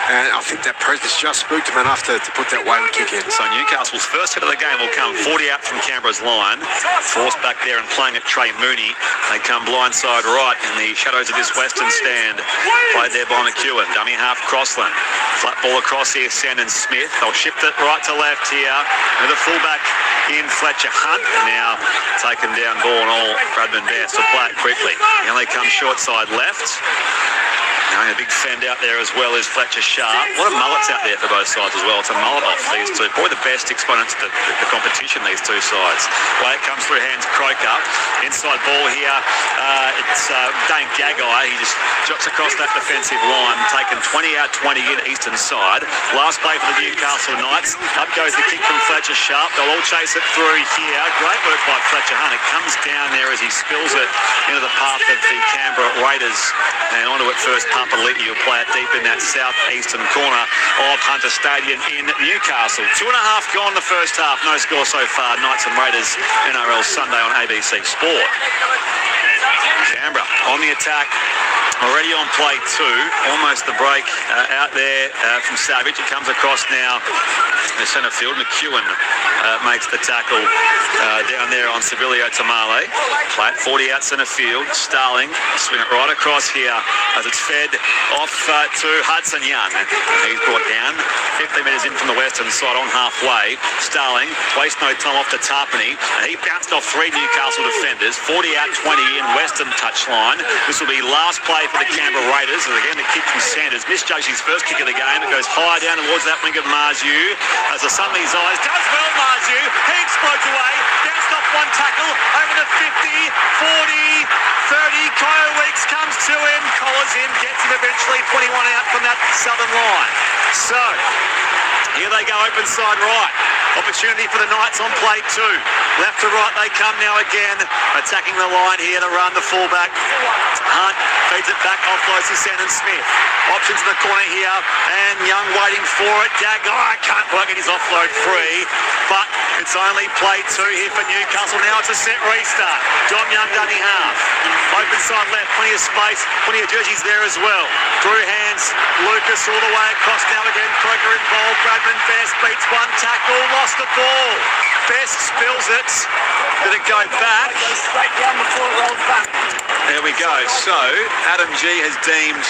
and I think that presence just spooked him enough to put that wave kick in. So Newcastle's first hit of the game will come 40 out from Canberra's line. Forced back there and playing at Trey Mooney. They come blindside right in the shadows of this western stand. Played there by McEwen. Dummy half Crossland. Flat ball across here, Sandon Smith. They'll shift it right to left here with a fullback in Fletcher Hunt. And now taken down ball and all. Bradman Best will play it quickly. Now they come short side left. A big fend out there as well as Fletcher Sharp. A lot of mullets out there for both sides as well. It's a mullet off these two. Probably the best exponents of the competition, these two sides. Way it comes through hands, Croker. Inside ball here. It's Dane Gagai. He just jots across that defensive line. Taken 20 out, 20 in eastern side. Last play for the Newcastle Knights. Up goes the kick from Fletcher Sharp. They'll all chase it through here. Great work by Fletcher Hunt. It comes down there as he spills it into the path of the Canberra Raiders. And onto it first pump. Will play it deep in that southeastern corner of Hunter Stadium in Newcastle. 2.5 gone the first half. No score so far. Knights and Raiders, NRL Sunday on ABC Sport. Canberra on the attack. Already on play 2, almost the break out there from Savage. It comes across now in the centre field. McEwen makes the tackle down there on Civilio Tamale. Play it 40 out centre field. Starling swing it right across here as it's fed off to Hudson Young. He's brought down 50 metres in from the western side on halfway. Starling wastes no time off to Tarpany. He bounced off 3 Newcastle defenders. 40 out, 20 in western touchline. This will be last play for the Canberra Raiders. And again, the kick from Sanders misjudged his first kick of the game. It goes high down towards that wing of Marzu. As the sun in his eyes, does well Marzu. He explodes away. Bounced off one tackle over the 50, 40, 30. Kyle Weeks comes to him, collars him, gets him eventually 21 out from that southern line. So, here they go, open side right. Opportunity for the Knights on play 2. Left to right they come now again. Attacking the line here to run the fullback. Hunt feeds it back, offloads to Sandon Smith. Options in the corner here, and Young waiting for it. Gagai can't quite get his offload free, but it's only play 2 here for Newcastle. Now it's a set restart. John Young dummy half. Open side left, plenty of space, plenty of jerseys there as well. Through hands, Lucas all the way across now again. Croker involved. Bradman Best beats one tackle, lost the ball. Best spills it. Did it go back? Goes straight down before it rolls back. There we go. So Adam G has deemed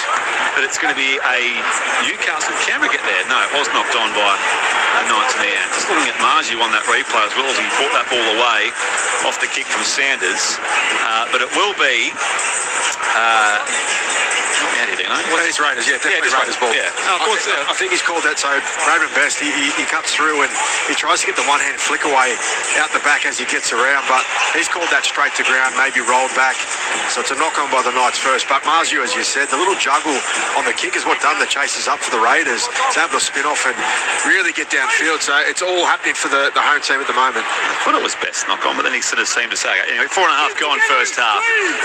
that it's going to be a Newcastle. Canberra get there? No, it was knocked on by the Knights in the end. Just looking at Marzu on that replay as well as he brought that ball away off the kick from Sanders. But it will be. Well, it's Raiders, yeah, definitely Raiders ball. Yeah. I think he's called that. So Bradman Best, he cuts through and he tries to get the one-hand flick away out the back as he gets around, but he's called that straight to ground, maybe rolled back. So it's a knock-on by the Knights first. But Marzu, as you said, the little juggle on the kick is what done the chases up for the Raiders. It's able to spin off and really get downfield. So it's all happening for the home team at the moment. I thought it was Best knock-on, but then he sort of seemed to say, anyway, 4.5 gone first half.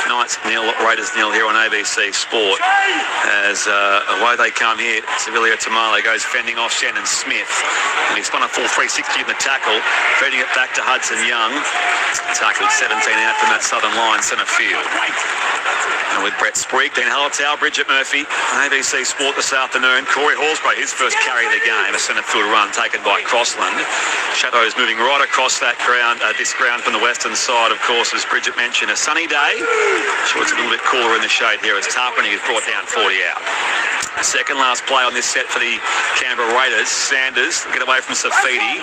Knights nil, Raiders nil here on ABC Sport. As away they come here, Civilio Tamale goes fending off Shannon Smith. And he's spun a full 360 in the tackle, feeding it back to Hudson Young. Tackled 17 out from that southern line, centre field. And with Brett Sprigg, Dean Hallertau, Bridget Murphy, ABC Sport this afternoon. Corey Horsburgh, his first carry of the game, a centre field run taken by Crossland. Shadows moving right across that ground, this ground from the western side, of course, as Bridget mentioned, a sunny day. Sure, it's a little bit cooler in the shade here as Tarpany is brought down 40 out. Second last play on this set for the Canberra Raiders. Sanders get away from Safidi.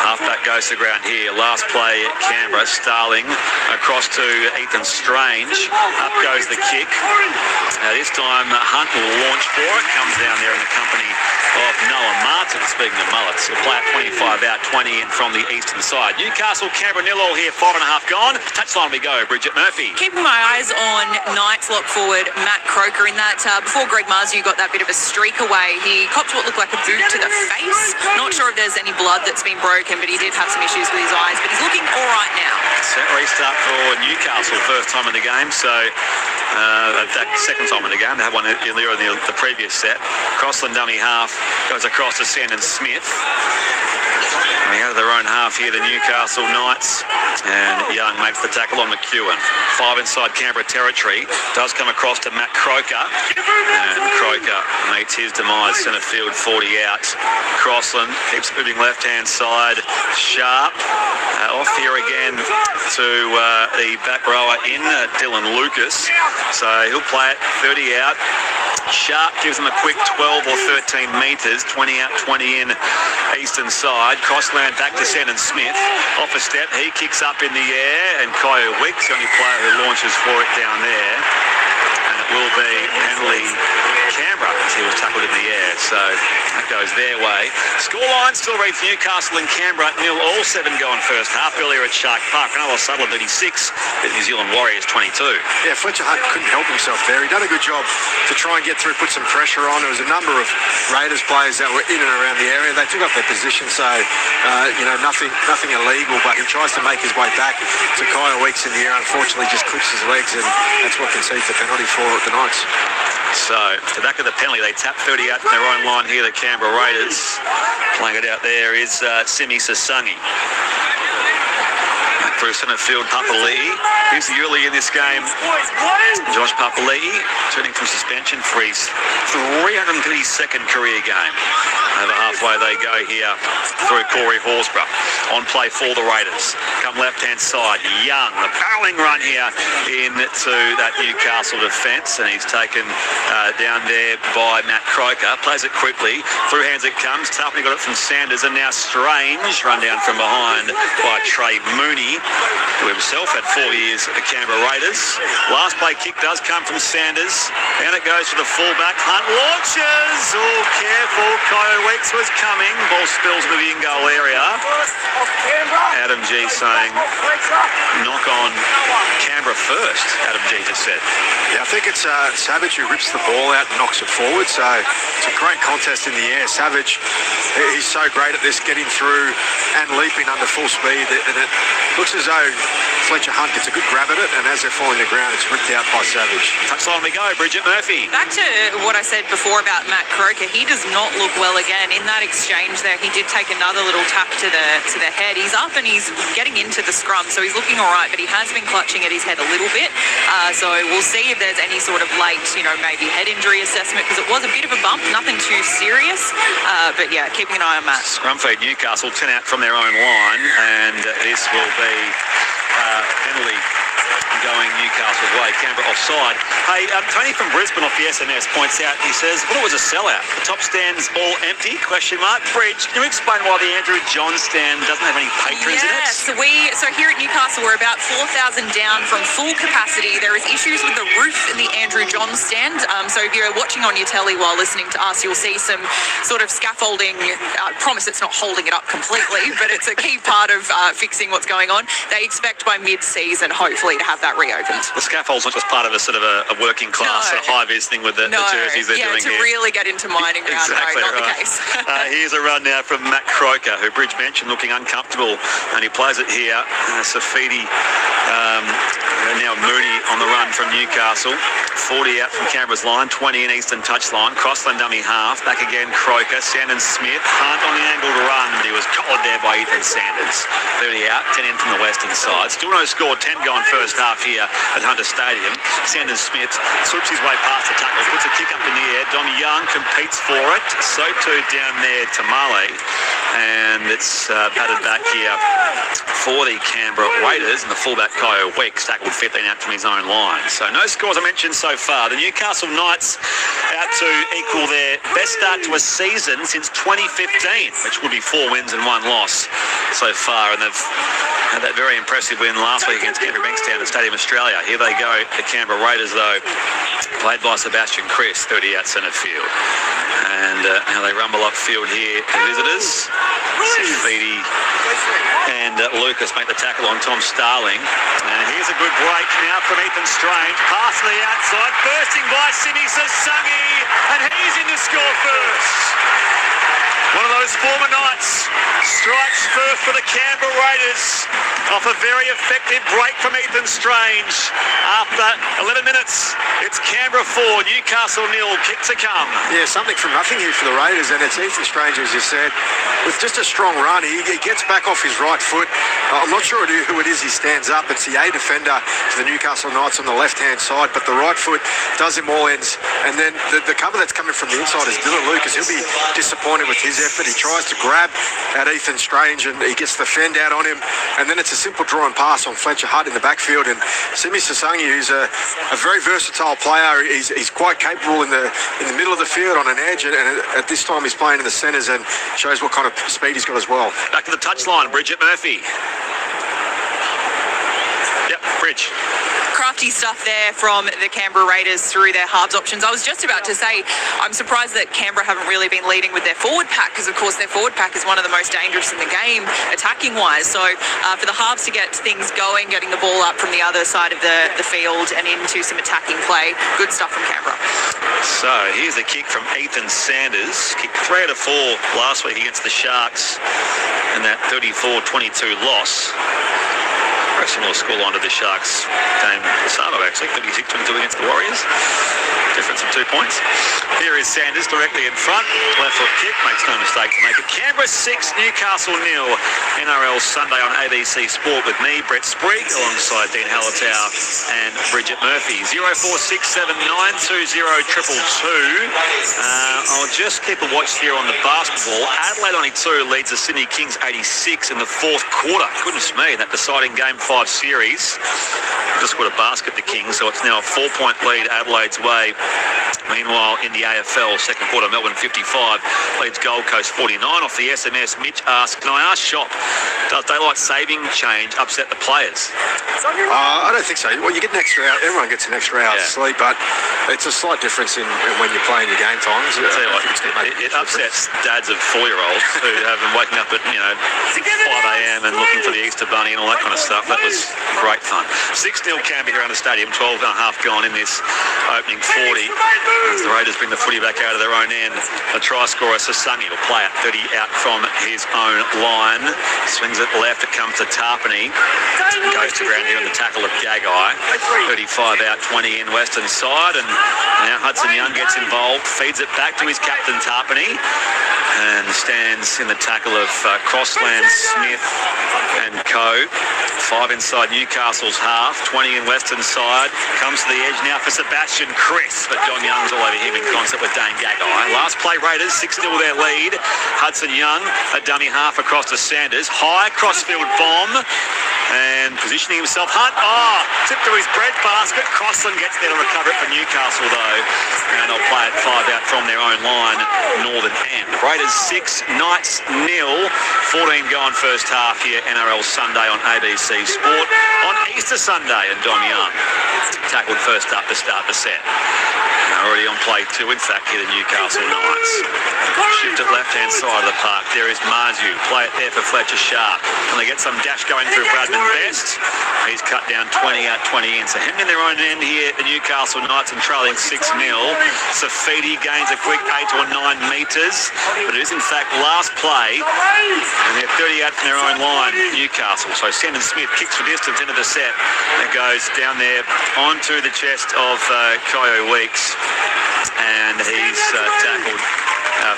Halfback goes to ground here. Last play at Canberra. Starling across to Ethan Strange. Up goes the kick. This time Hunt will launch for it. Comes down there in the company of Noah Martin. Speaking of mullets, he'll play at 25 out, 20 in from the eastern side. Newcastle, Canberra nil all here, 5.5 gone. Touchline we go, Bridget Murphy. Keeping my eyes on Knights lock forward, Matt Croker in that. Before Greg Marzu got that bit of a streak away, he copped what looked like a boot to the face. Not sure if there's any blood that's been broken, but he did have some issues with his eyes, but he's looking all right now. Set restart for Newcastle, first time in the game, so that second time in the game. They had one earlier in the previous set. Crossland dummy half goes across to Sandon Smith. Coming out of their own half here, the Newcastle Knights, and Young makes the tackle on McEwen. 5 inside Canberra territory, does come across to Matt Croker, and Croker Croker meets his demise, centre field 40 out. Crossland keeps moving left-hand side. Sharp off here again to the back rower in Dylan Lucas. So he'll play it 30 out. Sharp gives him a quick 12 or 13 metres, 20 out, 20 in, eastern side. Crossland back to Sandon Smith. Off a step, he kicks up in the air, and Kyo Weeks, the only player who launches for it down there. And it will be penalty Canberra as he was tackled in the air. So that goes their way. Scoreline still reads Newcastle and Canberra 0, all 7 going first half. Earlier at Shark Park, another Sutherland 36, the New Zealand Warriors 22. Yeah, Fletcher Hunt couldn't help himself there. He done a good job to try and get through, put some pressure on. There was a number of Raiders players that were in and around the area. They took up their position, so nothing illegal, but he tries to make his way back to Kyo Weeks in the air. Unfortunately, just clips his legs, and that's what concedes the penalty for the Knights. So, to the back of the penalty, they tap 30 out from their own line here, the Canberra Raiders. Playing it out there is Simi Sasangi. Through centre field, Papali'i. Here's the early in this game. Josh Papali'i turning from suspension for his 332nd career game. Over halfway they go here through Corey Horsburgh. On play for the Raiders. Come left-hand side, Young. The barreling run here into that Newcastle defence, and he's taken down there by Matt Croker. Plays it quickly. Through hands it comes. Tuffney got it from Sanders, and now Strange run down from behind by Trey Mooney, who himself had 4 years at the Canberra Raiders. Last play kick does come from Sanders. And it goes to the fullback. Hunt launches. Oh, careful. Kyo Weeks was coming. Ball spills into the in-goal area. Adam G saying, knock on Canberra first, Adam G just said. Yeah, I think it's Savage who rips the ball out and knocks it forward. So it's a great contest in the air. Savage, he's so great at this, getting through and leaping under full speed. And it looks as though Fletcher Hunt gets a good grab at it, and as they're falling to the ground, it's ripped out by Savage. Touchline we go, Bridget Murphy. Back to what I said before about Matt Croker, he does not look well again. In that exchange there, he did take another little tap to the head. He's up and he's getting into the scrum, so he's looking all right, but he has been clutching at his head a little bit. So we'll see if there's any sort of late, maybe head injury assessment, because it was a bit of a bump, nothing too serious. But yeah, keeping an eye on Matt. Scrum feed Newcastle, 10 out from their own line, and this will be penalty going Newcastle's way. Canberra offside. Hey, Tony from Brisbane off the SMS points out, he says, well, it was a sellout. The top stand's all empty, ? Bridge, can you explain why the Andrew John stand doesn't have any patrons in it? So here at Newcastle, we're about 4,000 down from full capacity. There is issues with the roof in the Andrew John stand. So if you're watching on your telly while listening to us, you'll see some sort of scaffolding. I promise it's not holding it up completely, but it's a key part of fixing what's going on. They expect by mid-season, hopefully, to have that reopened. The scaffold's not just part of a sort of a working class sort of high-vis thing with the jerseys they're doing here. Yeah, to really get into mining ground. Exactly not right. the case. Here's a run now from Matt Croker, who Bridge mentioned looking uncomfortable, and he plays it here. Safidi, now Mooney on the run from Newcastle. 40 out from Canberra's line, 20 in eastern touchline. Crossland dummy half, back again Croker, Sandon Smith, Hunt on the angled run, but he was collared there by Ethan Sanders. 30 out, 10 in from the western side. Still no score, 10 going first half here at Hunter Stadium. Sandon Smith swoops his way past the tackle, puts a kick up in the air. Dom Young competes for it. So too down there Tamale. And it's batted back here for the Canberra Raiders, and the fullback Kyo Weeks tackled 15 out from his own line. So no scores I mentioned so far. The Newcastle Knights out to equal their best start to a season since 2015, which would be 4 wins and 1 loss so far. And they've had that very impressive win last week against Canberra Bankstown at Stadium Australia. Here they go, the Canberra Raiders though, played by Sebastian Chris, 30 out centre field. And now they rumble upfield here, the visitors. Safidi and Lucas make the tackle on Tom Starling. And here's a good break now from Ethan Strange. Pass to the outside, bursting by Simi Sasangi, and he's in to score first. One of Those former Knights strikes first for the Canberra Raiders off a very effective break from Ethan Strange. After 11 minutes, it's Canberra 4, Newcastle 0, kick to come. Yeah, something from nothing here for the Raiders, and it's Ethan Strange, as you said, with just a strong run. He gets back off his right foot. I'm not sure who it is he stands up. It's the A defender to the Newcastle Knights on the left-hand side, but the right foot does him all ends. And then the cover that's coming from the inside is Dylan Lucas. He'll be disappointed with his effort. He tries to grab at Ethan Strange, and he gets the fend out on him. And then it's a simple draw and pass on Fletcher Hutt in the backfield. And Simi Sasangi, who's a very versatile player, he's quite capable in the middle of the field on an edge, and at this time he's playing in the centres and shows what kind of speed he's got as well. Back to the touchline, Bridget Murphy. Yep, Bridge. Crafty stuff there from the Canberra Raiders through their halves options. I was just about to say, I'm surprised that Canberra haven't really been leading with their forward pack, because of course their forward pack is one of the most dangerous in the game attacking wise. So for the halves to get things going, getting the ball up from the other side of the field and into some attacking play, good stuff from Canberra. So here's a kick from Ethan Sanders. Kicked 3 out of 4 last week against the Sharks in that 34-22 loss. Very similar scoreline to the Sharks game Sato, actually, 36-22 against the Warriors. Difference of 2 points. Here is Sanders directly in front. Left foot kick, makes no mistake to make it. Canberra 6, Newcastle 0. NRL Sunday on ABC Sport with me, Brett Sprigg, alongside Dean Hallertau and Bridget Murphy. 0467920222. I'll just keep a watch here on the basketball. Adelaide 92 leads the Sydney Kings 86 in the fourth quarter. Goodness me, that deciding Game 5 series. Just got a basket, the Kings, so it's now a 4-point lead Adelaide's way. Meanwhile, in the AFL, second quarter, Melbourne 55 leads Gold Coast 49. Off the SMS, Mitch asks, can I ask Shop, does daylight saving change upset the players? I don't think so. Well, you get an extra hour. Everyone gets an extra hour's sleep, but it's a slight difference in when you're playing your game times. It upsets dads of 4-year-olds who have been waking up at 5 a.m. and looking for the Easter Bunny and all that kind of stuff. That was great fun. 6-0 Canberra here around the stadium, 12 and a half gone in this opening 40. As the Raiders bring the footy back out of their own end. The try scorer, Sasangi, will play it 30 out from his own line. Swings it left, it comes to Tarpany. Goes to ground here on the tackle of Gagai. 35 out, 20 in western side. And now Hudson Young gets involved, feeds it back to his captain Tarpany. And stands in the tackle of Crossland, Smith and Co. 5 inside Newcastle's half, 20 in western side. Comes to the edge now for Sebastian Chris, but John Young's all over him in concert with Dane Gagai. Last play Raiders, 6-0 their lead. Hudson Young, a dummy half across to Sanders. High crossfield bomb. And positioning himself, Hunt, tipped to his bread basket. Crossland gets there to recover it for Newcastle though. And they'll play it 5 out from their own line, northern end. Raiders 6, Knights 0. 14 gone first half here, NRL Sunday on ABC Sport. On Easter Sunday, and Dom Young tackled first up to start the set. Already on play 2, in fact, here the Newcastle Knights. Shift it left-hand side of the park. There is Marzu. Play it there for Fletcher Sharp. And they get some dash going through Bradman Best. He's cut down 20 out, 20 in. So hemmed in their own end here, the Newcastle Knights, and trailing 6-0. Safidi gains a quick 8 or 9 metres. But it is, in fact, last play. And they're 30 out from their own line, Newcastle. So Sandon Smith kicks for distance into the set. It goes down there onto the chest of Kyo Weeks. And he's tackled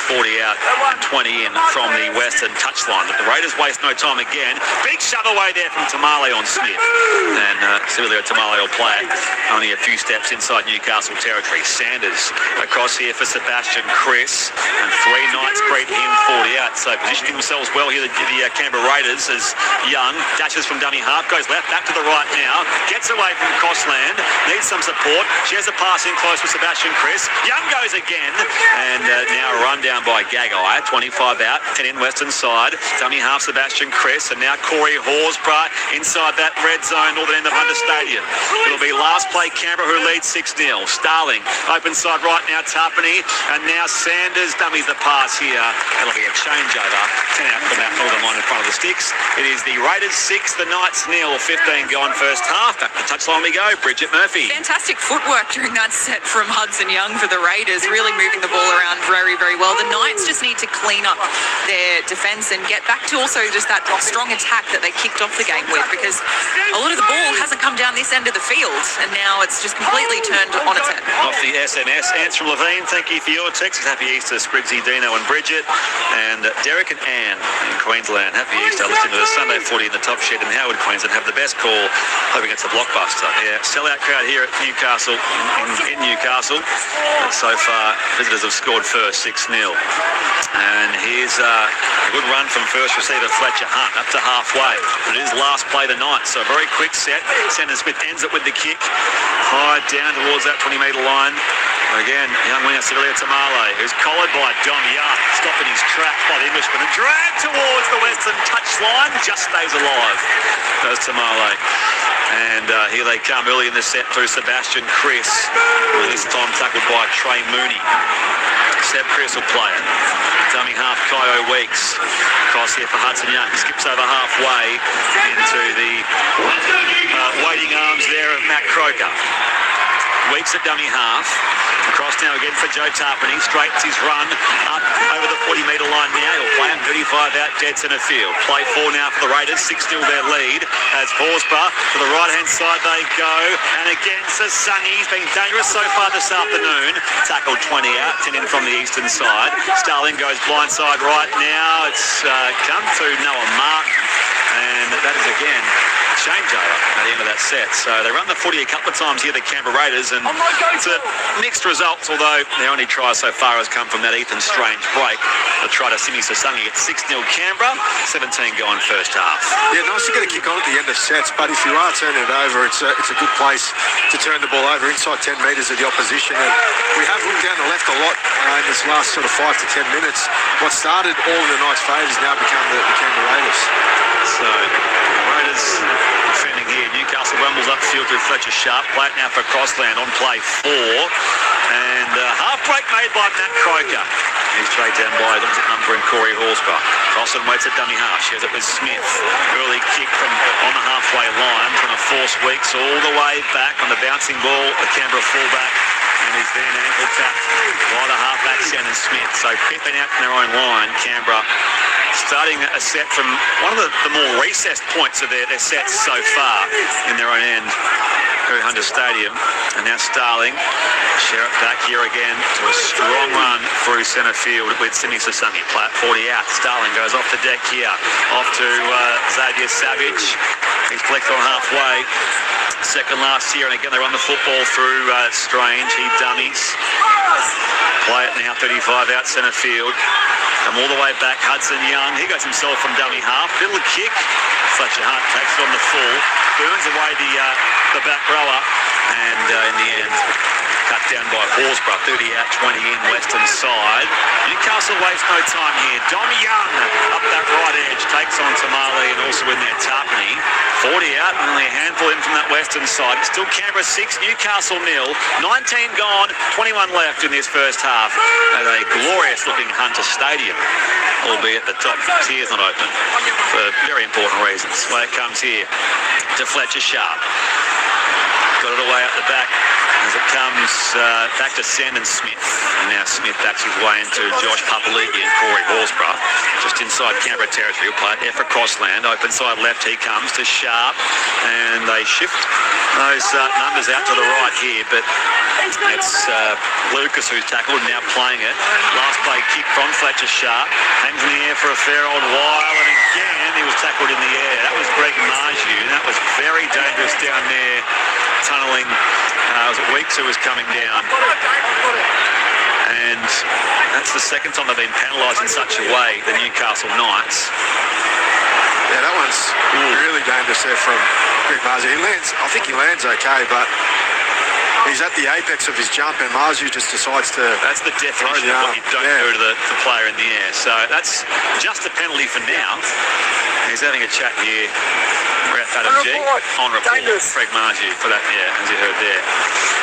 40 out, 20 in from the western touchline. But the Raiders waste no time again. Big shove away there from Tamale on Smith. And Silvio Tamale will play it only a few steps inside Newcastle territory. Sanders across here for Sebastian Chris. And 3 Knights greet him 40 out. So positioning themselves well here, the Canberra Raiders, as Young dashes from dummy half, goes left, back to the right now, gets away from Crossland, needs some support, shares a pass in close with Sebastian Chris. Young goes again, and now run down by Gagai, 25 out, 10 in western side, dummy half Sebastian Chris, and now Corey Horsburgh inside that red zone, northern end of Hunter Stadium. It'll be last play Canberra, who leads 6-0. Starling, open side right now, Tarpany, and now Sanders dummies the pass here. It'll be a changeover, 10 out from that northern line in front of the sticks. It is the Raiders 6, the Knights 0, 15 gone first half. Back to the touchline we go, Bridget Murphy. Fantastic footwork during that set from Hudson Young for the Raiders, really moving the ball around very, very well. The the Knights just need to clean up their defence and get back to also just that strong attack that they kicked off the game with, because a lot of the ball hasn't come down this end of the field, and now it's just completely turned on its head. Off the SMS, Ants from Levine, thank you for your text. Happy Easter, Sprigsy, Dino and Bridget. And Derek and Anne in Queensland, happy Easter. Listening to the Sunday 40 in the top shed in Howard, Queensland. Have the best call, hoping it's a blockbuster. Yeah, sellout crowd here at Newcastle, in Newcastle. And so far, visitors have scored first, 6-0. And here's a good run from first receiver Fletcher Hunt, up to halfway. But it is last play tonight, so a very quick set. Sandon Smith ends it with the kick. High down towards that 20-metre line. Again, young winger Sibilia Tamale, who's collared by Dom Young, stopping his track by the Englishman and dragged towards the Western touchline, just stays alive. Does Tamale. And here they come early in the set through Sebastian Chris. This time tackled by Trey Mooney. Seb Chris will play it. Dummy half Kyo Weeks. Cross here for Hudson Young. He skips over halfway into the waiting arms there of Matt Croker. Weeks at dummy half. Across now again for Joe Tarpany. Straightens his run up over the 40-metre line now. He'll play him 35 out dead centre field. Play 4 now for the Raiders. 6-0 their lead. As Horsburgh to the right-hand side they go. And again, Sasangi. He's been dangerous so far this afternoon. Tackled 20 out. 10 in from the eastern side. Starling goes blindside right now. It's come to Noah Martin. And that is again changeover at the end of that set. So they run the footy a couple of times here, the Canberra Raiders, and it's a mixed results, although their only try so far has come from that Ethan Strange break. The try to Simi Sasangi at 6-0 Canberra, 17 going first half. Yeah, nice to get a kick on at the end of sets, but if you are turning it over, it's a good place to turn the ball over inside 10 metres of the opposition. And we have looked down the left a lot in this last sort of 5 to 10 minutes. What started all in the Knights' favour has now become the Canberra Raiders. So the Raiders defending here. Newcastle rumbles upfield through Fletcher Sharp. Play it now for Crossland on play 4. And half break made by Matt Croker. He's trade down by Umber and Corey Horsburgh. Crossan waits at dummy half. Shares it with Smith. Early kick from on the halfway line. Trying to force Weeks all the way back on the bouncing ball. The Canberra fullback. And he's then ankle tapped by the halfback Shannon Smith. So pepping out from their own line, Canberra starting a set from one of the more recessed points of their sets so far in their own end. Hunter Stadium. And now Starling. Share it back here again to a strong run through centre field with Simi Sasangi. Play at 40 out. Starling goes off the deck here. Off to Xavier Savage. He's flicked on halfway. Second last year, and again they run the football through Strange. He dummies. Play it now 35 out centre field. Come all the way back, Hudson Young. He goes himself from dummy half. Little kick. Fletcher Hunt takes it on the full. Burns away the back rower. And in the end, cut down by Horsburgh. 30 out, 20 in, western side. Newcastle wastes no time here. Dom Young up that right edge. Takes on Tamale and also in there Tarpany. 40 out, only a handful in from that western side. It's still Canberra 6, Newcastle 0. 19 gone, 21 left in this first half at a glorious-looking Hunter Stadium, albeit the top tier's not open for very important reasons. Well, it comes here to Fletcher Sharp. Got it away up the back as it comes back to Sandon Smith. And now Smith backs his way into Josh Papali'i and Corey Horsburgh. Just inside Canberra territory. He'll play it there for Crossland. Open side left he comes to Sharp. And they shift those numbers out to the right here. But it's Lucas who's tackled, now playing it. Last play kick from Fletcher Sharp. Hangs in the air for a fair old while. And again, he was tackled in the air. That was Greg Marju. That was very dangerous down there. Tunnelling. Was it Weeks who was coming down? And that's the second time they've been penalised in such a way, the Newcastle Knights. Yeah, that one's really dangerous there from Greg Marju. I think he lands okay, but he's at the apex of his jump, and Marju just decides to... That's the definition of what you don't do to the player in the air. So that's just a penalty for now. He's having a chat here. Adam G. On report. Greg Marju for that, as you heard there.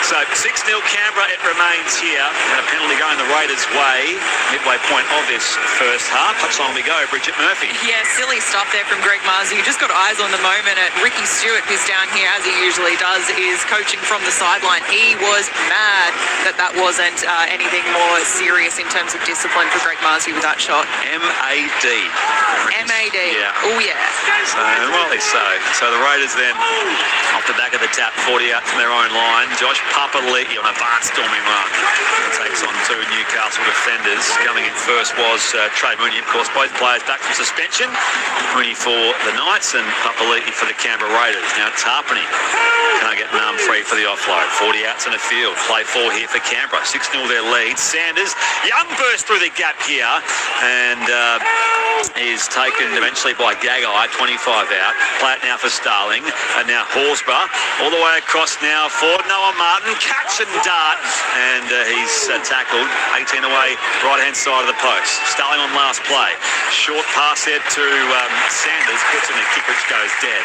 So 6-0 Canberra, it remains here. And a penalty going the Raiders' way. Midway point of this first half. Touchline we go, Bridget Murphy. Yeah, silly stuff there from Greg Marzu. Just got eyes on the moment at Ricky Stewart, who's down here, as he usually does, is coaching from the sideline. he was mad that wasn't anything more serious in terms of discipline for Greg Marzhew with that shot. MAD. MAD. Yeah. Oh, yeah. So, rightly so. So the Raiders then, off the back of the tap, 40 out from their own line. Josh Papali'i on a barnstorming run. Takes on two Newcastle defenders. Coming in first was Trey Mooney, of course, both players back from suspension. Mooney for the Knights and Papali'i for the Canberra Raiders. Now Tarpany can't get an arm free for the offload. 40 outs in the field. Play 4 here for Canberra. 6-0 their lead. Sanders, Young burst through the gap here and is taken eventually by Gagai, 25 out. Play it now for Starling and now Horsburgh all the way across now for Noah Martin. Catch and dart and he's tackled 18 away right hand side of the post. Starling on last play. Short pass there to Sanders, puts in a kick which goes dead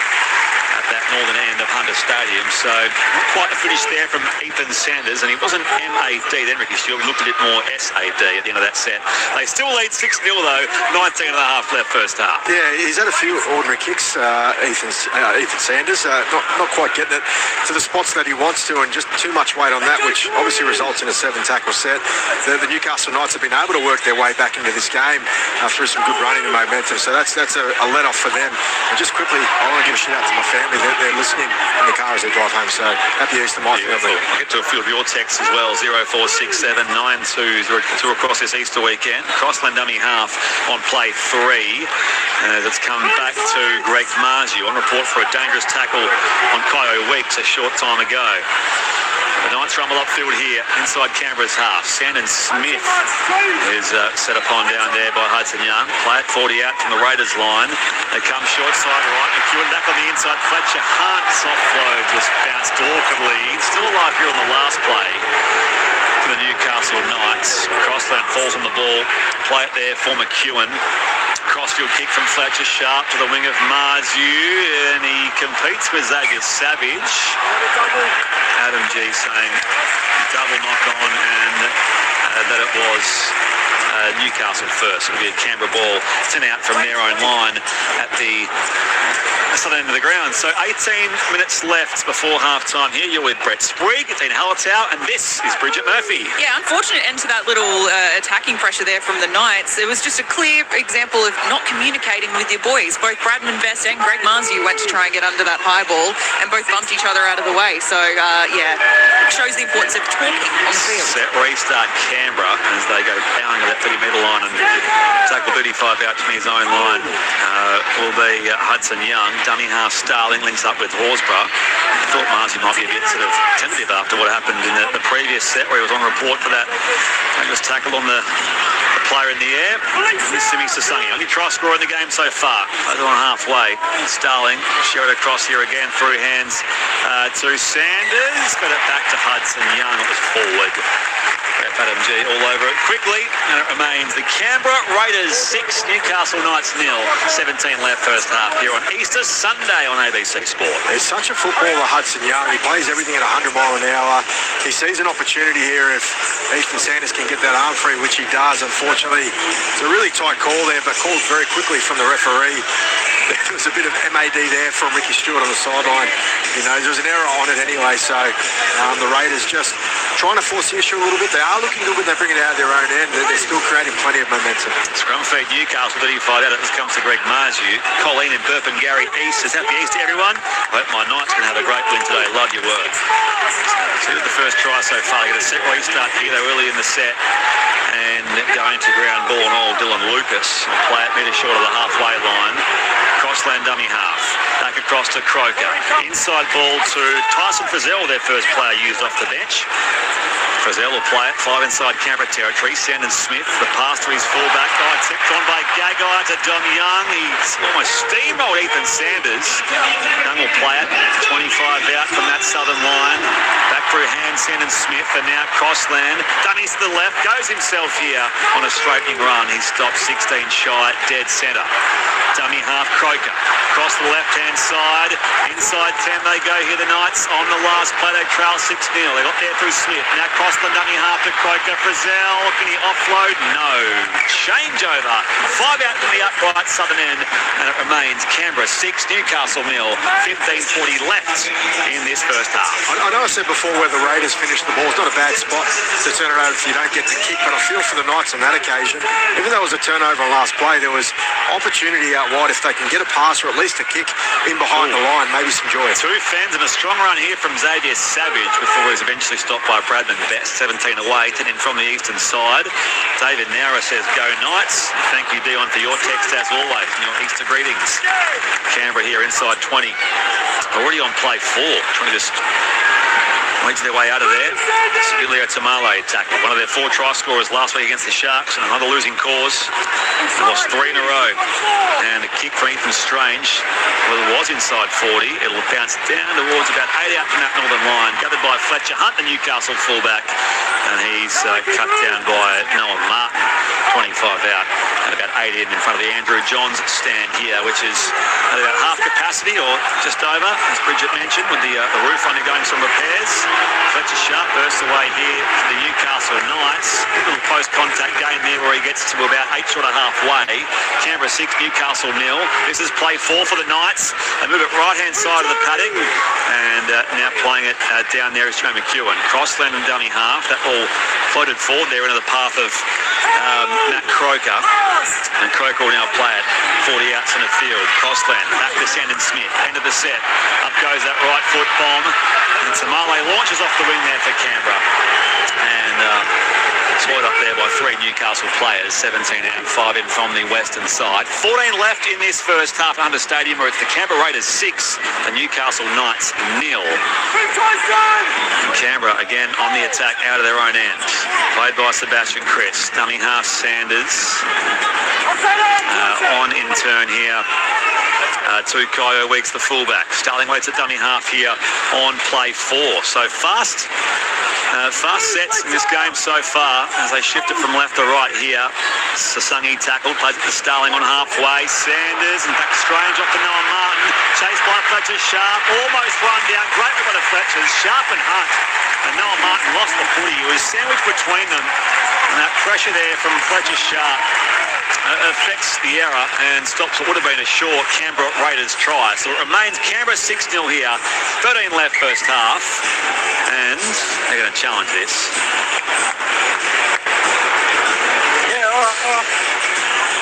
at that northern end of Hunter Stadium. So not quite a finish there from Ethan Sanders, and he wasn't MAD then, Ricky Stewart. We looked a bit more SAD at the end of that set. They still lead 6-0 though, 19 and a half left first half. Yeah, he's had a few ordinary kicks, Ethan Sanders, not quite getting it to the spots that he wants to, and just too much weight on that, which obviously results in a 7-tackle set. The Newcastle Knights have been able to work their way back into this game through some good running and momentum, so that's a let-off for them. And just quickly, I want to give a shout out to my family. They're listening in the car as they drive home, so happy Easter, my family. I'll get to a few of your texts as well. 046792 across this Easter weekend. Crossland dummy half on play 3. That's come back to Greg Marzhew on report for a dangerous tackle on Kyo Weeks a short time ago. The Knights rumble upfield here inside Canberra's half. Sandon Smith is set upon down there by Hudson Young. Play it 40 out from the Raiders line. They come short side right. McEwen back on the inside. Fletcher Hunt's offload just bounced awkwardly. Still alive here on the last play for the Newcastle Knights. Crossland falls on the ball. Play it there for McEwen. Crossfield kick from Fletcher, sharp to the wing of Marzhew, and he competes with Xavier Savage. Adam G saying double knock on, and that it was Newcastle first. It'll be a Canberra ball. 10 out from their own line at the southern end of the ground. So 18 minutes left before half-time here. You're with Brett Sprigg, Dean Hallertau, and this is Bridget Murphy. Yeah, unfortunate end to that little attacking pressure there from the Knights. It was just a clear example of not communicating with your boys. Both Bradman Best and Greg Marzhew went to try and get under that high ball and both bumped each other out of the way. So, yeah, shows the importance of talking on the field. Set restart Canberra as they go pounding to that 30-metre line and tackle 35 out from his own line. Will be Hudson Young. Dummy half Starling links up with Horsburgh. I thought Marzhew might be a bit sort of tentative after what happened in the previous set where he was on report for that. He was tackled on the player in the air. This is Simi Sasangi. Only try scorer in the game so far. Over on halfway. Starling share it across here again through hands to Sanders. Got it back to Hudson Young. It was forward. Adam G all over it quickly, and it remains the Canberra Raiders 6, Newcastle Knights 0. 17 left first half here on Easter Sunday on ABC Sport. He's such a footballer, Hudson Young. He plays everything at 100 mile an hour. He sees an opportunity here if Ethan Sanders can get that arm free, which he does. Unfortunately, it's a really tight call there, but called very quickly from the referee. There was a bit of MAD there from Ricky Stewart on the sideline. You know, there was an error on it anyway, so the Raiders just trying to force the issue a little bit. They are looking good when they bring it out of their own end. They're still creating plenty of momentum. Scrum feed Newcastle 35 out. This comes to Greg Marzhew. Colleen and Burp and Gary East says, happy Easter, everyone. Hope my Knights can have a great win today. Love your work. So the first try so far. They get a set restart here, though, early in the set. And going to ground ball and all, Dylan Lucas. Play it metre short of the halfway line. Crossland dummy half. Back across to Croker. Inside ball to Tyson Frizzell, their first player used off the bench. Frizzell will play it, 5 inside Canberra territory. Sandon Smith, the pass to his fullback. Tipped on by Gagai to Dom Young. He's almost steamrolled Ethan Sanders. Young will play it, 25 out from that southern line. Back through hand, Sandon Smith, and now Crossland. Dummies to the left, goes himself here on a straightening run. He stopped 16 shy, dead centre. Dummy half Croker. Across the left-hand side. Inside 10 they go here, the Knights. On the last play, they trail 6-0. They got there through Smith. Now cross Crossland dummy half to Croker. Frizzell, can he offload? No. Changeover. 5 out from the upright southern end, and it remains Canberra 6, Newcastle 0. 15:40 left in this first half. I know I said before where the Raiders finished the ball. It's not a bad spot to turn it over if you don't get the kick, but I feel for the Knights on that occasion. Even though it was a turnover on last play, there was opportunity out wide. If they can get a pass or at least a kick in behind the line, maybe some joy. 2 fans and a strong run here from Xavier Savage before he was eventually stopped by Bradman Best. 17 away, 10 in from the eastern side. David Nara says, go Knights. Thank you, Dion, for your text as always and your Easter greetings. Canberra here inside 20. Already on play 4. Trying to just leads their way out of there. Sibilio Tamale tackle. One of their 4 try scorers last week against the Sharks, and another losing cause. They lost 3 in a row. And a kick from Ethan Strange. Well, it was inside 40. It'll bounce down towards about 8 out from that northern line. Gathered by Fletcher Hunt, the Newcastle fullback. And he's cut down by Noah Martin. 25 out. And about 8 in front of the Andrew Johns stand here, which is at about half capacity or just over, as Bridget mentioned, with the roof undergoing some repairs. Fletcher Sharp bursts away here for the Newcastle Knights. A little post-contact game there where he gets to about 8 short of halfway. Canberra 6, Newcastle 0. This is play 4 for the Knights. They move it right-hand side of the paddock. And now playing it down there is Joe McEwen. Crossland and dummy half. That ball floated forward there into the path of Matt Croker. And Croker will now play it 40 outs in the field. Crossland back to Sandon Smith. End of the set. Up goes that right foot bomb. And Tamale launches off the wing there for Canberra. And swallowed up there by 3 Newcastle players. 17 out, 5 in from the western side. 14 left in this first half under Stadium, where it's the Canberra Raiders 6, the Newcastle Knights 0. And Canberra again on the attack out of their own end. Played by Sebastian Chris. Dummy half Sanders. On in turn here. To Kyo Weeks, the fullback. Starling waits at dummy half here on play 4. So fast sets in this game so far as they shift it from left to right here. Sasungi tackled, plays it to Starling on halfway. Sanders and back Strange off to Noah Martin. Chased by Fletcher Sharp, almost run down. Great one of Fletcher's. Sharp and Hunt. And Noah Martin lost the footy. He was sandwiched between them. And that pressure there from Fletcher Sharp affects the error and stops what would have been a short Canberra Raiders try. So it remains Canberra 6-0 here. 13 left first half. And they're going to challenge this. Yeah, all right.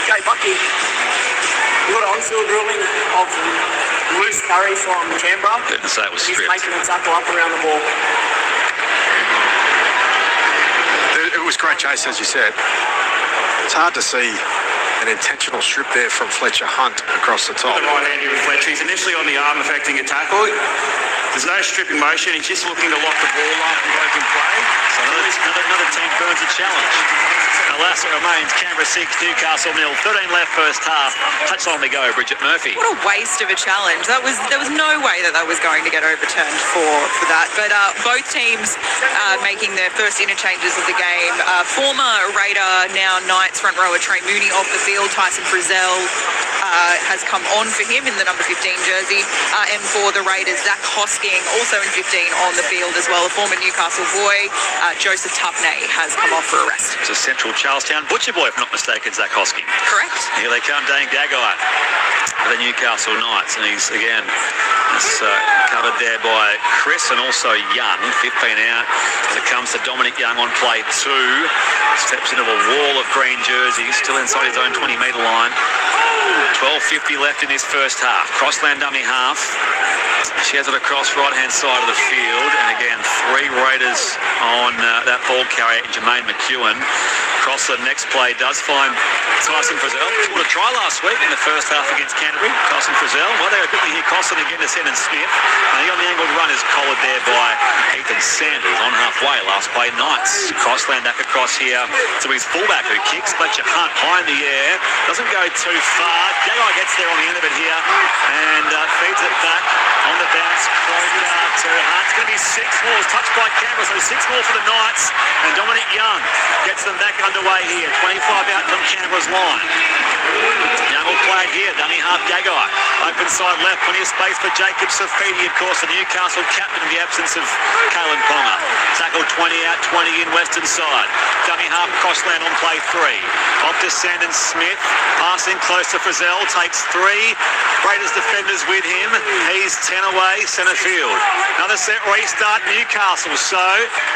Okay, Bucky. We've got an on-field ruling of loose carry from Canberra. Didn't say it was He's stripped. making a tackle up around the ball. It was great chase, as you said. It's hard to see an intentional strip there from Fletcher Hunt across the top. The right-hander with Fletcher. He's initially on the arm affecting a tackle. There's no stripping motion. He's just looking to lock the ball up and open play. So another team burns a challenge. Alas, it remains Canberra 6, Newcastle 0. 13 left first half. Touch on the go, Bridget Murphy. What a waste of a challenge. There was no way that was going to get overturned for that. But both teams making their first interchanges of the game. Former Raider, now Knights front rower Trey Mooney off the field. Tyson Frizzell has come on for him in the number 15 jersey. And for the Raiders, Zach Hosking, also in 15 on the field as well. A former Newcastle boy, Joseph Tupney, has come off for a rest. It's a Central Charlestown butcher boy, if not mistaken, Zach Hosking. Correct. Here they come, Dane Gagai, the Newcastle Knights, and he's again covered there by Chris and also Young. 15 out as it comes to Dominic Young on play 2. Steps into a wall of green jerseys, still inside his own 20-metre line. 12:50 left in this first half. Crossland dummy half. She has it across right-hand side of the field, and again 3 Raiders on that ball carrier, Jermaine McEwen. Crossland next play does find Tyson Frizzell. Scored a try last week in the first half against Canterbury. Tyson Frizzell. Well, they quickly hear Crossland again to Sandon Smith. And he on the angled run is collared there by Ethan Sanders on halfway. Last play, Knights. Crossland back across here to his fullback who kicks. Fletcher Hunt high in the air. Doesn't go too far. Gagai gets there on the end of it here and feeds it back on the bounce. Croker to Hunt. It's going to be 6 balls touched by Canberra, so 6 more for the Knights. And Dominic Young gets them back underway here. 25 out from Canberra's line. Young will play wide here. Dummy half Gagai. Open side left. Plenty of space for Jacob Safidi, of course, the Newcastle captain in the absence of Kalen Ponga. Tackle 20 out, 20 in western side. Dummy half Crossland on play 3. Off to Sandon Smith. Passing close to Frizzell. Takes 3. Raiders defenders with him. He's 10 away, centre field. Another set restart, Newcastle. So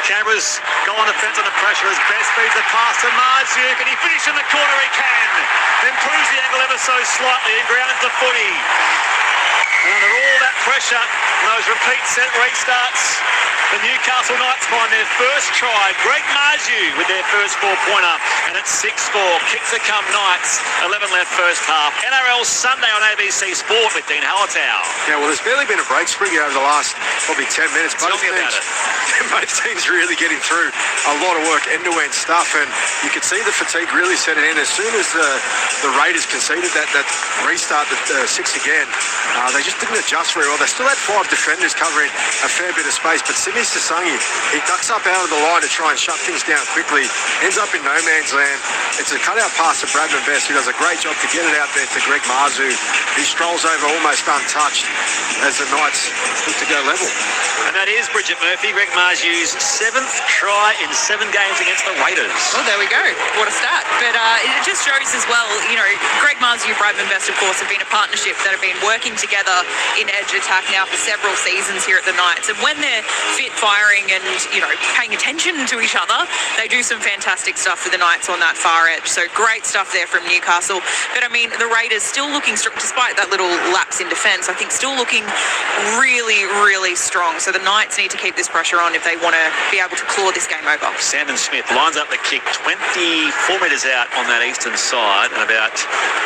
Canberra's go on defence under pressure as Best feeds the pass to Marzouk, and he finishes in the corner. He can. Improves the angle ever so slightly and grounds the footy. And under all that pressure, those repeat set restarts, the Newcastle Knights find their first try. Greg Marzouk with their first 4-pointer, and it's 6-4. Kicks to come Knights. 11 left first half. NRL Sunday on ABC Sport with Dean Hallertau. Yeah, well, there's barely been a break spring over the last probably 10 minutes. Tell me about it. Both teams really getting through a lot of work, end-to-end stuff, and you could see the fatigue really setting in. As soon as the Raiders conceded that restart, the 6 again, they just didn't adjust very well. They still had 5 defenders covering a fair bit of space, but Sydney Sasangi, he ducks up out of the line to try and shut things down quickly, ends up in no man's land. It's a cutout pass to Bradman Best, who does a great job to get it out there to Greg Marzouk. He strolls over almost untouched as the Knights look to go level. And that is Bridget Murphy, Greg Marzouk's 7th try in 7 games against the Raiders. Well, there we go. What a stat. But it just shows as well, Greg Marzouk, Bradman Best, of course, have been a partnership that have been working together in edge attack now for several seasons here at the Knights. And when they're fit, firing and, paying attention to each other, they do some fantastic stuff for the Knights on that far edge. So great stuff there from Newcastle. But, the Raiders still looking, despite that little lapse in defence, I think still looking really, really strong. So the Knights need to keep this pressure on if they want to be able to claw this game over. Sandon Smith lines up the kick 24 metres out on that eastern side and about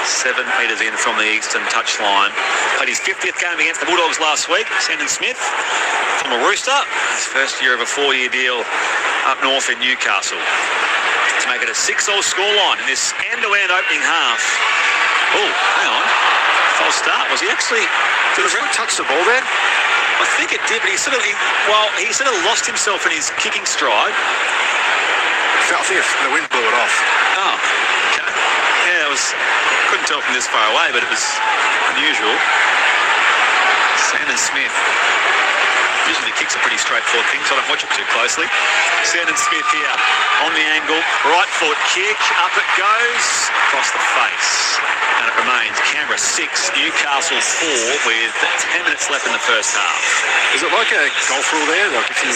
7 metres in from the eastern touchline. Played his 50th game against the Bulldogs last week. Sandon Smith from a Rooster. His first year of a 4-year deal up north in Newcastle. To make it a 6-all scoreline in this end-to-end opening half. Oh, hang on. False start. Was he actually... Did the ref touch the ball then? I think it did, but he sort of lost himself in his kicking stride. I think the wind blew it off. Oh, okay. Yeah, couldn't tell from this far away, but it was unusual. Sandon Smith. Usually the kicks are pretty straightforward things, so I don't watch it too closely. Sandon Smith here on the angle. Right foot kick. Up it goes. Across the face. And it remains Canberra 6, Newcastle 4 with 10 minutes left in the first half. Is it like a golf rule there? Like if you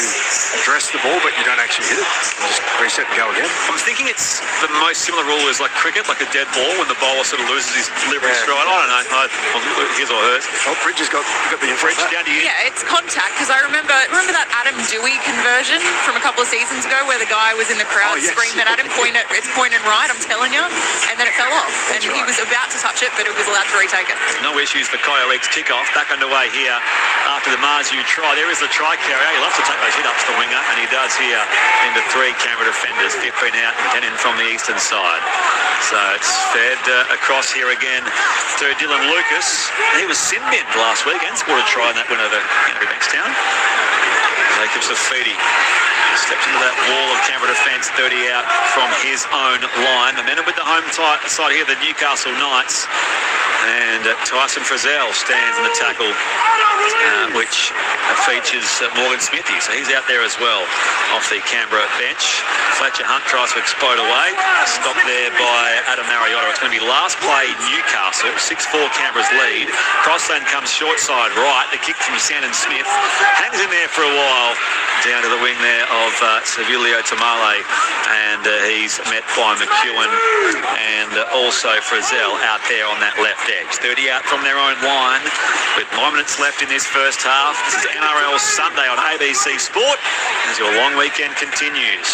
address the ball but you don't actually hit it, you just reset and go again? I'm thinking it's the most similar rule is like cricket, like a dead ball when the bowler sort of loses his delivery stride. I don't know. His or hers. Oh, Bridges got the info. Bridge down to you. Yeah, it's contact, because I remember that Adam Dewey conversion from a couple of seasons ago where the guy was in the crowd screaming at him, it's pointed right, I'm telling you, and then it fell off. That's and right. He was about to touch it, but it was allowed to retake it. No issues for Kyo X kickoff. Back underway here after the Marzouk try. There is the try carrier. He loves to take those hit-ups, the winger, and he does here into 3 Canberra defenders, 15 out and 10 in from the eastern side. So it's fed across here again to Dylan Lucas. He was sin-binned last week and scored a try in that win over Canterbury Bankstown. Jacob Safidi steps into that wall of Canberra defence, 30 out from his own line. Momentum with the home side here, the Newcastle Knights. And Tyson Frizzell stands in the tackle, which features Morgan Smithy. So he's out there as well off the Canberra bench. Fletcher Hunt tries to explode away. Stopped there by Adam Mariota. It's going to be last play Newcastle. 6-4 Canberra's lead. Crossland comes short side right. The kick from Sandon Smith hangs in there for a while. Down to the wing there of Servilio Tamale. And he's met by McEwen and also Frizzell out there on that left edge. 30 out from their own line with 9 minutes left in this first half. This is NRL Sunday on ABC Sport as your long weekend continues.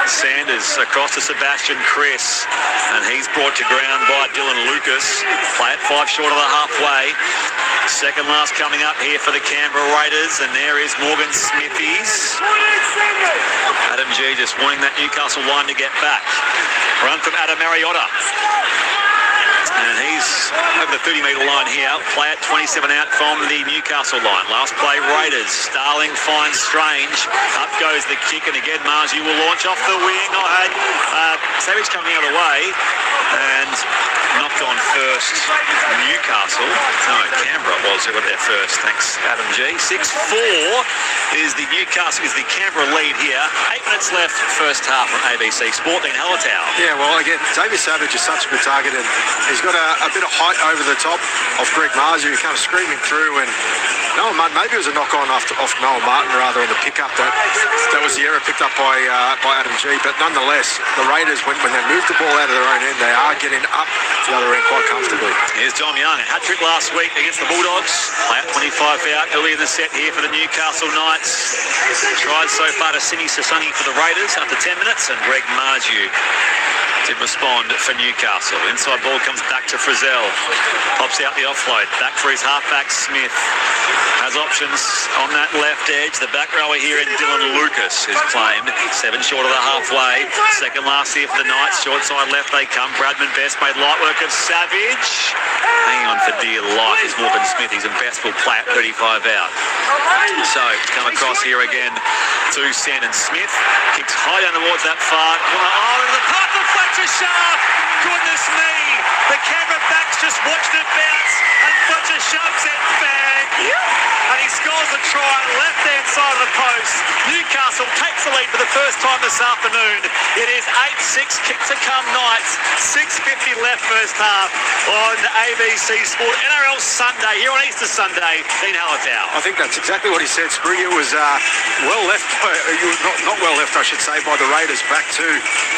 Sanders across to Sebastian Chris, and he's brought to ground by Dylan Lucas. Play it 5 short of the halfway. Second last coming up here for the Canberra Raiders, and there is Morgan Smithies. Adam G just wanting that Newcastle line to get back. Run from Adam Mariota. And he's over the 30-metre line here. Play at 27 out from the Newcastle line. Last play, Raiders. Starling finds Strange. Up goes the kick, and again, Marzouk will launch off the wing. I had Savage coming the other way and knocked gone first. Newcastle. No, Canberra was who got there first. Thanks, Adam G. 6-4 is the Canberra lead here. 8 minutes left, first half on ABC Sport. Then Hallertau. Yeah, well, again, Xavier Savage is such a good target, and he's got a bit of height over the top of Greg Marzu, who comes screaming through, and Noah Martin, maybe it was a knock-on off Noah Martin, rather, on the pickup. That was the error picked up by Adam G, but nonetheless, the Raiders, when they move the ball out of their own end, they are getting up the other end quite comfortably. Here's Dom Young, a hat-trick last week against the Bulldogs. Play out 25 out early in the set here for the Newcastle Knights. Tried so far to Sini Sasungi for the Raiders after 10 minutes, and Greg Marzu did respond for Newcastle. Inside ball comes back to Frizzell. Pops out the offload. Back for his halfback, Smith. Has options on that left edge. The back rower here in Dylan Lucas is claimed. 7 short of the halfway. Second last here for the Knights. Short side left they come. Bradman Best made light work of Savage. Hanging on for dear life is Morgan Smith. He's a Best will play at 35 out. So, come across here again to Sandon Smith. Kicks high down towards that far. Oh, into the path of Fletcher Sharp. Goodness me. The Canberra backs just watched it bounce. And Fletcher Sharp said bang. And he scores a try left-hand side of the post. Newcastle takes the lead for the first time this afternoon. It is 8-6 kick to come Knights. 6:50 left first half on ABC Sport. NRL Sunday here on Easter Sunday in Hallertau. I think that's exactly what he said, Sprigg. It was well left, not well left, I should say, by the Raiders back to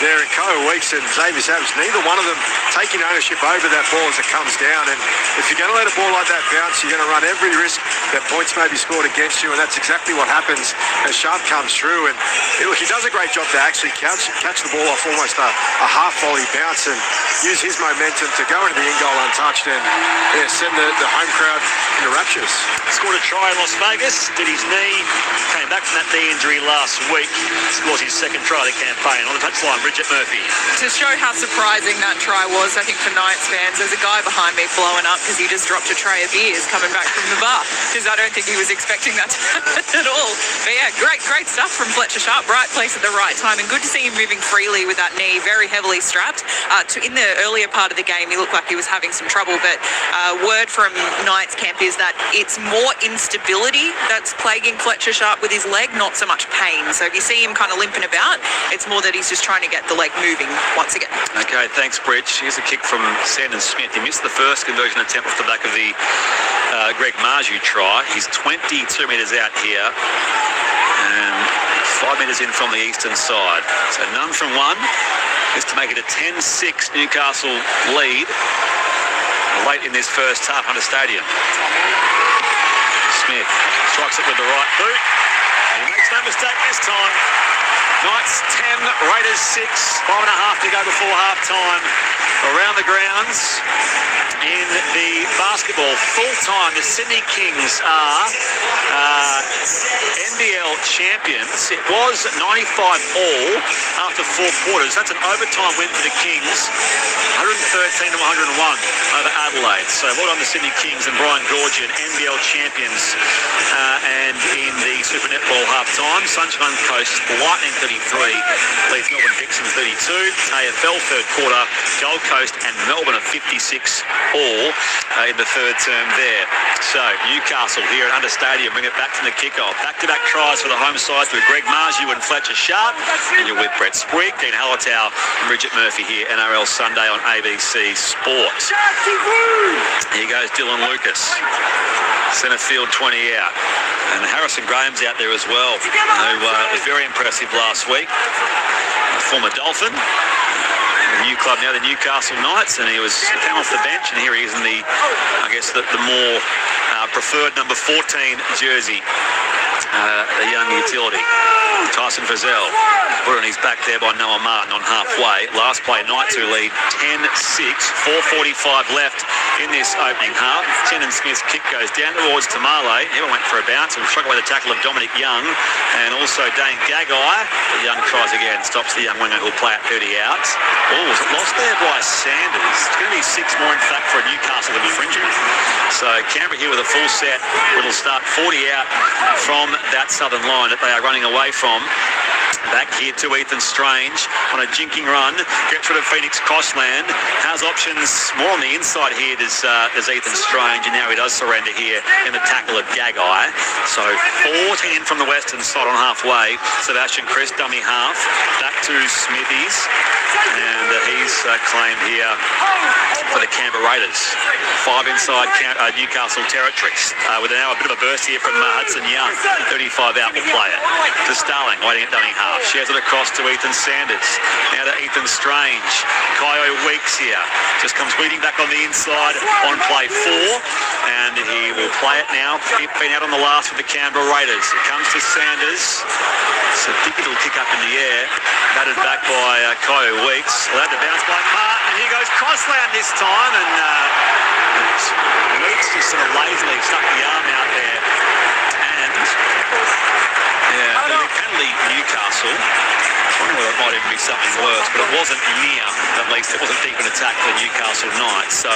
there in Kyle Weeks and Xavier Savage. Neither one of them taking ownership over that ball as it comes down. And if you're going to let a ball like that bounce, you're going to run every risk that points may be scored against you, and that's exactly what happens as Sharp comes through. And he does a great job to actually catch the ball off almost a half volley bounce and use his momentum to go into the in goal untouched and send the home crowd into raptures. Scored a try in Las Vegas, did his knee, came back from that knee injury last week, scores his second try of the campaign. On the touchline, Bridget Murphy. To show how surprising that try was, I think, for Knights fans, there's a guy behind me blowing up because he just dropped a tray of beers coming back from the bar, because I don't think he was expecting that to happen at all. But yeah, great stuff from Fletcher Sharp. Right place at the right time, and good to see him moving freely with that knee, very heavily strapped. In the earlier part of the game, he looked like he was having some trouble, but word from Knights camp is that it's more instability that's plaguing Fletcher Sharp with his leg, not so much pain. So if you see him kind of limping about, it's more that he's just trying to get the leg moving once again. Okay, thanks, Bridge. Here's a kick from Sandon Smith. He missed the first conversion attempt off the back of the Greg Marzu try. He's 22 metres out here and 5 metres in from the eastern side. So none from one is to make it a 10-6 Newcastle lead late in this first half under Stadium. Smith strikes it with the right boot. He makes no mistake this time. Knights 10, Raiders 6, 5.5 to go before half-time. Around the grounds in the basketball full-time, the Sydney Kings are NBL champions. It was 95-all after 4 quarters. That's an overtime win for the Kings, 113-101 over Adelaide. So well done the Sydney Kings and Brian Gorgian, NBL champions. And in the Super Netball half-time, Sunshine Coast Lightning 33 leads Melbourne Vixen 32. AFL third quarter, Gold Coast and Melbourne are 56 all in the third term there. So Newcastle here at Hunter Stadium bring it back from the kickoff. Back-to-back tries for the home side through Greg Marzu and Fletcher Sharp. And you're with Brett Sprigg, Dean Hallertau and Bridget Murphy here, NRL Sunday on ABC Sport. Here goes Dylan Lucas. Centre field 20 out. And Harrison Graham's out there as well, who was very impressive last week. A former Dolphin. The new club now, the Newcastle Knights, and he came off the bench, and here he is in the more preferred number 14 jersey, the young utility. Tyson Frizzell put on his back there by Noah Martin on halfway. Last play, Knights who lead 10-6, 4:45 left in this opening half. Sandon Smith's kick goes down towards Tamale. He went for a bounce and struck away the tackle of Dominic Young and also Dane Gagai. But Young tries again, stops the young winger who'll play at 30 out. Oh, was it lost there by Sanders? It's going to be 6 more, in fact, for a Newcastle infringement. So Canberra here with a full set. It'll start 40 out from that southern line that they are running away from. Back here to Ethan Strange on a jinking run. Gets rid of Phoenix Crossland. Has options more on the inside here. There's Ethan Strange, and now he does surrender here in the tackle of Gagai. So 14 from the western side on halfway. Sebastian Chris, dummy half. Back to Smithies. And he's claimed here for the Canberra Raiders. 5 inside Newcastle territories. With now a bit of a burst here from Hudson Young. 35 out will play it. To Starling, waiting at dummy half. Shares it across to Ethan Sanders. Now to Ethan Strange. Kyo Weeks here. Just comes weaving back on the inside on play 4. And he will play it now. Been out on the last with the Canberra Raiders. It comes to Sanders. It's a digital kick up in the air. Batted back by Kyo Weeks. Allowed to bounce by Martin. Here goes Crossland this time. And Weeks just sort of lazily stuck the arm out there. And the penalty Newcastle. I wonder whether it might even be something worse, but it wasn't near, at least. It wasn't deep in attack for the Newcastle Knights. So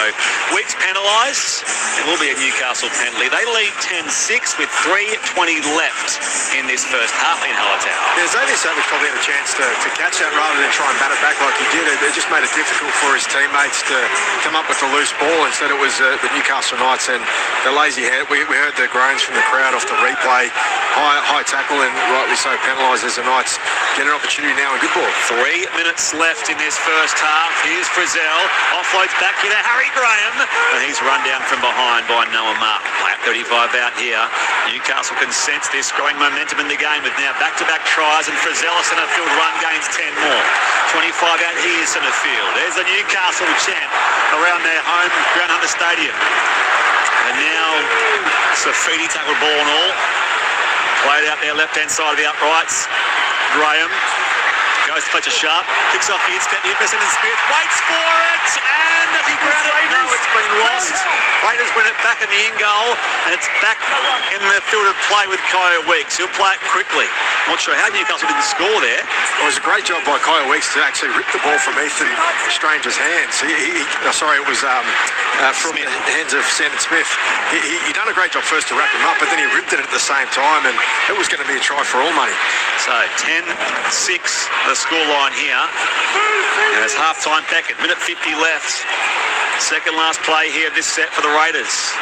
Weeks penalised. It will be a Newcastle penalty. They lead 10-6 with 3:20 left in this first half in Hallertau. Yeah, Xavier Savage probably had a chance to catch that rather than try and bat it back like he did. It just made it difficult for his teammates to come up with the loose ball. Instead it was the Newcastle Knights and the lazy head. We heard the groans from the crowd off the replay. High tackle and rightly so penalised as the Knights get an opportunity now. A good ball. 3 minutes left in this first half. Here's Frizzell. Offloads back here to Harry Graham. And he's run down from behind by Noah Martin. 35 out here. Newcastle can sense this growing momentum in the game with now back-to-back tries, and Frizzell centre field run gains 10 more. 25 out here centre field. There's the Newcastle chant around their home Ground Hunter Stadium. And now Safidi tackled ball and all. Played out there left-hand side of the uprights. Graham goes to Fletcher Sharp, kicks off the instant, Newcastle and Smith waits for it, and has he grounded? No, it's been lost. Raiders win it back in the in goal, and it's back in the field of play with Kyo Weeks. He'll play it quickly. Not sure how Newcastle didn't score there. It was a great job by Kyo Weeks to actually rip the ball from Ethan Strange's hands. It was from the hands of Sandon Smith. He done a great job first to wrap him up, but then he ripped it at the same time, and it was going to be a try for all money. So 10-6 the scoreline here. And it's half-time back at minute 50 left. Second last play here of this set for the Raiders.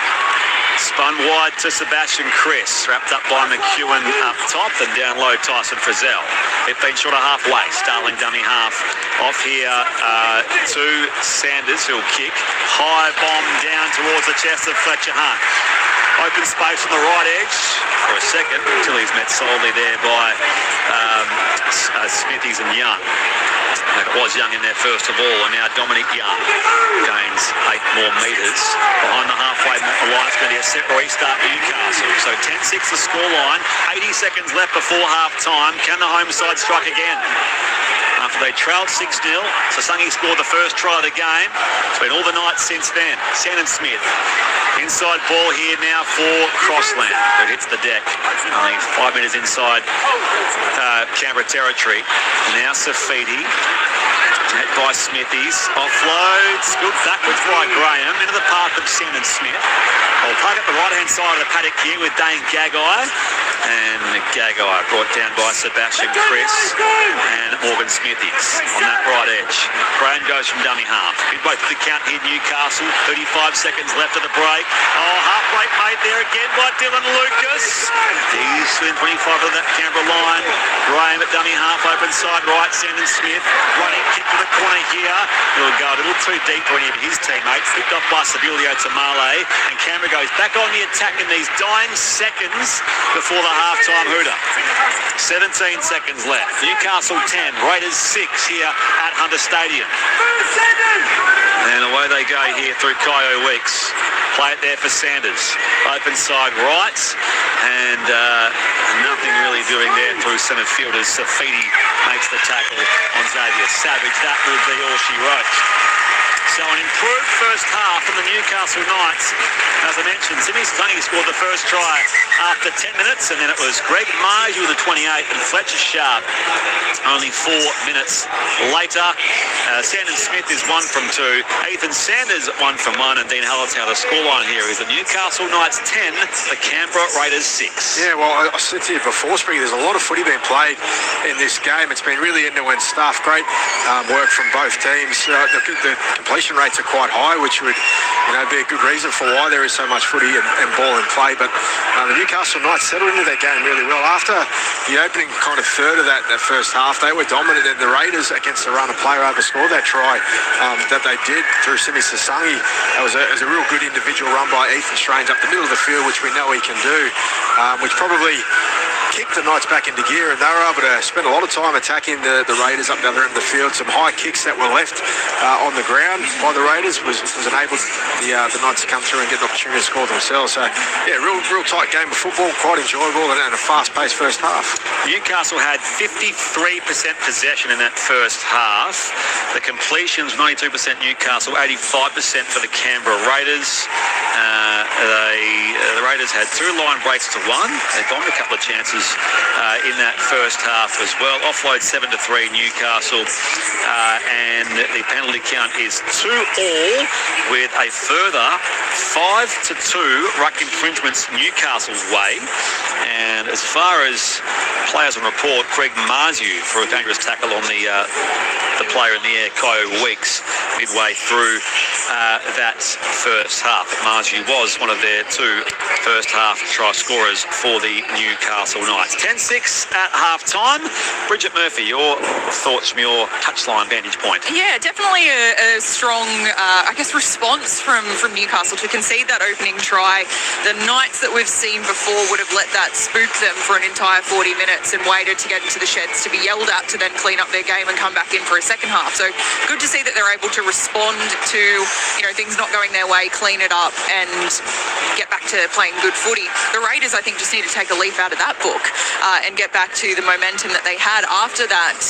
Spun wide to Sebastian Chris. Wrapped up by McEwen up top, and down low Tyson Frizzell. 15 short of halfway. Starling dummy half. Off here to Sanders, who'll kick. High bomb down towards the chest of Fletcher Hunt. Open space on the right edge for a second until he's met solely there by Smithies and Young. And it was Young in there first of all, and now Dominic Young gains 8 more metres. Behind the halfway line, it's going to be a set restart Newcastle. So 10-6 the scoreline, 80 seconds left before half-time. Can the home side strike again? After they trailed 6-0, Sasangi scored the first try of the game. It's been all the nights since then. Shannon Smith. Inside ball here now for Crossland, who hits the deck. Only 5 metres inside Canberra territory. Now Safidi. Met by Smithies. Offload. Spilled backwards by Graham. Into the path of Shannon Smith. I'll plug up the right-hand side of the paddock here with Dane Gagai. And Gagai brought down by Sebastian Chris and Morgan Smithies on that right edge. Graham goes from dummy half. Midway through the count here, Newcastle. 35 seconds left of the break. Half break made there again by Dylan Lucas. He's within 25 of that Canberra line. Graham at dummy half, open side right. Sandon Smith running kick to the corner here. He'll go a little too deep for any of his teammates. Picked off by Sibilio Tamale. And Canberra goes back on the attack in these dying seconds before the half-time hooter. 17 seconds left. Newcastle 10, Raiders 6 here at Hunter Stadium. And away they go here through Kyo Weeks. Play it there for Sanders. Open side right. And nothing really doing there through centre field as Safidi makes the tackle on Xavier Savage. That will be all she wrote. So an improved first half from the Newcastle Knights. As I mentioned, Sydney Stunning scored the first try after 10 minutes, and then it was Greg Margie with the 28 and Fletcher Sharp only 4 minutes later. Sandon Smith is 1 from 2. Ethan Sanders 1 from 1, and Dean Hallertau. The scoreline here is the Newcastle Knights 10, the Canberra Raiders 6. Yeah, well, I said to you before, Spring, there's a lot of footy being played in this game. It's been really end-to-end stuff. Great work from both teams. The completion rates are quite high, which would be a good reason for why there is so much footy and ball in play. But the Newcastle Knights settled into their game really well. After the opening kind of third of that first half, they were dominant, and the Raiders against the run of play overscored that try that they did through Simi Sasangi. It was a real good individual run by Ethan Strange up the middle of the field, which we know he can do, which probably kicked the Knights back into gear, and they were able to spend a lot of time attacking the Raiders up the other end of the field. Some high kicks that were left on the ground by the Raiders was enabled the Knights to come through and get an opportunity to score themselves. So, yeah, real tight game of football, quite enjoyable, and a fast-paced first half. Newcastle had 53% possession in that first half. The completions, 92% Newcastle, 85% for the Canberra Raiders. The Raiders had 2 line breaks to 1. They bombed a couple of chances in that first half as well. Offload 7-3 Newcastle, and the penalty count is 2-all, with a further 5-2 ruck infringements Newcastle's way. And as far as players on report, Craig Marziu for a dangerous tackle on the player in the air, Kyo Weeks, midway through that first half. Marziu was one of their 2 first half try scorers for the Newcastle Knights. 10-6 at half time. Bridget Murphy, your thoughts from your touchline vantage point? Yeah, definitely a strong, response from Newcastle to concede that opening try. The Knights that we've seen before would have let that spook them for an entire 40 minutes and waited to get into the sheds to be yelled at to then clean up their game and come back in for a second half. So good to see that they're able to respond to things not going their way, clean it up, and get back to playing good footy. The Raiders, I think, just need to take a leaf out of that book and get back to the momentum that they had after that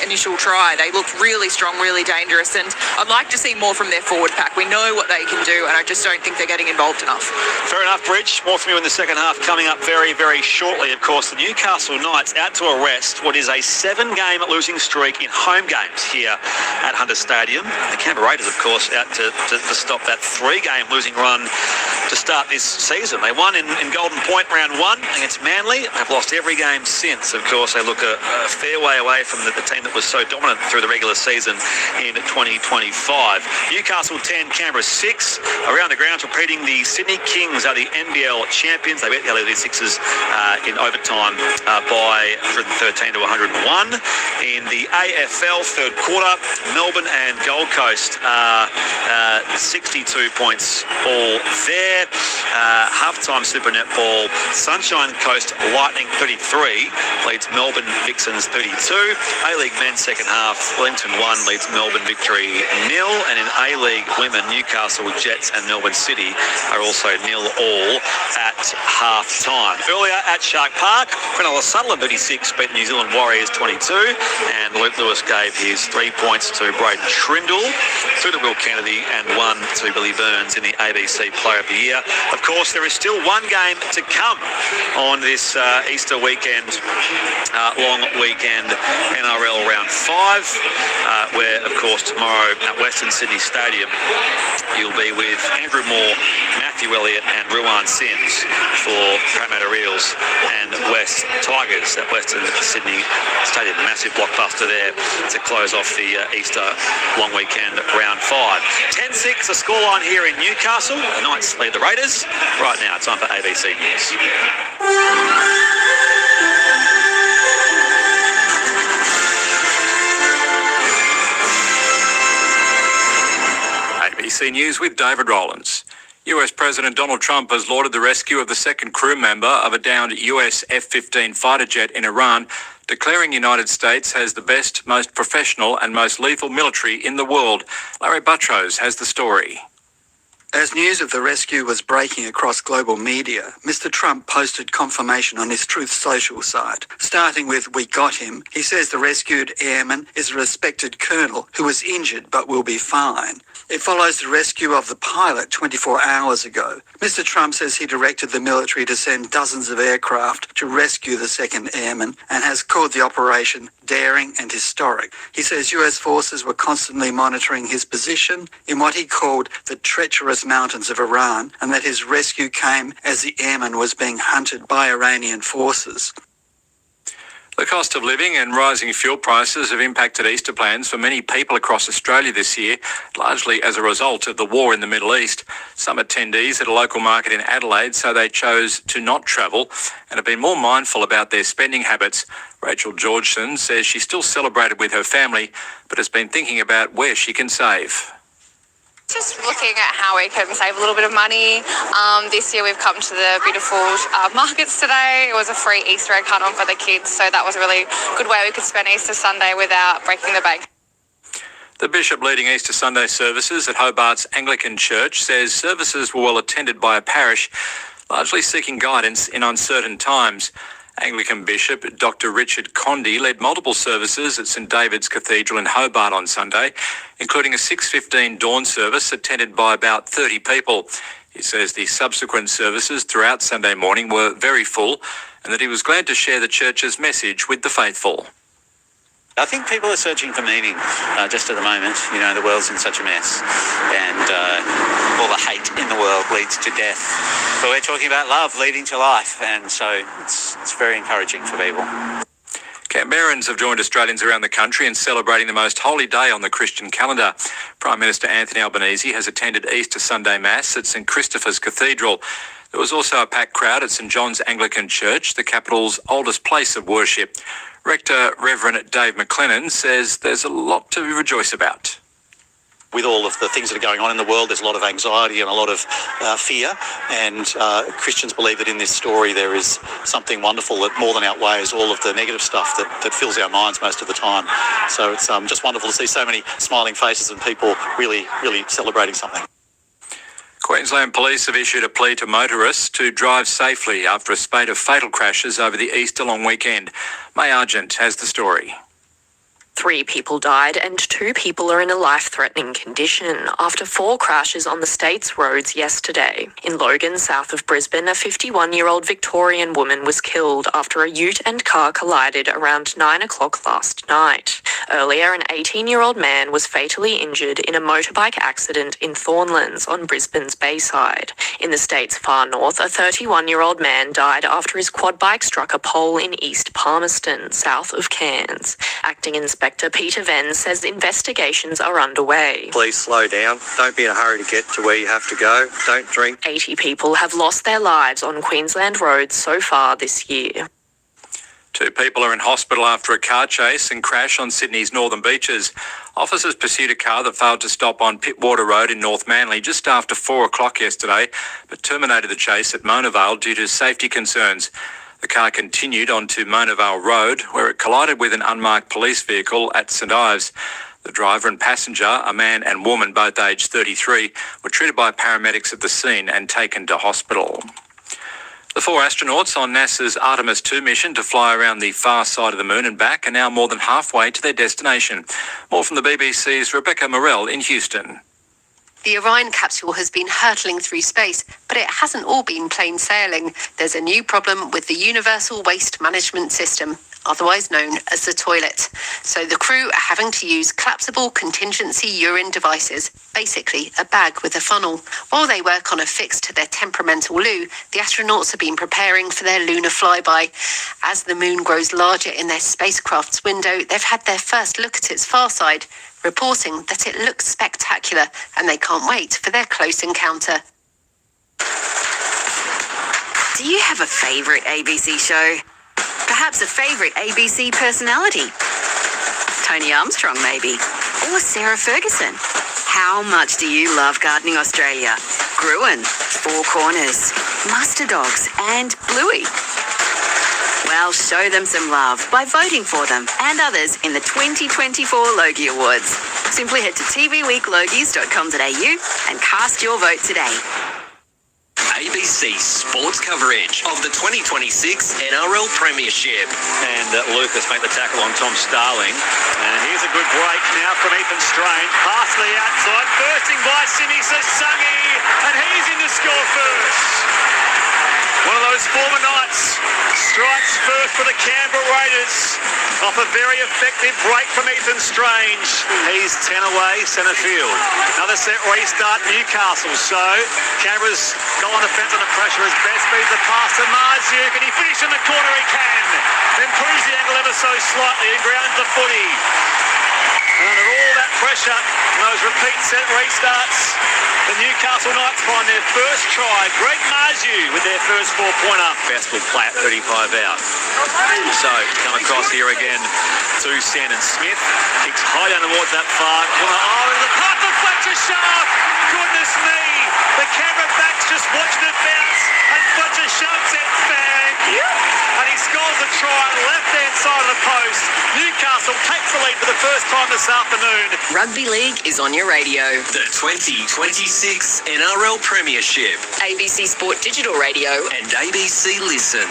initial try. They looked really strong, really dangerous, and I'd like to see more from their forward pack. We know what they can do, and I just don't think they're getting involved enough. Fair enough, Bridge. More from you in the second half coming up very, very shortly. Of course, the Newcastle Knights out to arrest what is a 7-game losing streak in home games here at Hunter Stadium. The Canberra Raiders, of course, out to stop that 3-game losing run to start this season. They won in Golden Point round 1 against Manly. They've lost every game since. Of course, they look a fair way away from the team that was so dominant through the regular season in 2025. Newcastle 10, Canberra 6. Around the grounds, repeating, the Sydney Kings are the NBL champions. They beat the LA Sixers in overtime by 113 to 101. In the AFL third quarter, Melbourne and Gold Coast 62 points all there. Halftime Super Netball, Sunshine Coast Lightning 33 leads Melbourne Vixens 32. A-League men's second half, Wellington 1 leads Melbourne Victory 0, and in A-League women, Newcastle Jets and Melbourne City are also 0-all at half time. Earlier at Shark Park, Quinella Sutherland 36 beat New Zealand Warriors 22, and Luke Lewis gave his 3 points to Braden Trindle, 2 to Will Kennedy, and 1 to Billy Burns in the ABC Player of the Year. Of course, there is still one game to come on this Easter weekend, long weekend, NRL round 5, where, of course, tomorrow at Western Sydney Stadium, you'll be with Andrew Moore, Matthew Elliott, and Ruan Sims for Parramatta Eels and West Tigers at Western Sydney Stadium. Massive blockbuster there to close off the Easter long weekend round 5. 10-6, the scoreline here in Newcastle. The Knights lead the Raiders. Right now, it's time for ABC News. ABC News with David Rowlands. US President Donald Trump has lauded the rescue of the second crew member of a downed US F-15 fighter jet in Iran, declaring the United States has the best, most professional and most lethal military in the world. Larry Buttrose has the story. As news of the rescue was breaking across global media, Mr. Trump posted confirmation on his Truth Social site. Starting with "We got him," he says the rescued airman is a respected colonel who was injured but will be fine. It follows the rescue of the pilot 24 hours ago. Mr. Trump says he directed the military to send dozens of aircraft to rescue the second airman and has called the operation daring and historic. He says US forces were constantly monitoring his position in what he called the treacherous mountains of Iran, and that his rescue came as the airman was being hunted by Iranian forces. The cost of living and rising fuel prices have impacted Easter plans for many people across Australia this year, largely as a result of the war in the Middle East. Some attendees at a local market in Adelaide say they chose to not travel and have been more mindful about their spending habits. Rachel Georgeson says she still celebrated with her family, but has been thinking about where she can save. Just looking at how we can save a little bit of money. This year we've come to the beautiful markets today. It was a free Easter egg hunt on for the kids, so that was a really good way we could spend Easter Sunday without breaking the bank. The bishop leading Easter Sunday services at Hobart's Anglican Church says services were well attended by a parish, largely seeking guidance in uncertain times. Anglican Bishop Dr. Richard Condy led multiple services at St David's Cathedral in Hobart on Sunday, including a 6:15 dawn service attended by about 30 people. He says the subsequent services throughout Sunday morning were very full and that he was glad to share the church's message with the faithful. I think people are searching for meaning just at the moment. You know, the world's in such a mess and all the hate in the world leads to death. But we're talking about love leading to life, and so it's very encouraging for people. Canberrans have joined Australians around the country in celebrating the most holy day on the Christian calendar. Prime Minister Anthony Albanese has attended Easter Sunday Mass at St Christopher's Cathedral. There was also a packed crowd at St John's Anglican Church, the capital's oldest place of worship. Rector Reverend Dave McLennan says there's a lot to rejoice about. With all of the things that are going on in the world, there's a lot of anxiety and a lot of fear, and Christians believe that in this story there is something wonderful that more than outweighs all of the negative stuff that fills our minds most of the time. So it's just wonderful to see so many smiling faces and people really, really celebrating something. Queensland Police have issued a plea to motorists to drive safely after a spate of fatal crashes over the Easter long weekend. May Argent has the story. 3 people died and 2 people are in a life-threatening condition after 4 crashes on the state's roads yesterday. In Logan, south of Brisbane, a 51-year-old Victorian woman was killed after a ute and car collided around 9 o'clock last night. Earlier, an 18-year-old man was fatally injured in a motorbike accident in Thornlands on Brisbane's Bayside. In the state's far north, a 31-year-old man died after his quad bike struck a pole in East Palmerston, south of Cairns. Acting Inspector Peter Venn says investigations are underway. Please slow down. Don't be in a hurry to get to where you have to go. Don't drink. 80 people have lost their lives on Queensland roads so far this year. 2 people are in hospital after a car chase and crash on Sydney's northern beaches. Officers pursued a car that failed to stop on Pittwater Road in North Manly just after 4 o'clock yesterday, but terminated the chase at Mona Vale due to safety concerns. The car continued onto Mona Vale Road, where it collided with an unmarked police vehicle at St Ives. The driver and passenger, a man and woman, both aged 33, were treated by paramedics at the scene and taken to hospital. The 4 astronauts on NASA's Artemis 2 mission to fly around the far side of the moon and back are now more than halfway to their destination. More from the BBC's Rebecca Morell in Houston. The Orion capsule has been hurtling through space, but it hasn't all been plain sailing. There's a new problem with the Universal Waste Management System, otherwise known as the toilet. So the crew are having to use collapsible contingency urine devices, basically a bag with a funnel. While they work on a fix to their temperamental loo, the astronauts have been preparing for their lunar flyby. As the moon grows larger in their spacecraft's window, they've had their first look at its far side, reporting that it looks spectacular and they can't wait for their close encounter. Do you have a favourite ABC show? Perhaps a favourite ABC personality? Tony Armstrong, maybe? Or Sarah Ferguson? How much do you love Gardening Australia? Gruen, Four Corners, Muster Dogs and Bluey? Well, show them some love by voting for them and others in the 2024 Logie Awards. Simply head to tvweeklogies.com.au and cast your vote today. ABC sports coverage of the 2026 NRL Premiership. And Lucas make the tackle on Tom Starling. And here's a good break now from Ethan Strain. Pass to the outside, bursting by Simi Sasungi, and he's in to score first. One of those former Knights strikes first for the Canberra Raiders off a very effective break from Ethan Strange. He's 10 away, centre field. Another set restart, Newcastle. So Canberra's goal on defence under pressure as Best feeds the pass to Marziuk, and he finishes in the corner he can. Improves the angle ever so slightly and grounds the footy. And under all that pressure, those repeat set restarts, the Newcastle Knights find their first try. Greg Marziuk with their first 4-pointer. Best will play at 35 out. So, come across here again to Sandon Smith. Kicks high down towards that far corner. Oh, and the pass to Fletcher Sharp. Goodness me. The camera backs just watching it bounce. And Fletcher Sharp said, thank you. And he scores a try left-hand side of the post. Newcastle takes the lead for the first time this afternoon. Rugby League is on your radio. The 2026 NRL Premiership. ABC Sport Digital Radio and ABC Listen.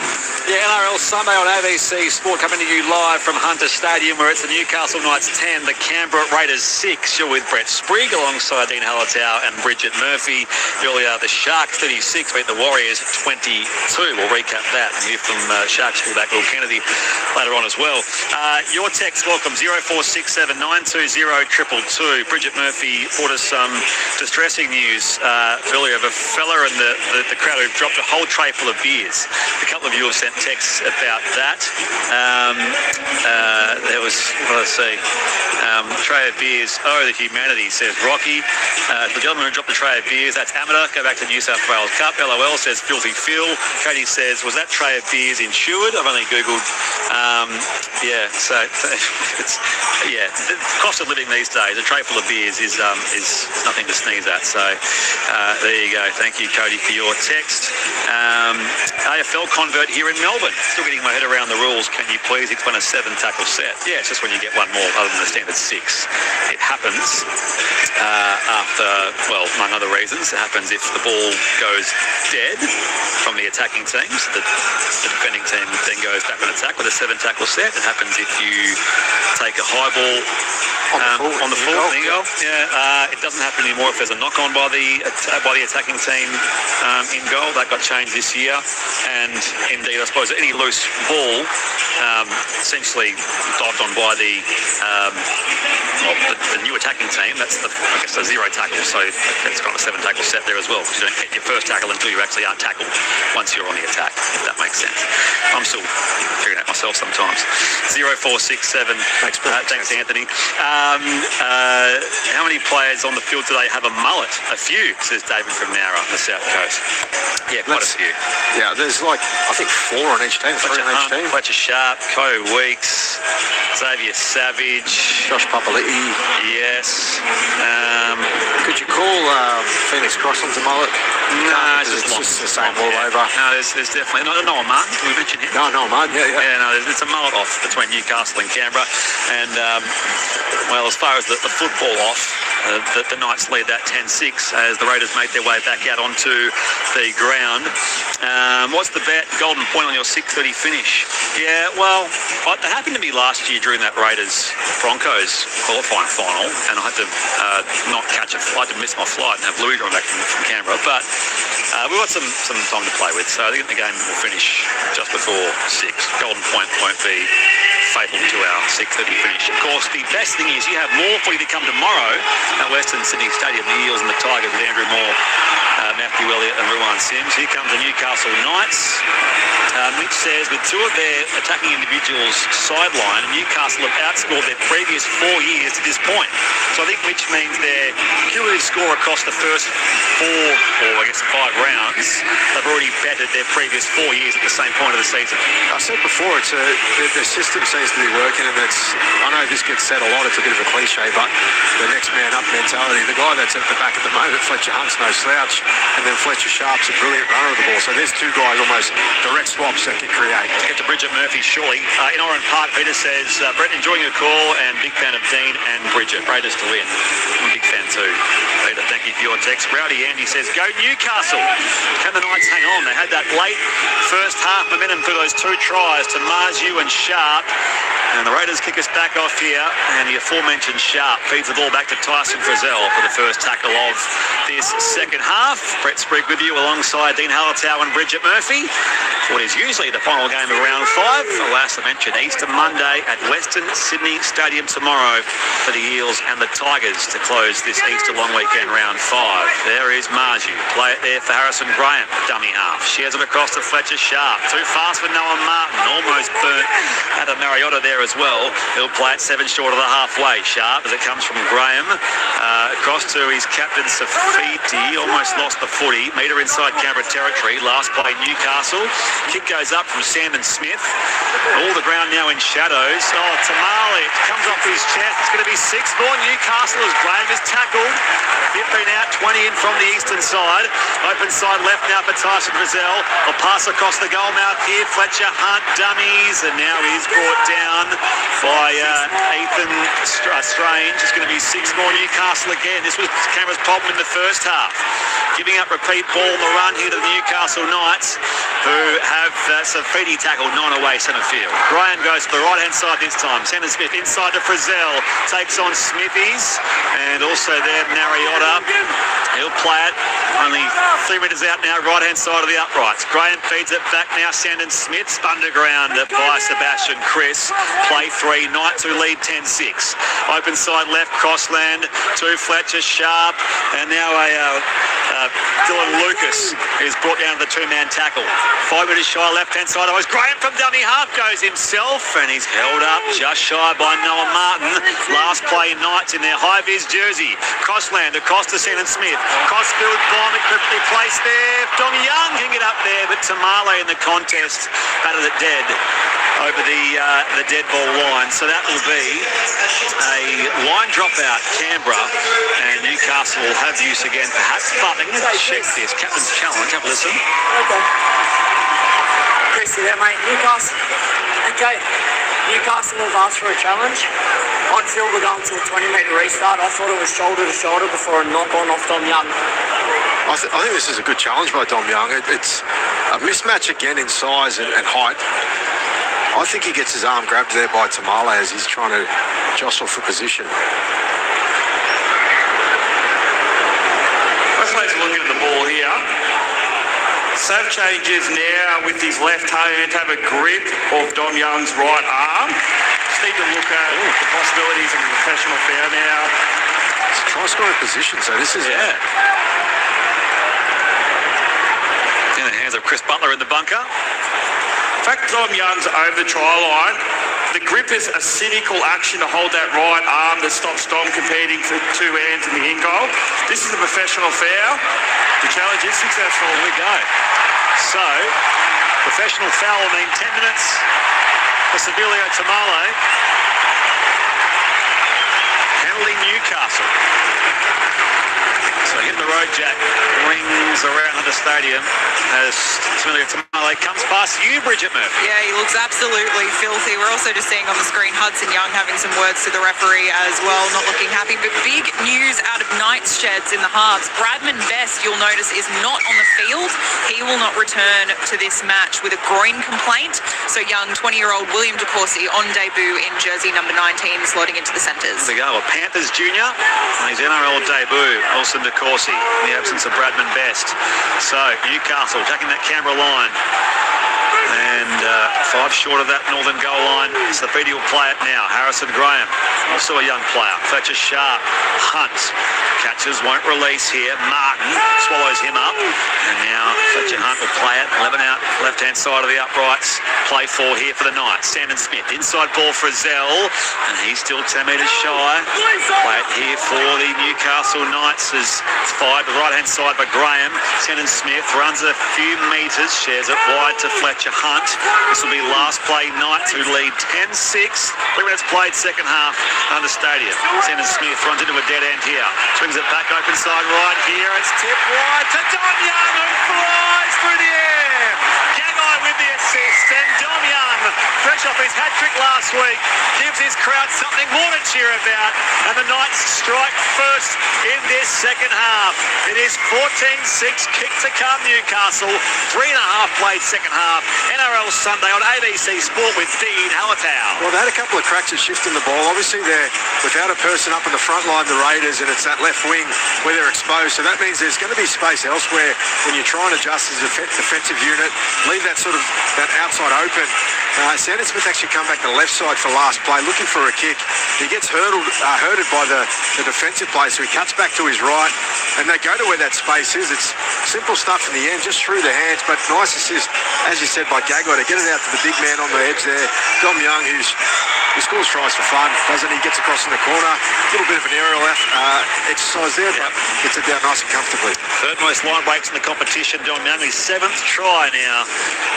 Yeah, NRL Sunday on ABC Sport coming to you live from Hunter Stadium, where it's the Newcastle Knights 10, the Canberra Raiders 6. You're with Brett Sprigg alongside Dean Hallertau and Bridget Murphy. Earlier, the Sharks 36 beat the Warriors 22. We'll recap that and hear from Sharks fullback Will Kennedy later on as well. Your text welcome 0467 920 222. Bridget Murphy brought us some distressing news earlier of a fella in the crowd who dropped a whole tray full of beers. A couple of you have sent texts about that. There was, let's see, tray of beers. Oh, the humanity, says Rocky. The gentleman who dropped the tray of beers, that's amateur. Go back to New South Wales Cup. LOL says Filthy Phil. Katie says, was that tray of beers insured? I've only Googled. Yeah, so it's, yeah, the cost of living these days, a tray full of beers is nothing to sneeze at. So there you go. Thank you, Cody, for your text. AFL convert here in Melbourne. Still getting my head around the rules. Can you please explain a 7-tackle set? Yeah, it's just when you get one more other than the standard 6. It happens after, well, among other reasons, it happens if the ball goes dead from the attacking teams. The defending team then goes back on attack with a 7-tackle set. It happens if you take a high ball on the full. There you go. Yeah, it doesn't happen anymore if there's a knock-on by the attacking team in goal. That got changed this year. And indeed, I suppose any loose ball essentially dived on by the new attacking team. That's the 0 tackle. So it's got a 7-tackle set there as well, because you don't get your first tackle until you actually aren't tackled once you're on the attack, if that makes sense. I'm still figuring it out myself sometimes. 0467. Thanks, Anthony. How many players on the field today have a mullet? A few, says David from Nowra on the South Coast. Yeah, quite a few. Yeah, there's like, I think 4 on each team, 3 on each team. Fletcher Sharp, Co Weeks, Xavier Savage, Josh Papali'i. Yes. Could you call Phoenix Crossland's a mullet? No, it's just the same all over. No, there's definitely Noah Martin. Can we mention him? No, Martin. Yeah. No, it's a mullet off between Newcastle and Canberra, and well, as far as the football off, the Knights lead that 10-6 as the Raiders make their way back out onto the ground. What's the bet? Golden point on your 6:30 finish. Yeah, well, it happened to me last year during that Raiders-Broncos qualifying final, and I had to not catch a flight, to miss my flight and have Louis going back from Canberra. But we've got some time to play with, so I think the game will finish just before 6. Golden point won't be fatal to our 6:30 finish. Of course, the best thing is you have more footy to come tomorrow at Western Sydney Stadium, the Eels and the Tigers with Andrew Moore, Matthew Elliott and Ruan Sims. Here comes the Newcastle Knights. Mitch says with 2 of their attacking individuals sidelined, Newcastle have outscored their previous 4 years to this point. So I think Mitch means their cumulative score across the first 4, or I guess 5 rounds, they've already bettered their previous 4 years at the same point of the season. I said before, the system seems to be working, and I know this gets said a lot, it's a bit of a cliche, but the next man up mentality, the guy that's at the back at the moment, Fletcher Hunt's no slouch, and then Fletcher Sharp's a brilliant runner of the ball. So there's two guys almost direct swaps that can create. To get to Bridget Murphy shortly. In Oran Park, Peter says, Brett, enjoying your call and big fan of Dean and Bridget. Raiders to win. I'm a big fan too. Peter, thank you for your text. Rowdy Andy says, go Newcastle. Can the Knights hang on? They had that late first half momentum through those two tries to Marzu and Sharp. And the Raiders kick us back off here. And the aforementioned Sharp feeds the ball back to Tyson Frizzell for the first tackle of this second half. Brett Sprigg with you alongside Dean Hallertau and Bridget Murphy. What is usually the final game of round 5. Last I mentioned, Easter Monday at Western Sydney Stadium tomorrow for the Eels and the Tigers to close this Easter long weekend round 5. There is Marju. Play it there for Harrison Graham, dummy half. Shares it across to Fletcher Sharp. Too fast for Noah Martin. Almost burnt at a Mariota there as well. He'll play it 7 short of the halfway. Sharp as it comes from Graham. Across to his captain Safiti. Almost lost the footy. Meter inside Canberra territory. Last play Newcastle. Kick goes up from Sandon Smith. All the ground now in shadows. Oh, Tamale comes off his chest. It's going to be 6 more. Newcastle as Graham is tackled. 15 out, 20 in from the eastern side. Open side left now for Tyson Frizzell. Will pass across the goal mouth here. Fletcher Hunt dummies. And now he's brought down by Ethan Strange. It's going to be 6 more. Newcastle again. This was Canberra's problem in the first half. Giving up repeat ball on the run here to the Newcastle Knights, who have Safiti tackled 9 away centre field. Graham goes to the right-hand side this time. Sandon Smith inside to Frizzell. Takes on Smithies. And also there, Mariota. He'll play it. Only 3 metres out now, right-hand side of the uprights. Graham feeds it back now. Sandon Smith. Underground by Sebastian Chris. Play 3. Knights who lead 10-6. Open side left, Crossland to Fletcher Sharp. And now Dylan Lucas is brought down to the 2-man tackle. 5 metres shy left-hand side. Oh, Graham from dummy half goes himself, and he's held up just shy by Noah Martin. Last play, Knights in their high-vis jersey. Crossland across to Sandon Smith. Crossfield bomb, it quickly placed there. Dom Young can get up there, but Tamale in the contest batted it dead over the dead ball line. So that will be a line dropout, Canberra, and Newcastle will have use again perhaps, but they're going to check this. Captain's challenge. Have a listen. Okay. Christy there, mate. Newcastle. Okay. Newcastle have asked for a challenge. On field, we're going to a 20-metre restart. I thought it was shoulder to shoulder before a knock-on off Dom Young. I think this is a good challenge by Dom Young. It's a mismatch again in size and height. I think he gets his arm grabbed there by Tamale as he's trying to jostle for position. Let's look at the ball here. Sav changes now with his left hand to have a grip of Dom Young's right arm. Just need to look at the possibilities of a professional foul now. It's a try scoring position, so this is... Yeah. In the hands of Chris Butler in the bunker. In fact, Dom Young's over the try line. The grip is a cynical action to hold that right arm that stops Dom competing for 2 hands in the in goal. This is a professional foul. The challenge is successful. Here we go. So, professional foul will mean 10 minutes for Sibilio Tamale. Penalty Newcastle. So hit the road, Jack. Rings around the stadium as Sibilio Tamale comes past you, Bridget Murphy. Yeah, he looks absolutely filthy. We're also just seeing on the screen Hudson Young having some words to the referee as well, not looking happy. But big news out of Knights sheds in the halves. Bradman Best, you'll notice, is not on the field. He will not return to this match with a groin complaint. So young 20-year-old William DeCourcy on debut in jersey number 19, slotting into the centres. There we go. A Panthers junior on his NRL debut, Wilson DeCourcy, in the absence of Bradman Best. So Newcastle attacking that Canberra line. And 5 short of that northern goal line. Safidi will play it now. Harrison Graham, also a young player. Fletcher Sharp, Hunt. Catches, won't release here. Martin swallows him up. And now Fletcher Hunt will play it. 11 out, left-hand side of the uprights. Play 4 here for the Knights. Sandon Smith, inside ball for Zell. And he's still 10 metres shy. Play it here for the Newcastle Knights as it's fired to the right-hand side by Graham. Sandon Smith runs a few metres, shares it wide to Fletcher Hunt. This will be last play, Knights who lead 10-6. 3 minutes played, second half under stadium. Sandon Smith runs into a dead end here. Swings it back open side right here. It's tipped wide to Dom Young, who flies through the air. Gagai with the assist, and Dom Young, fresh off his hat-trick last week, gives his crowd something more to cheer about, and the Knights strike first in this second half. It is 14-6, kick to come Newcastle, 3.5 played second half. NRL Sunday on ABC Sport with Dean Halatau. Well, they had a couple of cracks at shifting the ball. Obviously, they're without a person up in the front line, the Raiders, and it's that left wing where they're exposed. So that means there's going to be space elsewhere when you try and adjust as a defensive unit. Leave that sort of that outside open. Sandon Smith actually come back to the left side for last play, looking for a kick. He gets herded by the defensive play, so he cuts back to his right, and they go to where that space is. It's simple stuff in the end, just through the hands, but nice assist, as you said, by Gagai to get it out to the big man on the edge there. Dom Young, who scores tries for fun, doesn't he? Gets across in the corner. A little bit of an aerial exercise there, but gets it down nice and comfortably. Third most line breaks in the competition. Dom Young, his 7th try now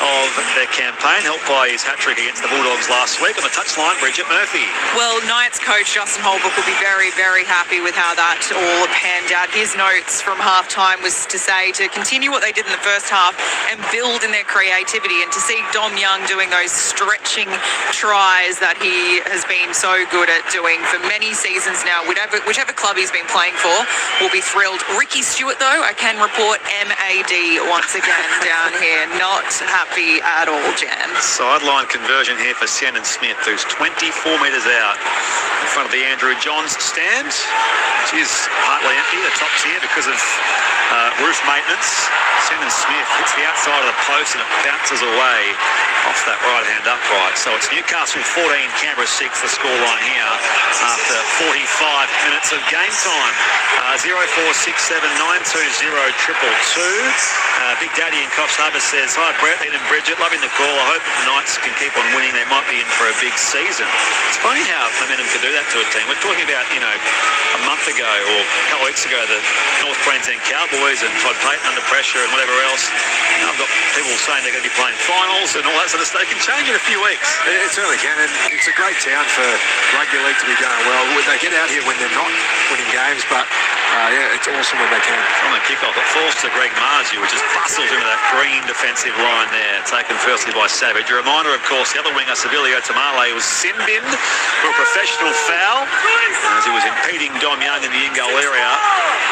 of their campaign, helped by his hat-trick against the Bulldogs last week. On the touchline, Bridget Murphy. Well, Knights coach Justin Holbrook will be very, very happy with how that all panned out. His notes from halftime was to say to continue what they did in the first half and build in their creativity, and to see Dom Young doing those stretching tries that he has been so good at doing for many seasons now, whichever club he's been playing for, will be thrilled. Ricky Stewart, though, I can report MAD once again down here. Not happy at all, Jan. Sideline conversion here for Shannon Smith, who's 24 metres out in front of the Andrew Johns stand, which is partly empty. The top's here because of roof maintenance. Shannon Smith hits the outside of the post and it bounces away off that right-hand upright. So it's Newcastle 14, Canberra 6, the scoreline here after 45 minutes of game time. 0467920222. Big Daddy in Coffs Harbour says, hi Brett, Ian and Bridget, loving the call. I hope the Knights can keep on winning. They might be in for a big season. It's funny how momentum can do that to a team. We're talking about, a month ago or a couple of weeks ago, the North Queensland Cowboys and Todd Payton under pressure and whatever else. I've got people saying they're going to be playing finals and all that sort of stuff. It can change in a few weeks. It certainly can, and it's a great town for rugby league to be going well. They get out here when they're not winning games, but it's awesome when they can. On the kickoff, it falls to Greg Marzu, which just bustles into that green defensive line there, taken firstly by Savage. A reminder, of course, the other winger, Sevilio Tamale, was sin-binned for a professional foul as he was impeding Dom Young in the in-goal area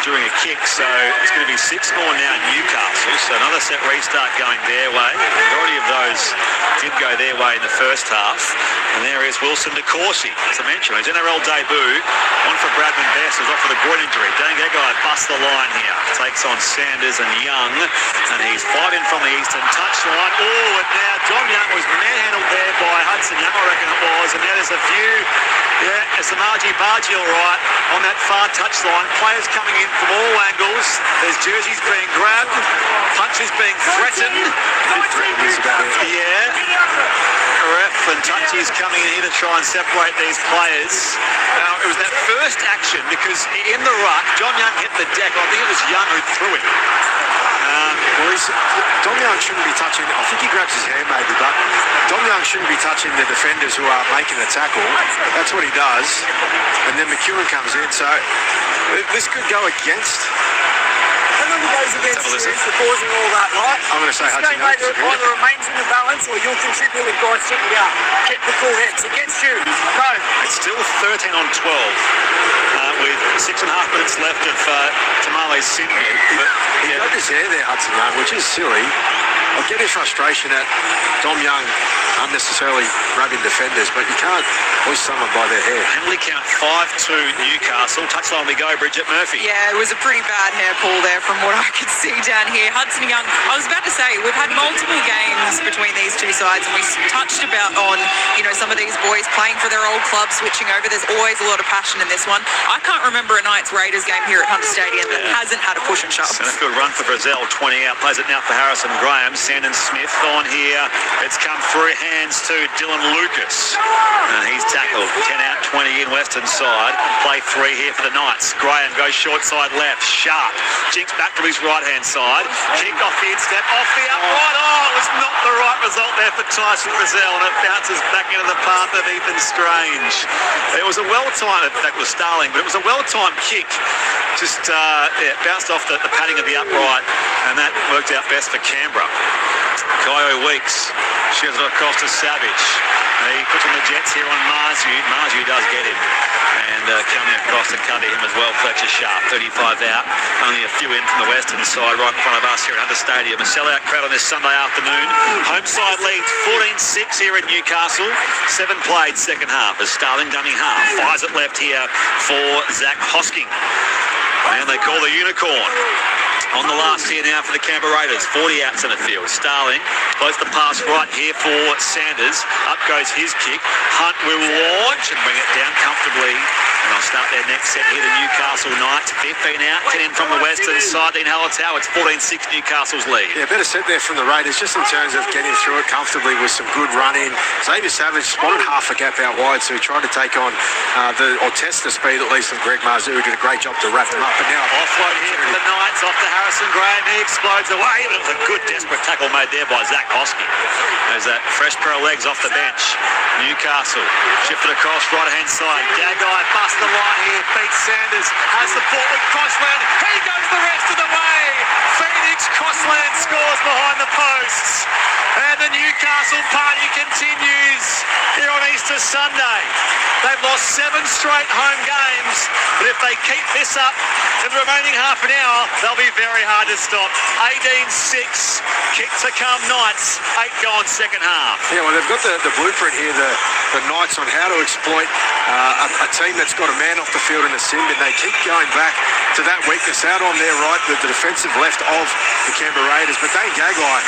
during a kick. So it's going to be 6 more now in Newcastle. So another set restart going their way. The majority of those did go their way in the first half. And there is Wilson de Courcy, as I mentioned, his NRL debut. One for Bradman Best, who's off with a groin injury. Dan Gagai busts the line here. Takes on Sanders and Young. And he's 5 in from the eastern touchline. Oh, and now Dom Young was manhandled there by Hudson Young, I reckon it was. And now there's a view. Yeah, it's a Margie all right on that far touchline. Players coming in from all angles. There's jerseys being grabbed. Punches being threatened. Yeah. Ref and touches coming in here to try and separate these players. Now, it was that first action because in the ruck, John Young hit the deck. I think it was Young who threw it. Dom Young shouldn't be touching, I think he grabs his hair maybe, but Dom Young shouldn't be touching the defenders who are making the tackle. That's what he does. And then McEwen comes in, so this could go against. How many goes against you for causing all that, right? I'm going to say Hudson Young. Either remains in the balance or you'll contribute with guys sitting out. Keep the cool heads against you. Go. It's still 13 on 12 with 6.5 minutes left of Tamale's sin. But he got his hair there, Hudson Young, which is silly. I get his frustration at Dom Young unnecessarily grabbing defenders, but you can't hoist someone by their hair. Penalty count 5-2 Newcastle. Touchline we go, Bridget Murphy. Yeah, it was a pretty bad hair pull there from what I could see down here. Hudson Young, I was about to say, we've had multiple games between these two sides, and we touched about on, some of these boys playing for their old club, switching over. There's always a lot of passion in this one. I can't remember a Knights Raiders game here at Hunter Stadium that hasn't had a push and shove. And a good run for Brazil, 20 out, plays it now for Harrison Graham. Sandon Smith on here. It's come through hands to Dylan Lucas. He's tackled. 10 out, 20 in Western side. Play 3 here for the Knights. Graham goes short side left. Sharp. Jinks back to his right-hand side. Kick off the instep. Off the upright. Oh, it was not the right result there for Tyson Frizzell, and it bounces back into the path of Ethan Strange. It was a well-timed, in fact, it was Starling, but it was a well-timed kick. Just bounced off the padding of the upright, and that worked out best for Canberra. Kyo Weeks shares it across to Savage. He puts on the Jets here on Marzu. Marzu does get him. And coming across to cover him as well, Fletcher Sharp, 35 out. Only a few in from the western side, right in front of us here at Hunter Stadium. A sellout crowd on this Sunday afternoon. Home side leads 14-6 here at Newcastle. 7 played second half as Starling dummy half. Fires it left here for Zach Hosking. And they call the Unicorn. On the last here now for the Canberra Raiders. 40 out centre field. Starling close the pass right here for Sanders. Up goes his kick. Hunt will launch and bring it down comfortably. And I'll start their next set here, the Newcastle Knights. 15 out, 10 in from the western side. Dean Hallertau, it's 14-6 Newcastle's lead. Yeah, better set there from the Raiders, just in terms of getting through it comfortably with some good running. Xavier Savage spotted half a gap out wide, so he tried to take on or test the speed at least of Greg Marzu, who did a great job to wrap them up. But now offload here for the Knights, off to Harrison Graham. He explodes away, but it was a good desperate tackle made there by Zach Hosking. There's that fresh pair of legs off the bench. Newcastle shifted across right-hand side. Gagai busts the line here, beats Sanders, has the ball with Crossland. He goes the rest of the way. Phoenix Crossland scores behind the posts. And the Newcastle party continues here on Easter Sunday. They've lost 7 straight home games, but if they keep this up in the remaining half an hour, they'll be very hard to stop. 18-6, kick to come Knights, 8 gone second half. Yeah, well, they've got the blueprint here, the Knights, on how to exploit a team that's got a man off the field in a sin, and they keep going back to that weakness out on their right, the defensive left of the Canberra Raiders. But Dane Gagai,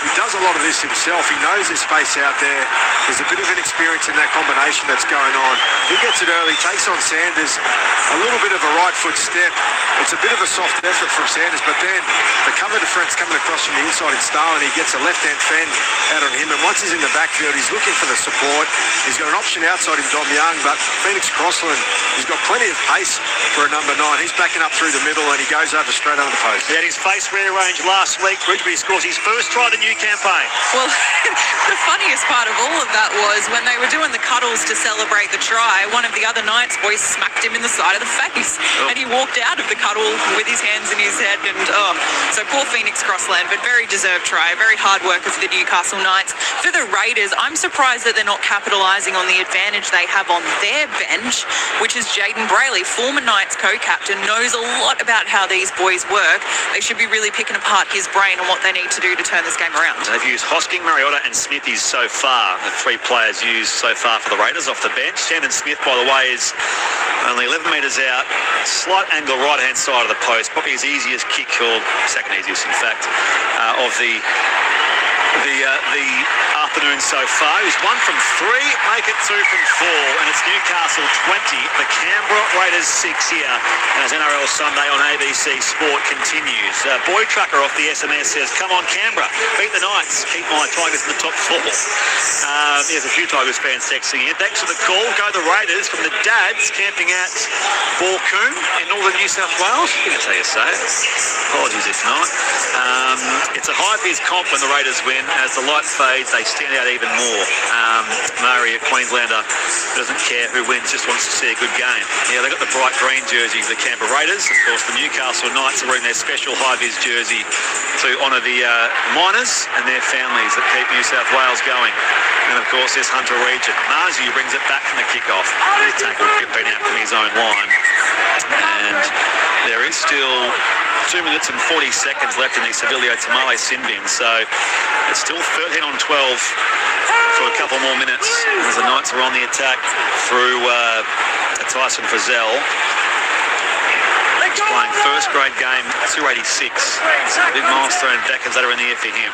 he does a lot of this himself. He knows his space out there. There's a bit of inexperience in that combination that's going on. He gets it early, takes on Sanders, a little bit of a right foot step. It's a bit of a soft effort from Sanders, but then the cover defence coming across from the inside in Starlin, he gets a left-hand fend out on him, and once he's in the backfield, he's looking for the support. He's got an option outside in Dom Young, but Phoenix Crossland, he's got plenty of pace for a number 9. He's backing up through the middle, and he goes over straight under the post. He had his face rearranged last week. Rugby scores his first try of the new campaign. Well, the funniest part of all of that was when they were doing the cuddles to celebrate the try, one of the other Knights boys smacked him in the side of the face, and he walked out of the cuddle with his hands in his head, and so poor Phoenix Crossland, but very deserved try, very hard worker for the Newcastle Knights. For the Raiders, I'm surprised that they're not capitalising on the advantage they have on their bench, which is Jaden Brayley, former Knights co-captain, knows a lot about how these boys work. They should be really picking apart his brain on what they need to do to turn this game around. They've used Hosking, Mariota and Smithies so far, the 3 players used so far for the Raiders off the bench. Sandon Smith, by the way, is only 11 metres out, slight angle right-hand side of the post, probably his easiest kick, or second easiest in fact, of the afternoon so far. He's 1 from 3, make it 2 from 4, and it's Newcastle 20, the Canberra Raiders 6 here, as NRL Sunday on ABC Sport continues. Boy Trucker off the SMS says, come on Canberra, beat the Knights, keep my Tigers in the top 4. There's a few Tigers fans texting in. Thanks for the call. Go the Raiders from the dads camping at Borcoon in northern New South Wales. I'm going to tell you so. Apologies if not. It's a high-vis comp when the Raiders win. As the light fades, they stand out even more. Murray, a Queenslander, doesn't care who wins, just wants to see a good game. Yeah, they've got the bright green jerseys, the Canberra Raiders. Of course, the Newcastle Knights are wearing their special high-vis jersey to honour the miners and their families that keep New South Wales going. And of course, there's Hunter Regent. Marzu brings it back from the kick-off. He's tackled 15 out from his own line. And there is still 2 minutes and 40 seconds left in the Sevilio Tamale sin bin, so it's still 13 on 12 for a couple more minutes as the Knights are on the attack through Tyson Frizzell. playing first grade game 286. Big milestone decades that are in the air for him.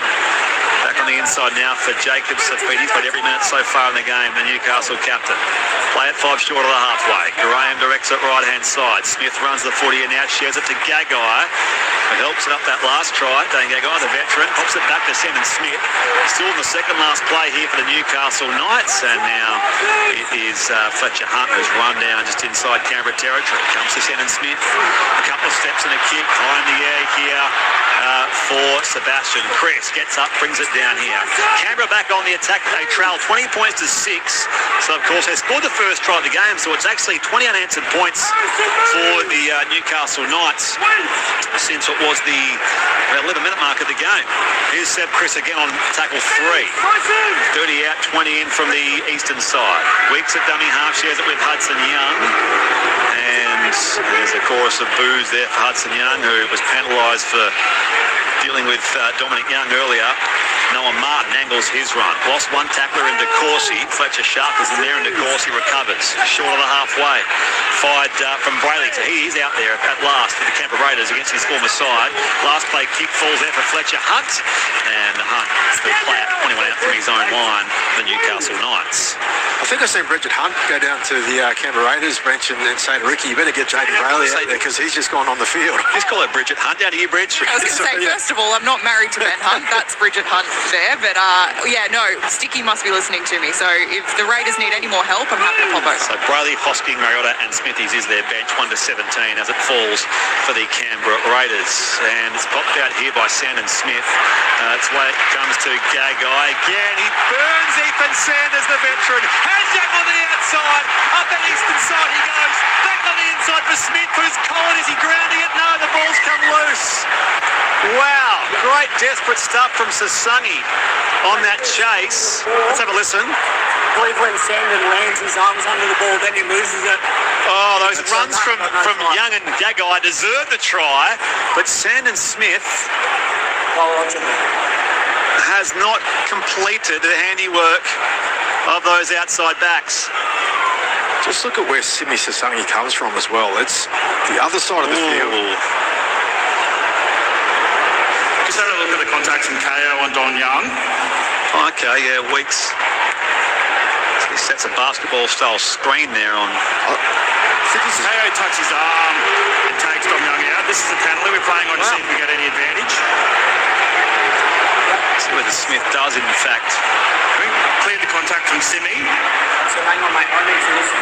Back on the inside now for Jacob Safidi. He's played every minute so far in the game, the Newcastle captain. Play it 5 short of the halfway. Graham directs it right-hand side. Smith runs the footy and now shares it to Gagai, who helps it up that last try. Dane Gagai, the veteran, pops it back to Shannon Smith. Still in the second last play here for the Newcastle Knights, and now it is Fletcher Hunt who's run down just inside Canberra territory. Comes to Shannon Smith. A couple of steps and a kick high in the air here for Sebastian. Chris gets up, brings it down here. Canberra back on the attack. They trail 20 points to 6. So, of course, they scored the first try of the game, so it's actually 20 unanswered points for the Newcastle Knights since it was the 11-minute mark of the game. Here's Seb Chris again on tackle 3. 30 out, 20 in from the eastern side. Weeks at dummy half, shares it with Hudson Young. And there's a chorus of boos there for Hudson Young, who was penalised for dealing with Dominic Young earlier. Noah Martin angles his run. Lost one tackler into Corsi. Fletcher Sharp is in there and Corsi recovers. Short of the halfway. Fired from Brayley. So he's out there at last for the Canberra Raiders against his former side. Last play kick falls there for Fletcher Hunt. And Hunt will play out 21 out from his own line, the Newcastle Knights. I think I've seen Bridget Hunt go down to the Canberra Raiders bench and say to Ricky, you better get Jaden Brayley out there because he's just gone on the field. Just call her Bridget Hunt. Down to you, Bridge. I was going to say, first of all, I'm not married to Ben Hunt. That's Bridget Hunt there. But, yeah, no, Sticky must be listening to me. So if the Raiders need any more help, I'm happy to pop over. So Brayley, Hosking, Mariota and Smithies is their bench, 1 to 17 as it falls for the Canberra Raiders. And it's popped out here by Sandon Smith. That's why it comes to Gagai again. He burns Ethan Sanders, the veteran. Handjack on the outside. Up that eastern side he goes. Back on the inside for Smith, who's cold. Is he grounding it? No, the ball's come loose. Wow, great desperate stuff from Sasungi on that chase. Let's have a listen. I believe when Sandon lands his arms under the ball, then he loses it. Oh, those runs from Young and Gagai deserve the try, but Sandon Smith has not completed the handiwork of those outside backs. Just look at where Sydney Sasungi comes from as well. It's the other side of the field. Just have a look at the contact from KO on Don Young. Okay, yeah, Weeks. He sets a basketball-style screen there on... KO tucks his arm and takes Don Young out. This is a penalty. We're playing on to see if we get any advantage. See whether Smith does, in fact. We cleared the contact from Simi. So hang on, mate. I need to listen.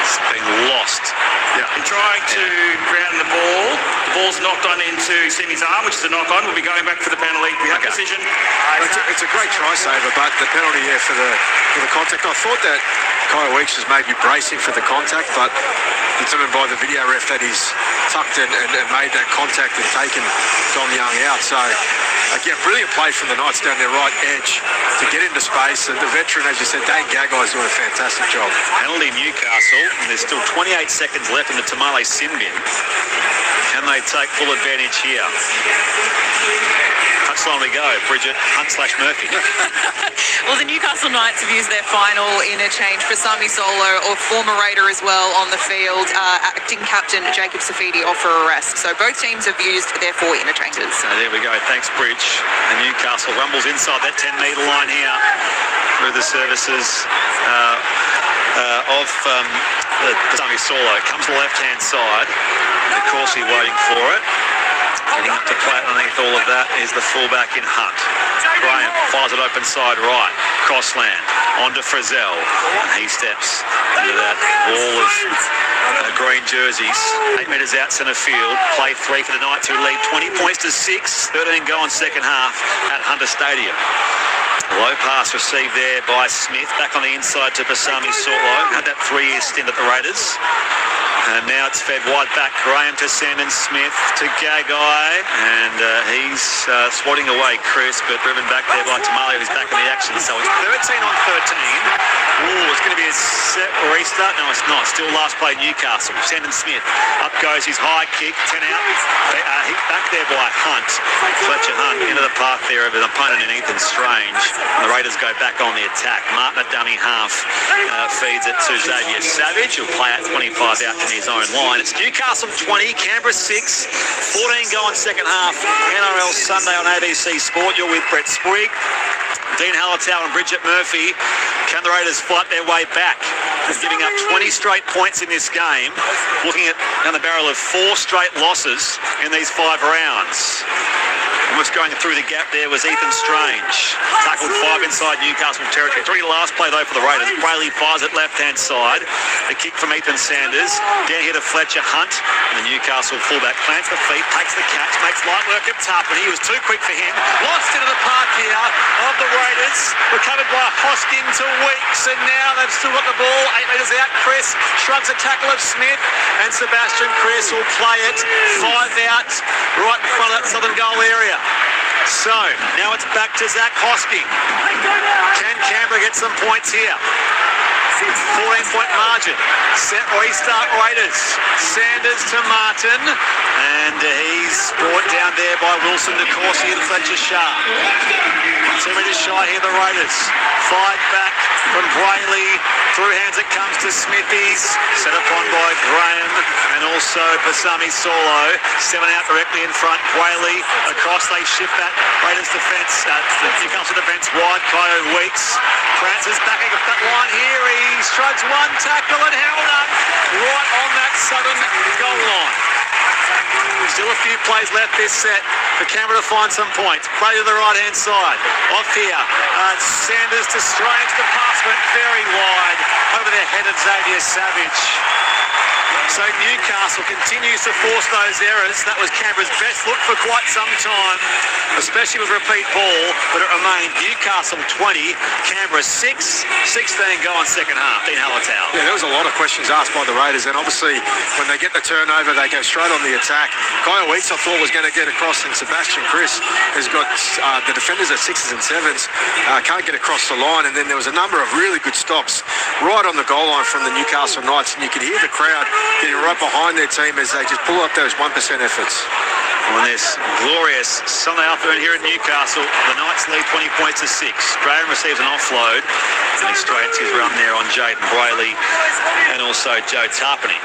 It's been lost. Yeah. In trying to ground the ball, the ball's knocked on into Simi's arm, which is a knock-on. We'll be going back for the penalty. We have decision. It's a great try saver, but the penalty there for the contact. I thought that Kyle Weeks was maybe bracing for the contact, but determined by the video ref that he's tucked and made that contact and taken Dom Young out. So again, brilliant play from the Knights down their right edge to get into space. And the veteran, as you said, Dane Gagai is doing a fantastic job. Penalty Newcastle, and there's still 28 seconds left in the Tamale sin bin. Can they take full advantage here? Touchline we go. Bridget Hunt/Murphy. Well, the Newcastle Knights have used their final interchange for Sami Solo, or former Raider as well, on the field. Acting captain Jacob Safidi off for arrest. So both teams have used their 4 interchanges. So there we go. Thanks, Bridge. And Newcastle rumbles inside that 10-metre line here through the services of the Sami Solo. Comes to the left-hand side. Of course, he's waiting for it. Getting up to play underneath all of that is the fullback in Hunt. Graham fires it open side right. Crossland onto Frizzell. He steps into that wall of green jerseys. 8 metres out centre field. Play 3 for the Knights, who lead 20 points to 6. 13 go in second half at Hunter Stadium. Low pass received there by Smith. Back on the inside to Pasami Sortlo. Had that 3-year stint at the Raiders. And now it's fed wide back. Graham to Sandon Smith to Gagai. And he's swatting away Chris, but driven back there by Tamale, who's back in the action. So it's 13 on 13. Ooh, it's going to be a set restart. No, it's not. Still last play Newcastle. Sandon Smith. Up goes his high kick. 10 out. Hit back there by Hunt. Fletcher Hunt into the path there of an opponent in Ethan Strange. And the Raiders go back on the attack. Martin at dummy half feeds it to Xavier Savage. He'll play out 25 out to his own line. It's Newcastle 20, Canberra 6, 14 going second half. NRL Sunday on ABC Sport. You're with Brett Sprigg, Dean Hallertau and Bridget Murphy. Can the Raiders fight their way back? They're giving up 20 straight points in this game, looking at down the barrel of 4 straight losses in these 5 rounds. And what's going through the gap there was Ethan Strange. Tackled 5 inside Newcastle territory. 3 last play though for the Raiders. Brayley fires it left-hand side. The kick from Ethan Sanders. Down here to Fletcher Hunt. And the Newcastle fullback plants the feet, takes the catch, makes light work of Tarpany. He was too quick for him. Lost into the park here of the Raiders. Recovered by Hosking to Weeks. And now they've still got the ball. 8 metres out. Chris shrugs a tackle of Smith. And Sebastian Chris will play it 5 out right in front of that southern goal area. So, now it's back to Zach Hosking. Can Canberra get some points here? 14-point margin. Set restart Raiders. Sanders to Martin. And he's brought down there by Wilson to Corsi and Fletcher Sharp. 2 metres shy here, the Raiders. Fight back from Brayley. Through hands it comes to Smithies. Set upon by Graham and also Basami Solo. 7 out directly in front. Brayley across. They shift that Raiders defence. Newcastle defence wide. Kyo Weeks. Francis backing up that line here. He strikes 1 tackle and held up right on that southern goal line. Still a few plays left this set for Canberra to find some points. Play to the right-hand side. Off here. Sanders to Strange. The pass went very wide over the head of Xavier Savage. So Newcastle continues to force those errors. That was Canberra's best look for quite some time, especially with repeat ball, but it remained Newcastle 20, Canberra 6, 16 going second half. Dean Hallertau. Yeah, there was a lot of questions asked by the Raiders, and obviously when they get the turnover, they go straight on the attack. Kyle Weeks, I thought, was going to get across, and Sebastian Chris has got the defenders at 6s and 7s, can't get across the line, and then there was a number of really good stops right on the goal line from the Newcastle Knights, and you could hear the crowd getting right behind their team as they just pull up those 1% efforts. On this glorious Sunday afternoon here in Newcastle, the Knights lead 20 points to 6. Graham receives an offload, and he straightens his run there on Jaden Brayley and also Joe Tarpany.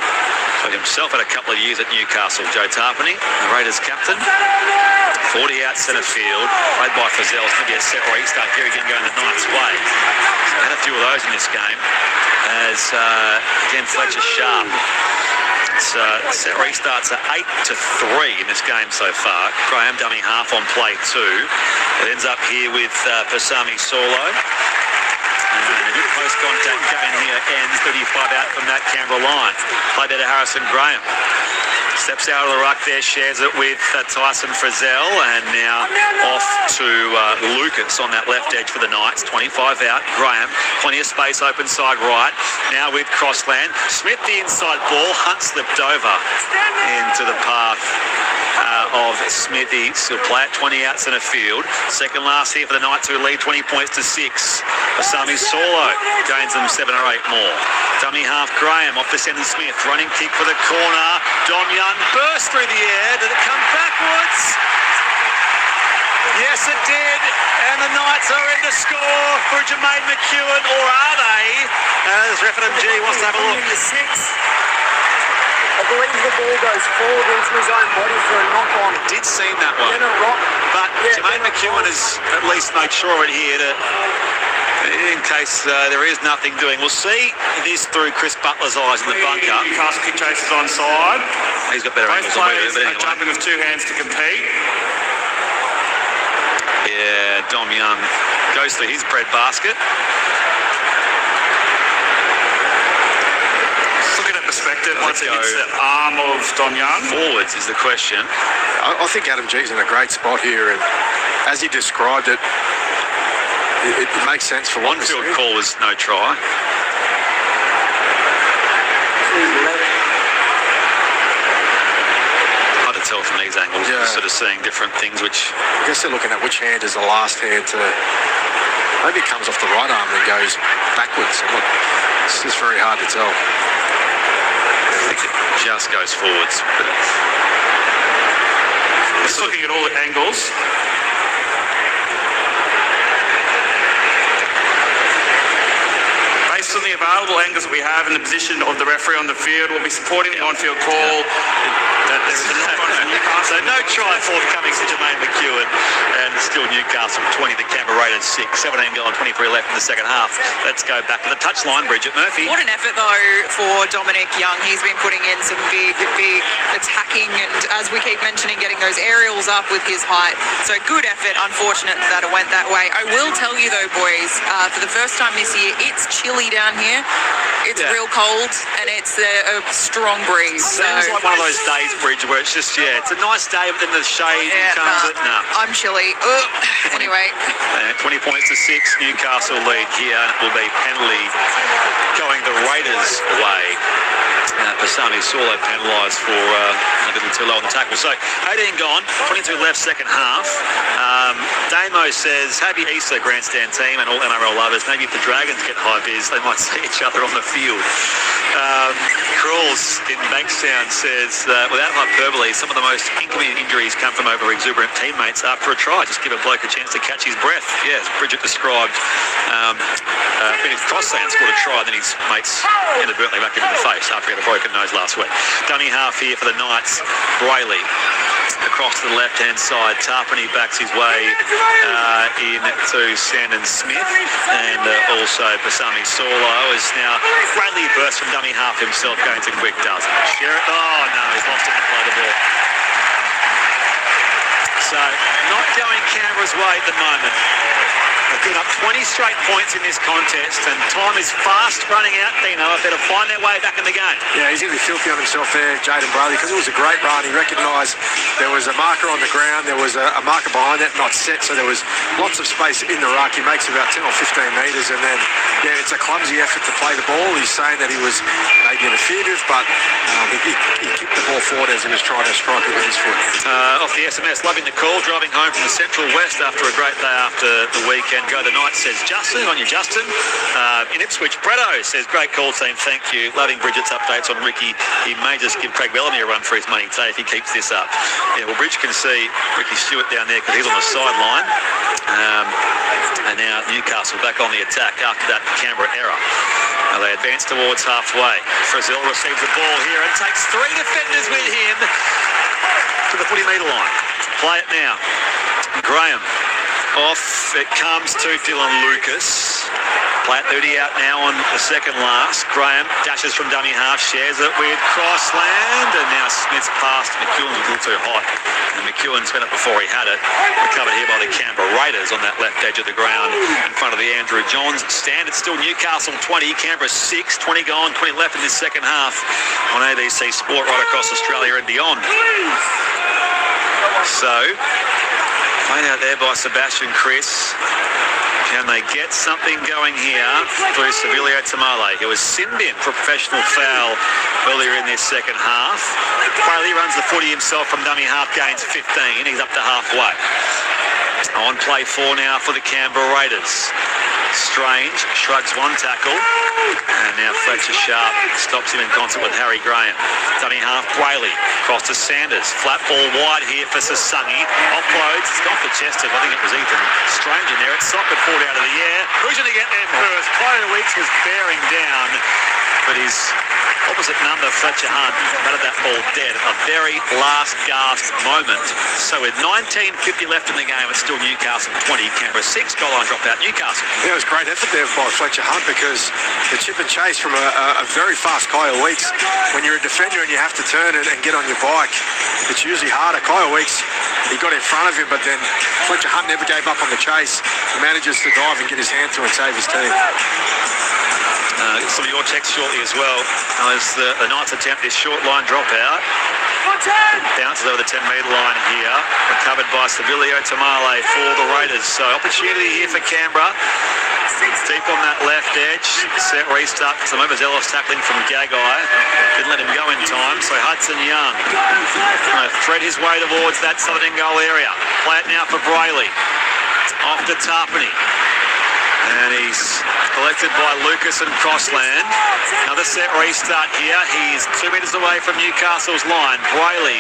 So himself had a couple of years at Newcastle. Joe Tarpany, the Raiders captain, 40 out centre field, played by Frizzell. It's going to be a set restart here again going the Knights' way. So had a few of those in this game as again Fletcher Sharp. Set restarts are 8-3 in this game so far. Graham dummy half on play 2. It ends up here with Pasami Solo. A good post contact gain here ends 35 out from that Canberra line. Play there to Harrison Graham. Steps out of the ruck there, shares it with Tyson Frizzell, and now off to Lucas on that left edge for the Knights. 25 out. Graham, plenty of space open side right. Now with Crossland. Smith the inside ball. Hunt slipped over into the path of Smithy. Still play at 20 out centre field. Second last here for the Knights, who lead 20 points to 6. Asami Solo gains them 7 or 8 more. Dummy half Graham off to Senden Smith. Running kick for the corner. Dom Young burst through the air. Did it come backwards? Yes, it did. And the Knights are in to score for Jermaine McEwen, or are they? As Ref MG wants to have a look. I believe the ball goes forward into his own body for a knock-on. Did seem that one. But Jermaine McEwen has at least made sure of it here in case there is nothing doing. We'll see this through Chris Butler's eyes in the bunker. Newcastle kick chasers on side. He's got better angles than we do, but anyway. Jumping with 2 hands to compete. Yeah, Dom Young goes through his bread basket. Looking at perspective, once it hits the arm of Dom Young. Forwards is the question. I think Adam G's in a great spot here, and as he described it, it makes sense for one. Field call was no try. Hard to tell from these angles. Yeah. We're sort of seeing different things, which I guess they're looking at which hand is the last hand to. Maybe it comes off the right arm and goes backwards. It's just very hard to tell. I think it just goes forwards. But just looking at all the angles. on the available angles that we have in the position of the referee on the field. We'll be supporting the on-field call that there is a knock-on for Newcastle. So no try forthcoming to Jermaine McEwen, and still Newcastle 20, the Canberra Raiders 6, 17 gone, 23 left in the second half. Let's go back to the touchline, Bridget Murphy. What an effort, though, for Dominic Young. He's been putting in some big attacking, and as we keep mentioning, getting those aerials up with his height. So good effort. Unfortunate that it went that way. I will tell you, though, boys, for the first time this year, it's chilly down here. It's real cold, and it's a strong breeze. Sounds like one of those days, Bridge, where it's just, it's a nice day, but then the shade comes. I'm chilly. Anyway. 20 points to 6, Newcastle lead here, and it will be penalty going the Raiders' way. Pasami Saulo penalised for a little too low on the tackle. So 18 gone, 22 left, second half. Damo says, happy Easter, grandstand team and all NRL lovers. Maybe if the Dragons get high vis, they might see each other on the field. Crawls in Bankstown says, without hyperbole, some of the most inconvenient injuries come from over-exuberant teammates after a try. Just give a bloke a chance to catch his breath. Yes, Bridget described Phoenix Crossland scored a try, then his mates inadvertently whacked him in the face after he had a broken nose last week. Dummy half here for the Knights. Brayley across to the left-hand side. Tarpany backs his way into Sandon Smith, and also Pasami Saulo is now Brayley burst from dummy half himself, going to quick doesn't. Oh no, he's lost it to play the ball. So not going Canberra's way at the moment. They've given up 20 straight points in this contest, and time is fast running out, Dino. If they're to find their way back in the game. Yeah, he's going to be filthy on himself there, Jaden Brayley, because it was a great run. He recognised there was a marker on the ground, there was a marker behind that, not set, so there was lots of space in the ruck. He makes about 10 or 15 metres, and then, it's a clumsy effort to play the ball. He's saying that he was maybe interfered with, but he kicked the ball forward as he was trying to strike it with his foot. Off the SMS, loving the call, driving home from the Central West after a great day after the weekend. Go the Knights, says Justin. On you, Justin. In Ipswich, Bretto says, great call, team, thank you. Loving Bridget's updates on Ricky. He may just give Craig Bellamy a run for his money today if he keeps this up. Yeah, well, Bridge can see Ricky Stewart down there because he's on the sideline. And now Newcastle back on the attack after that Canberra error. Now they advance towards halfway. Frizzell receives the ball here and takes 3 defenders with him to the 40-metre line. Play it now. Graham. Off it comes to Dylan Lucas. Play at 30 out now on the second last. Graham dashes from dummy half, shares it with Crossland, and now Smith's past. McEwen's a little too hot, and McEwen spent it before he had it. Recovered here by the Canberra Raiders on that left edge of the ground in front of the Andrew Johns stand. It's still Newcastle 20, Canberra 6, 20 gone, 20 left in this second half on ABC Sport right across Australia and beyond. So played out there by Sebastian Chris. Can they get something going here through Sevilio Tamale? It was Simbin for a professional foul earlier in this second half. Bailey runs the footy himself from dummy half, gains 15. He's up to halfway. On play 4 now for the Canberra Raiders. Strange shrugs one tackle, and now Fletcher Sharp stops him in concert with Harry Graham. Dummy half, Brayley across to Sanders. Flat ball wide here for Sasungi. Offloads, it's gone for Chester. I think it was Ethan Strange in there. It's socket forward out of the air. Who's going to get there first? Clyde Weeks was bearing down, but his opposite number, Fletcher Hunt, batted that ball dead at the very last gasp moment. So with 19:50 left in the game, it's still Newcastle 20, Canberra 6. Goal line drop out, Newcastle. Yeah, it was great effort there by Fletcher Hunt, because the chip and chase from a very fast Kyle Weeks, when you're a defender and you have to turn and get on your bike, it's usually harder. Kyle Weeks, he got in front of him, but then Fletcher Hunt never gave up on the chase. He manages to dive and get his hand through and save his team. Some of your text shortly as well. As the Knights attempt this short line dropout. Bounces over the 10-metre line here. Recovered by Sevilio Tamale for the Raiders. So opportunity here for Canberra. Deep on that left edge. Set restart. Some overzealous tackling from Gagai. Didn't let him go in time. So Hudson Young going to thread his way towards that southern goal area. Play it now for Brayley. Off to Tarpany. And he's collected by Lucas and Crossland. Another set restart here. He's 2 metres away from Newcastle's line. Brayley,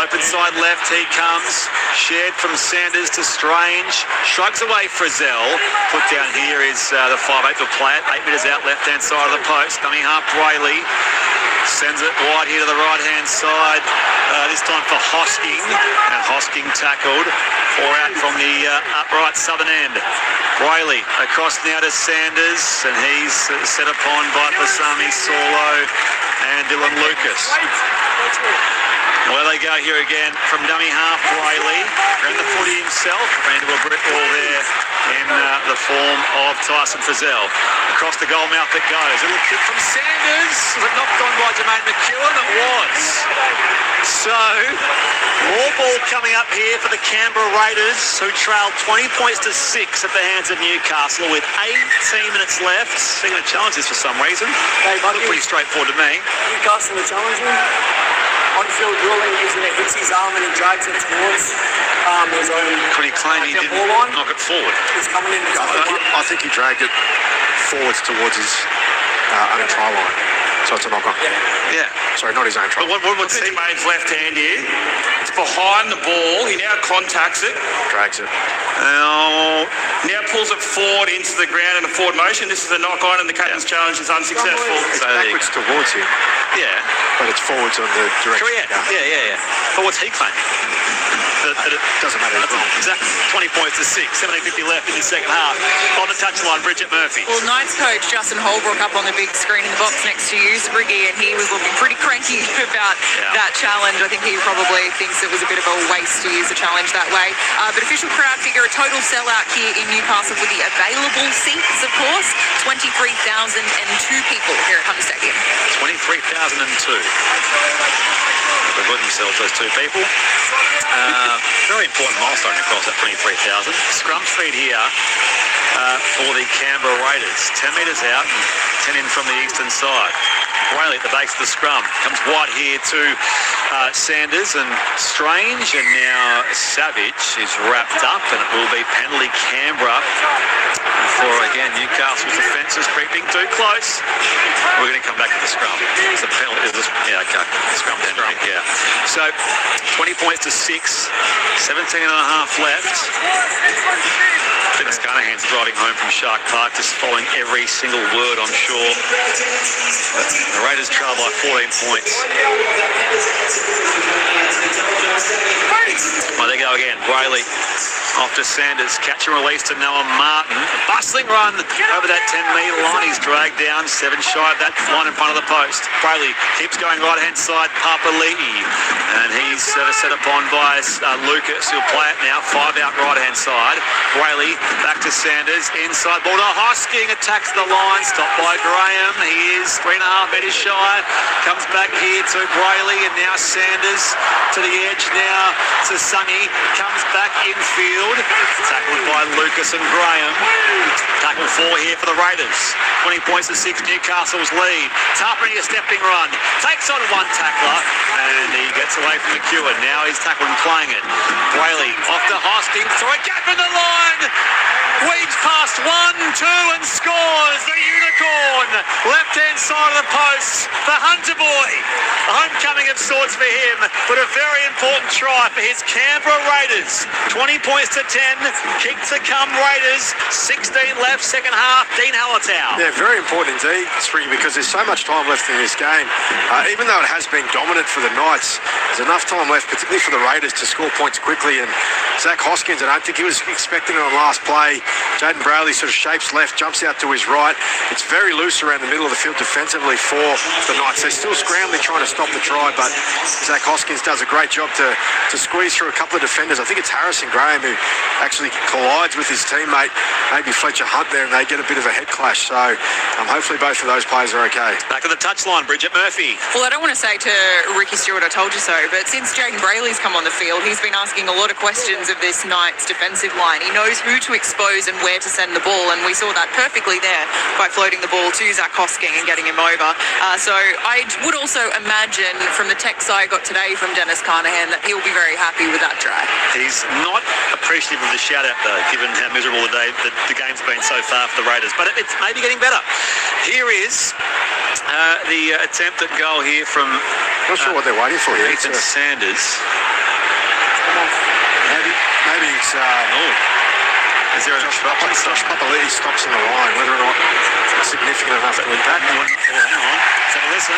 open side left, he comes. Shared from Sanders to Strange. Shrugs away Frizzell. Put down here is the 5'8" to play it. 8 metres out, left-hand side of the post. Dummy half Brayley. Sends it wide here to the right-hand side. This time for Hosking. And Hosking tackled. 4 out from the upright southern end. Brayley across now to Sanders. And he's set upon by Pasami Solo and Dylan Lucas. Well, they go here again from dummy half Brayley. Ran the footy himself. Ran to a brick wall there in the form of Tyson Frizzell. Across the goal mouth it goes. A little kick from Sanders. Was it knocked on by Jermaine McEwen? It was. So, more ball coming up here for the Canberra Raiders, who trailed 20 points to 6 at the hands of Newcastle with 18 minutes left. They're going to challenge this for some reason. Hey, buddy. Pretty straightforward to me. Newcastle are challenging. On-field ruling is that it hits his arm and he drags it towards his own. Could he claim he didn't knock it forward? He's coming in. I think he dragged it forwards towards his own try line. So it's a knock-on. Yeah. Sorry, not his own try. But what Jermaine's left hand here? It's behind the ball. He now contacts it. Drags it. Now pulls it forward into the ground in a forward motion. This is a knock-on and the captain's challenge is unsuccessful. It's backwards towards him. Yeah. But it's forwards on the direction. Correct. Yeah. But what's he claiming? That it doesn't matter. Exactly. 20 points to 6. 17:50 left in the second half. On the touchline, Bridget Murphy. Well, Knights coach Justin Holbrook up on the big screen in the box next to you, Spriggy, and he was looking pretty cranky about that challenge. I think he probably thinks it was a bit of a waste to use the challenge that way. But official crowd figure, a total sellout here in Newcastle with the available seats, of course. 23,002 people here at Hunter Stadium. 23,002. They've got themselves, those two people. Very important milestone across that 23,000. Scrum feed here for the Canberra Raiders. 10 metres out and 10 in from the eastern side. Brayley at the base of the scrum. Comes wide here to Sanders and Strange, and now Savage is wrapped up, and it will be penalty Canberra for, again, Newcastle's defence is creeping too close. We're going to come back to the scrum. It's a penalty. Scrum penalty, yeah. So, 20 points to 6, 17 and a half left. Dennis Carnahan's driving home from Shark Park, just following every single word, I'm sure. But the Raiders trail by 14 points. Well, they go again. Brayley off to Sanders. Catch and release to Noah Martin. A bustling run over that 10-metre line. He's dragged down 7 shy of that line in front of the post. Brayley keeps going right-hand side. Papali'i. And he's set upon by Lucas. He'll play it now. 5 out right-hand side. Brayley back to Sanders. Inside ball to Hosking. Attacks the line. Stopped by Graham. He is 3.5 metres shy. Comes back here to Brayley. And now Sanders to the edge now to Sunny. Comes back infield. Tackled by Lucas and Graham. Tackle 4 here for the Raiders. 20 points to 6, Newcastle's lead. Tarpany a stepping run. Takes on one tackler. And he gets away from McEwen. Now he's tackled and playing it. Brayley off to Hosking. Through a gap in the line. Weaves past 1, 2 and scores. The Unicorn. Left-hand side of the post. The Hunter boy. A homecoming of sorts for him. But a very important try for his Canberra Raiders. 20 points to 10. Kick to come Raiders. 16 left, second half. Dean Hallertau. Yeah, very important indeed, Spring, because there's so much time left in this game. Even though it has been dominant for the Knights, there's enough time left, particularly for the Raiders, to score points quickly. And Zach Hoskins, I don't think he was expecting it on last play. Jaden Brayley sort of shapes left, jumps out to his right. It's very loose around the middle of the field defensively for the Knights. They're still scrambling, trying to stop the try, but Zach Hoskins does a great job to squeeze through a couple of defenders. I think it's Harrison Graham who actually collides with his teammate, maybe Fletcher Hunt there, and they get a bit of a head clash. So hopefully both of those players are okay. Back at the touchline, Bridget Murphy. Well, I don't want to say to Ricky Stewart, I told you so, but since Jaden Brayley's come on the field, he's been asking a lot of questions of this Knights defensive line. He knows who to expose and where to send the ball, and we saw that perfectly there by floating the ball to Zach Hosking and getting him over. So I would also imagine from the text I got today from Dennis Carnahan that he'll be very happy with that try. He He's not appreciative of the shout-out, though, given how miserable the game's been so far for the Raiders. But it's maybe getting better. Here is the attempt at goal here from... Not sure what they're waiting for here. Ethan Sanders. Maybe it's... Is there a Josh Papali'i stops in the line, whether or not it's significant enough to impact. Hang on. Let's have a listen.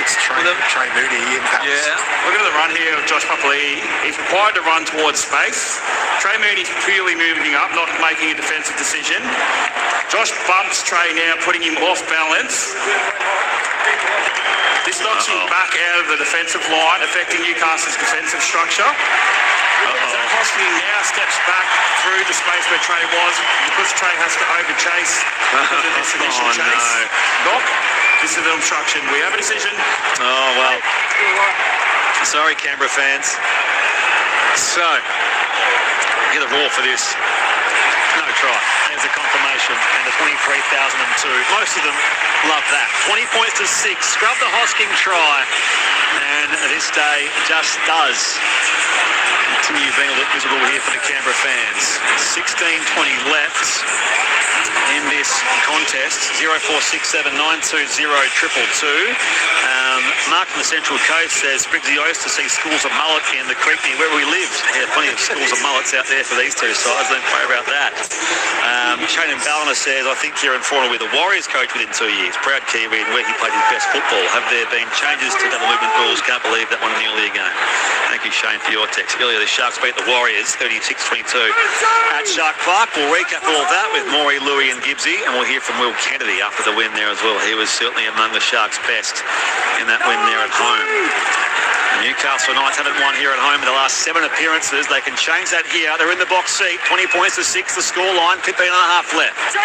It's Trey Mooney impacts. Yeah, look at the run here of Josh Papali'i. He's required to run towards space. Trey Mooney's purely moving up, not making a defensive decision. Josh bumps Trey now, putting him off balance. This knocks him back out of the defensive line, affecting Newcastle's defensive structure. Hosking now steps back through the space where Trey was, because Trey has to over-chase because of this initial chase. Knock. This is an obstruction. We have a decision. Oh, well. Sorry, Canberra fans. So, get a roar for this. No try. There's a confirmation. And the 23,002. Most of them love that. 20 points to 6. Scrub the Hosking try. And this day just does continue being a little miserable here for the Canberra fans. 16:20 left in this contest. 0467920222. Mark from the Central Coast says, Briggsy, I used to see schools of mullet in the creek near where we lived. Yeah, plenty of schools of mullets out there for these two sides. Don't worry about that. Shane Balliner says, I think Kieran Fauna will be the Warriors coach within 2 years. Proud Kiwi and where he played his best football. Have there been changes to double movement rules? Can't believe that one in the earlier game. Thank you, Shane, for your text. Earlier, the Sharks beat the Warriors 36-22 at Shark Park. We'll recap all of that with Maury, Louis and Gibbsy, and we'll hear from Will Kennedy after the win there as well. He was certainly among the Sharks' best in that win there at home. The Newcastle Knights haven't won here at home in the last 7 appearances. They can change that here. They're in the box seat. 20 points to 6, the scoreline. 15.5 left.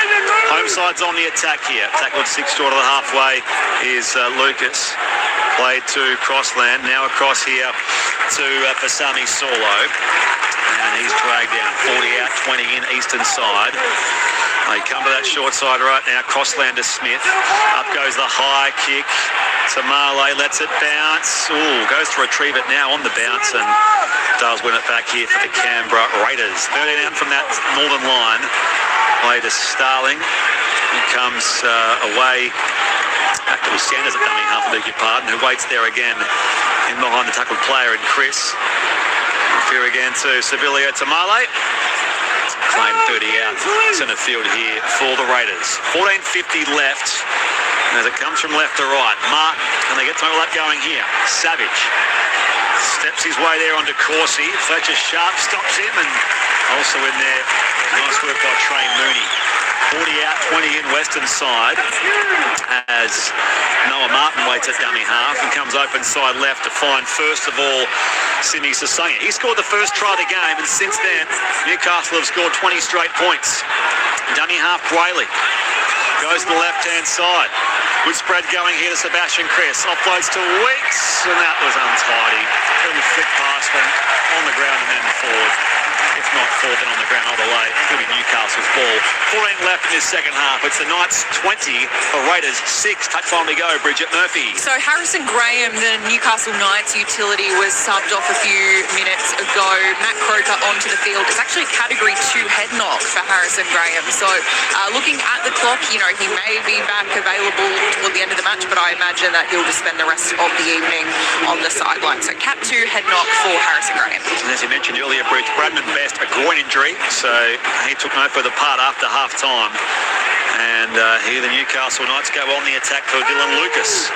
Home side's on the attack here. Tackled 6 short of the halfway is Lucas. Played to Crossland. Now across here to Pasami Solo. And he's dragged down. 40 out, 20 in, eastern side. They come to that short side right now. Crossland to Smith. Up goes the high kick to Marley. Lets it bounce. Ooh, goes to retrieve it now on the bounce and does win it back here for the Canberra Raiders. 13 out from that northern line. Play to Starling. He comes away. Back to Sanders at dummy half, I beg your pardon, who waits there again in behind the tackled player and Chris. Here again to Sevilla to Marley. Claim 30 out, centre field here for the Raiders. 14:50 left. And as it comes from left to right, Mark, and they get some of that going here. Savage steps his way there onto Corsi. Fletcher Sharp stops him, and also in there, nice work by Trey Mooney. 40 out, 20 in, western side, as Noah Martin waits at dummy half and comes open side left to find, first of all, Simi Sasanga. He scored the first try of the game, and since then, Newcastle have scored 20 straight points. Dummy half, Brayley goes to the left-hand side. Good spread going here to Sebastian Chris. Offloads to Weeks, and that was untidy. Pretty thick pass went on the ground and then forward. If not forward, then on the ground all the way. It'll be Newcastle's ball. 14 left in this second half. It's the Knights 20 for Raiders 6. Touchline to go, Bridget Murphy. So Harrison Graham, the Newcastle Knights utility, was subbed off a few minutes ago. Matt Croker onto the field. It's actually a Category 2 head knock for Harrison Graham. So looking at the clock, you know, he may be back available toward the end of the match, but I imagine that he'll just spend the rest of the evening on the sideline. So Cat 2 head knock for Harrison Graham. And as you mentioned earlier, Bridge, Bradman Best, a groin injury, so he took no further part after half-time. And here the Newcastle Knights go on the attack for Dylan Lucas.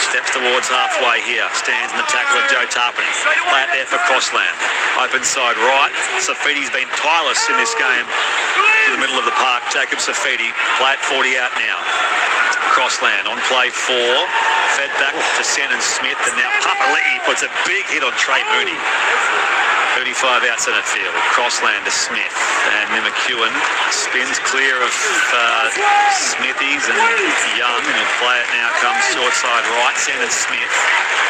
Steps towards halfway here. Stands in the tackle of Joe Tarpany. Play it there for Crossland. Open side right. Safiti's been tireless in this game. In the middle of the park, Jacob Safiti. Play it 40 out now. Crossland on play 4. Fed back to Sen and Smith. And now Papali'i puts a big hit on Trey Mooney. 35 out centre field. Crossland to Smith. And then McEwen spins clear of Smithies and Young, and he'll play it now comes short side right. Sandon Smith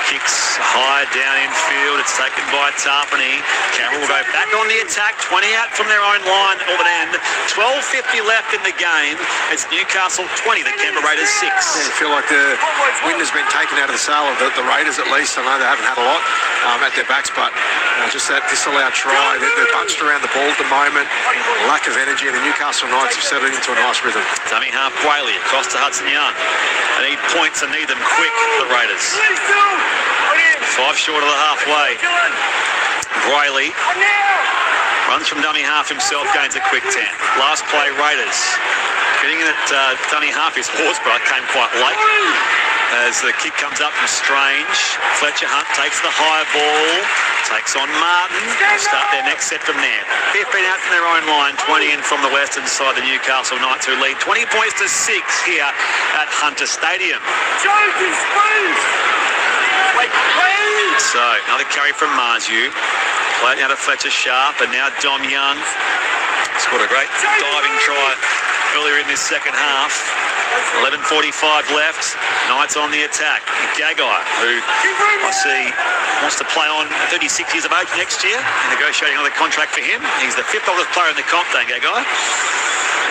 kicks high down infield. It's taken by Tarpany. Canberra will go back on the attack. 20 out from their own line. Auburn end. 12:50 left in the game. It's Newcastle 20, the Canberra Raiders 6. Yeah, I feel like the wind has been taken out of the sail of the Raiders at least. I know they haven't had a lot at their backs, but just that disallowed try. They're bunched around the ball at the moment. Lack of energy, and the Newcastle Knights have settled into a nice rhythm. Dummy half Whaley across to Hudson Young. They need points and need them quick, the Raiders. 5 short of the halfway. Whaley runs from dummy half himself, gains a quick 10. Last play, Raiders. Getting in at dummy half is Horsburgh, came quite late. As the kick comes up from Strange, Fletcher Hunt takes the high ball, takes on Martin. They'll start their next set from there. 15 out from their own line, 20 in from the western side, the Newcastle Knights who lead 20 points to 6 here at Hunter Stadium. So, another carry from Marzu. Play it now to Fletcher Sharp, and now Dom Young. Scored a great diving try earlier in this second half. 11:45 left. Knights on the attack. Gagai, who I see wants to play on 36 years of age next year, negotiating another contract for him. He's the 5th oldest player in the comp, Dan Gagai.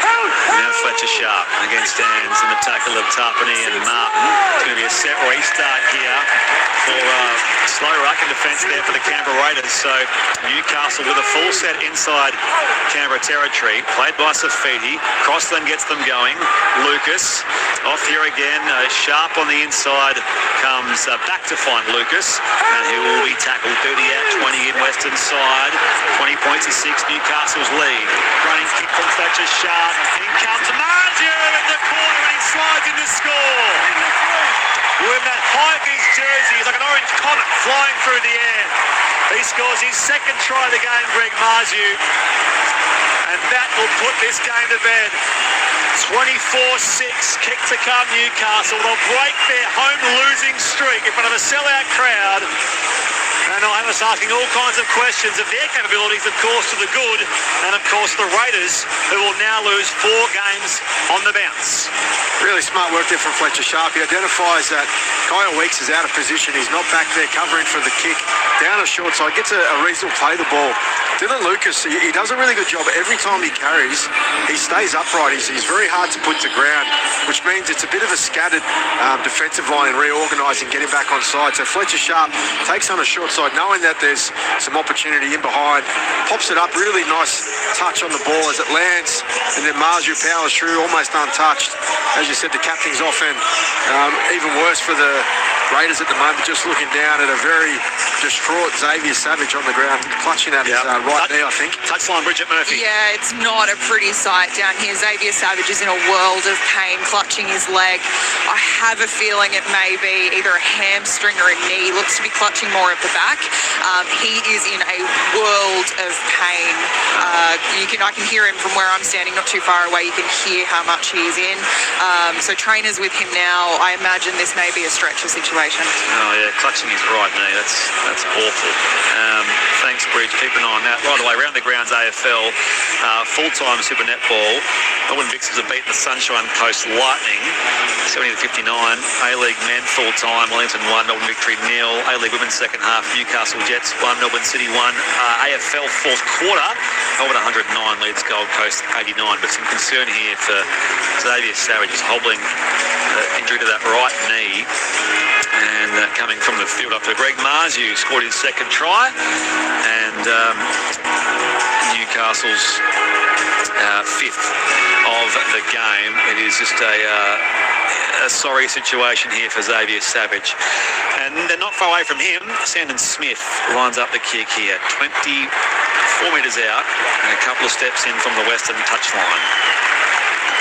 Now Fletcher Sharp against stands in the tackle of Tarpany and Martin. It's going to be a set restart here for slow ruck and defence there for the Canberra Raiders. So Newcastle with a full set inside Canberra territory, played by Safidi. Crossland gets them going. Lucas off here again. Sharp on the inside comes back to find Lucas, and he will be tackled. 30 out, 20 in western side. 20 points to 6, Newcastle's lead. Running kick from Fletcher Sharp. In comes Marju in the corner, and he slides in to score. With that high of his jersey, he's like an orange comet flying through the air. He scores his second try of the game, Greg Marju. And that will put this game to bed. 24-6, kick to come Newcastle. They'll break their home losing streak in front of a sellout crowd. And I'll have us asking all kinds of questions of their capabilities, of course, to the good, and of course the Raiders, who will now lose 4 games on the bounce. Really smart work there from Fletcher Sharp. He identifies that Kyle Weeks is out of position. He's not back there covering for the kick. Down a short side, gets a reasonable play the ball. Dylan Lucas, he does a really good job. Every time he carries, he stays upright. He's very hard to put to ground, which means it's a bit of a scattered defensive line and reorganising, getting back on side. So Fletcher Sharp takes on a short side, knowing that there's some opportunity in behind, pops it up, really nice touch on the ball as it lands, and then Marju powers through, almost untouched. As you said, the cap things off, and even worse for the Raiders at the moment, just looking down at a very distraught Xavier Savage on the ground, clutching at his right knee, I think. Touchline, Bridget Murphy. Yeah, it's not a pretty sight down here. Xavier Savage is in a world of pain, clutching his leg. I have a feeling it may be either a hamstring or a knee. He looks to be clutching more of the back. He is in a world of pain. I can hear him from where I'm standing, not too far away. You can hear how much he is in. So trainers with him now. I imagine this may be a stretcher situation. Oh yeah, clutching his right knee. That's awful. Thanks, Bridge. Keep an eye on that. Right away, round the grounds AFL, full-time Super Netball. Melbourne Vixens have beaten the Sunshine Coast Lightning 70-59. A-League men full-time, Wellington 1, Melbourne Victory 0. A-League women's second half, Newcastle Jets 1, Melbourne City 1. AFL fourth quarter, Melbourne 109 leads Gold Coast 89. But some concern here for Xavier Savage, is hobbling injury to that right knee. And coming from the field after Greg Marzu scored his second try, and Newcastle's 5th of the game. It is just a sorry situation here for Xavier Savage. And they're not far away from him. Sandon Smith lines up the kick here. 24 metres out and a couple of steps in from the western touchline.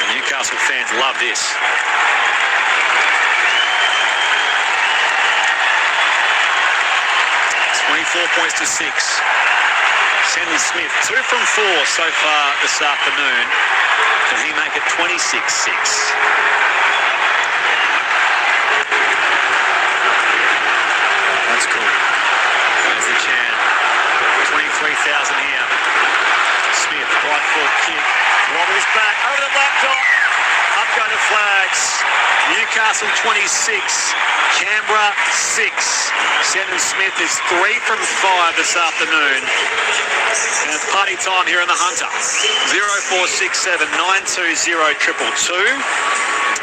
The Newcastle fans love this. 24 points to 6. Sandon Smith, 2 from 4 so far this afternoon. Can he make it 26-6? That's cool. There's the chant. 23,000 here. Smith, right foot kick. Wobbles back over the blacktop. Up go the flags. Newcastle 26, Canberra 6. Shannon Smith is 3 from 5 this afternoon. And it's party time here in the Hunter. 0467 920 222.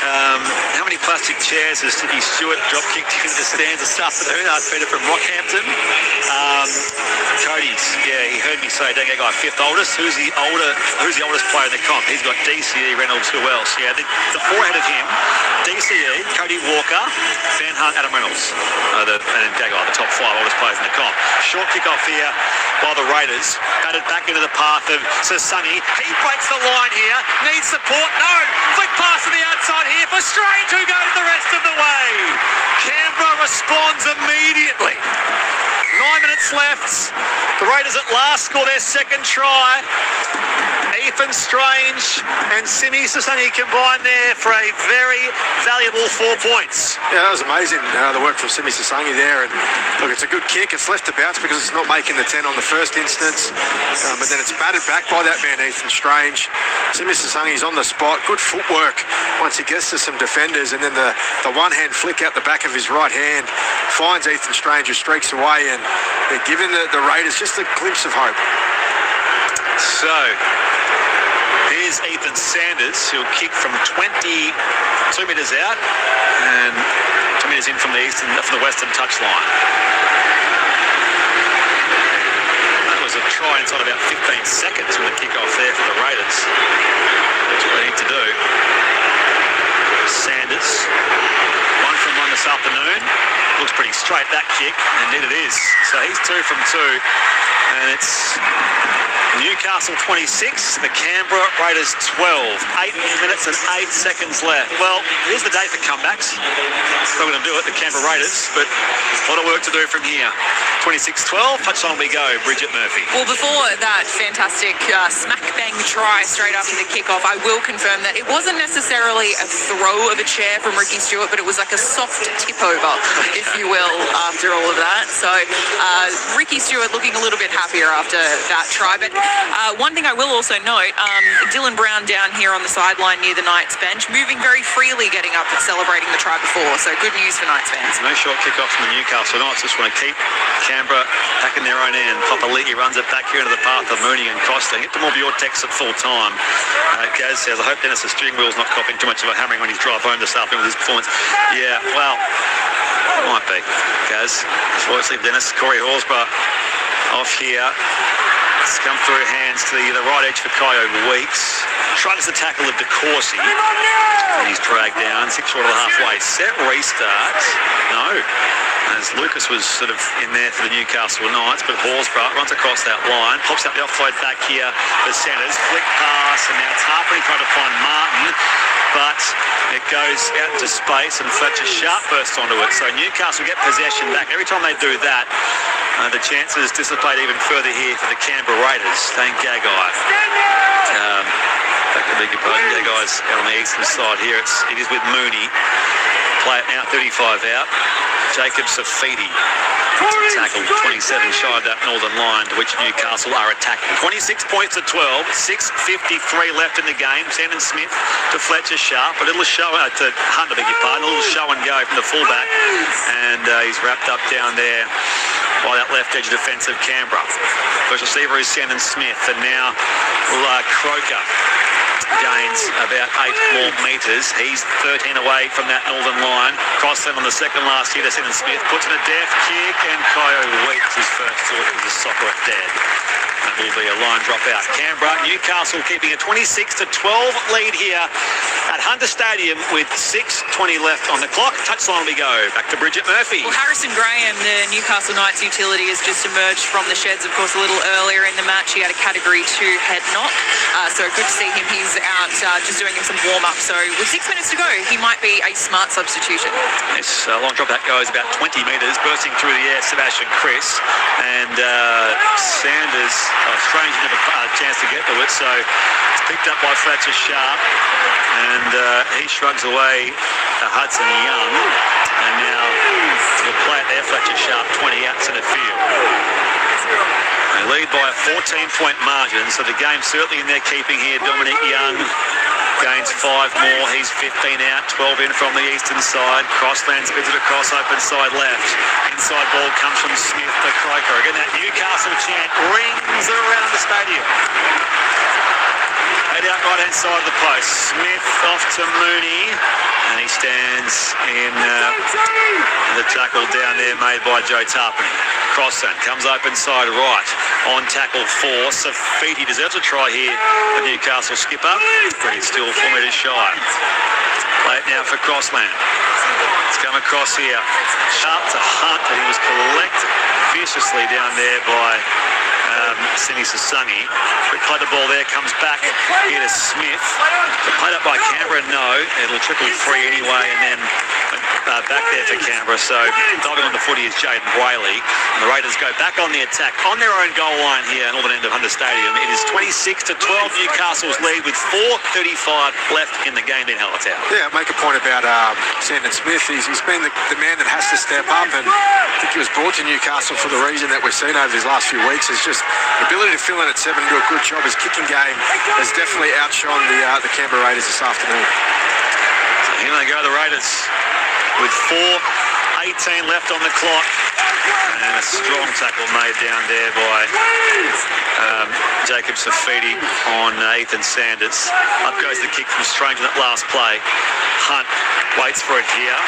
How many plastic chairs has Ricky Stewart drop kicked into the stands this afternoon? Asked Peter from Rockhampton. Cody's, he heard me say, don't get guy, 5th oldest. Who's the oldest player in the comp? He's got DCE, Reynolds, who else? Yeah, the 4 ahead of him, DCE, Cody Walker, Van Hunt, Adam Reynolds, and then Gagai, the top 5 oldest players in the comp. Short kick-off here by the Raiders. Batted back into the path of Sasani. He breaks the line here. Needs support. No! Flick pass to the outside here for Strange, who goes the rest of the way. Canberra responds immediately. 9 minutes left. The Raiders at last score their second try. Ethan Strange and Simi Sasani combined there for a very valuable 4 points. Yeah, that was amazing, the work from Simi Sasani there. And look, it's a good kick. It's left to bounce because it's not making the 10 on the first instance. But then it's batted back by that man, Ethan Strange. Simi Sasani's on the spot. Good footwork once he gets to some defenders. And then the one-hand flick out the back of his right hand finds Ethan Strange, who streaks away. And they're giving the Raiders just a glimpse of hope. So, here's Ethan Sanders, who'll kick from 22 metres out and 2 metres in from the western touchline. That was a try inside about 15 seconds from the kick-off there for the Raiders. That's what they need to do. Sanders, 1 from 1 this afternoon. Looks pretty straight, that kick, and indeed it is. So he's 2 from 2, and it's Newcastle 26, the Canberra Raiders 12. 8 minutes and 8 seconds left. Well, here's the day for comebacks. Still going to do it, the Canberra Raiders, but a lot of work to do from here. 26-12, touchline we go, Bridget Murphy. Well, before that fantastic smack-bang try straight after the kickoff, I will confirm that it wasn't necessarily a throw of a chair from Ricky Stewart, but it was like a soft tip-over, if you will, after all of that. So Ricky Stewart looking a little bit happier after that try. But one thing I will also note, Dylan Brown down here on the sideline near the Knights bench, moving very freely, getting up and celebrating the try before. So good news for Knights fans. No short kick-off from the Newcastle Knights. Just want to keep Canberra back in their own end. Papali'i runs it back here into the path of Mooney and Costa. Hit them all your text at full time. Gaz says, I hope Dennis' steering wheel's not copying too much of a hammering when he's drive home this afternoon with his performance. Yeah, well, it might be, Gaz. So let's leave Dennis. Corey Horsburgh off here. It's come through hands to the right edge for Kyo Weeks. Shrugs the tackle of DeCourcy. And he's dragged down, 6 short of the halfway. Set restart. No. As Lucas was sort of in there for the Newcastle Knights, but Horsburgh runs across that line, pops out the offload back here for Centres, flick pass, and now it's Harper trying to find Martin, but it goes out into space and Fletcher Sharp bursts onto it. So Newcastle get possession back. Every time they do that, the chances dissipate even further here for the Canberra Raiders. Thank Gagai. Gagai's out on the eastern side here. It is with Mooney. Play it now, 35 out. Jacob Safidi. Tackle 27 shy of that northern line to which Newcastle are attacking. 26 points to 12, 6:53 left in the game. Shannon Smith to Fletcher Sharp, a little show to Hunter, beg your pardon, a little show and go from the fullback, and he's wrapped up down there by that left edge defensive Canberra. First receiver is Shannon Smith, and now Croker gains about 8 more metres. He's 13 away from that northern line. Crossland on the second last year to Shannon Smith. Puts in a deft kick, and Kyo Weeks his first thought was a soccer dead. That will be a line drop out. Canberra, Newcastle keeping a 26-12 lead here at Hunter Stadium with 6:20 left on the clock. Touchline we go. Back to Bridget Murphy. Well, Harrison Graham, the Newcastle Knights utility, has just emerged from the sheds, of course, a little earlier in the match. He had a Category 2 head knock. So good to see him. He's out just doing him some warm-up. So with 6 minutes to go, he might be a smart substitution. This long drop that goes about 20 metres, bursting through the air, Sebastian Chris. And Sanders, Strange never had a chance to get to it, so it's picked up by Fletcher Sharp. And he shrugs away Hudson Young. And now he'll play it there, Fletcher Sharp, 20 out centre field. They lead by a 14-point margin, so the game's certainly in their keeping here. Dominic Young Gains 5 more. He's 15 out, 12 in from the eastern side. Crossland spins it across, open side left. Inside ball comes from Smith to Croker. Again, that Newcastle chant rings around the stadium. Head out right-hand side of the post. Smith off to Mooney. And he stands in the tackle down there made by Joe Tarpany. Crossland comes open side right. On tackle 4. Safiti deserves a try here. The Newcastle skipper. But he's still 4 metres shy. Play it now for Crossland. It's come across here. Sharp to Hunt, and he was collected viciously down there by Sini Sasangi. Quick play the ball there, comes back here to Smith. Played up by Canberra, no. It'll trickle free anyway, and then back there for Canberra. So diving on the footy is Jaden Whaley. And the Raiders go back on the attack on their own goal line here at northern end of Hunter Stadium. It is 26-12 Newcastle's lead with 4:35 left in the game in Hallertown. Yeah, make a point about Sandon Smith. He's been the man that has to step up, and I think he was brought to Newcastle for the reason that we've seen over these last few weeks is just the ability to fill in at 7 and do a good job. His kicking game has definitely outshone the Canberra Raiders this afternoon. So here they go, the Raiders, with 4:18 left on the clock. And a strong tackle made down there by Jacob Safiti on Ethan Sanders. Up goes the kick from Strange in that last play. Hunt waits for it here.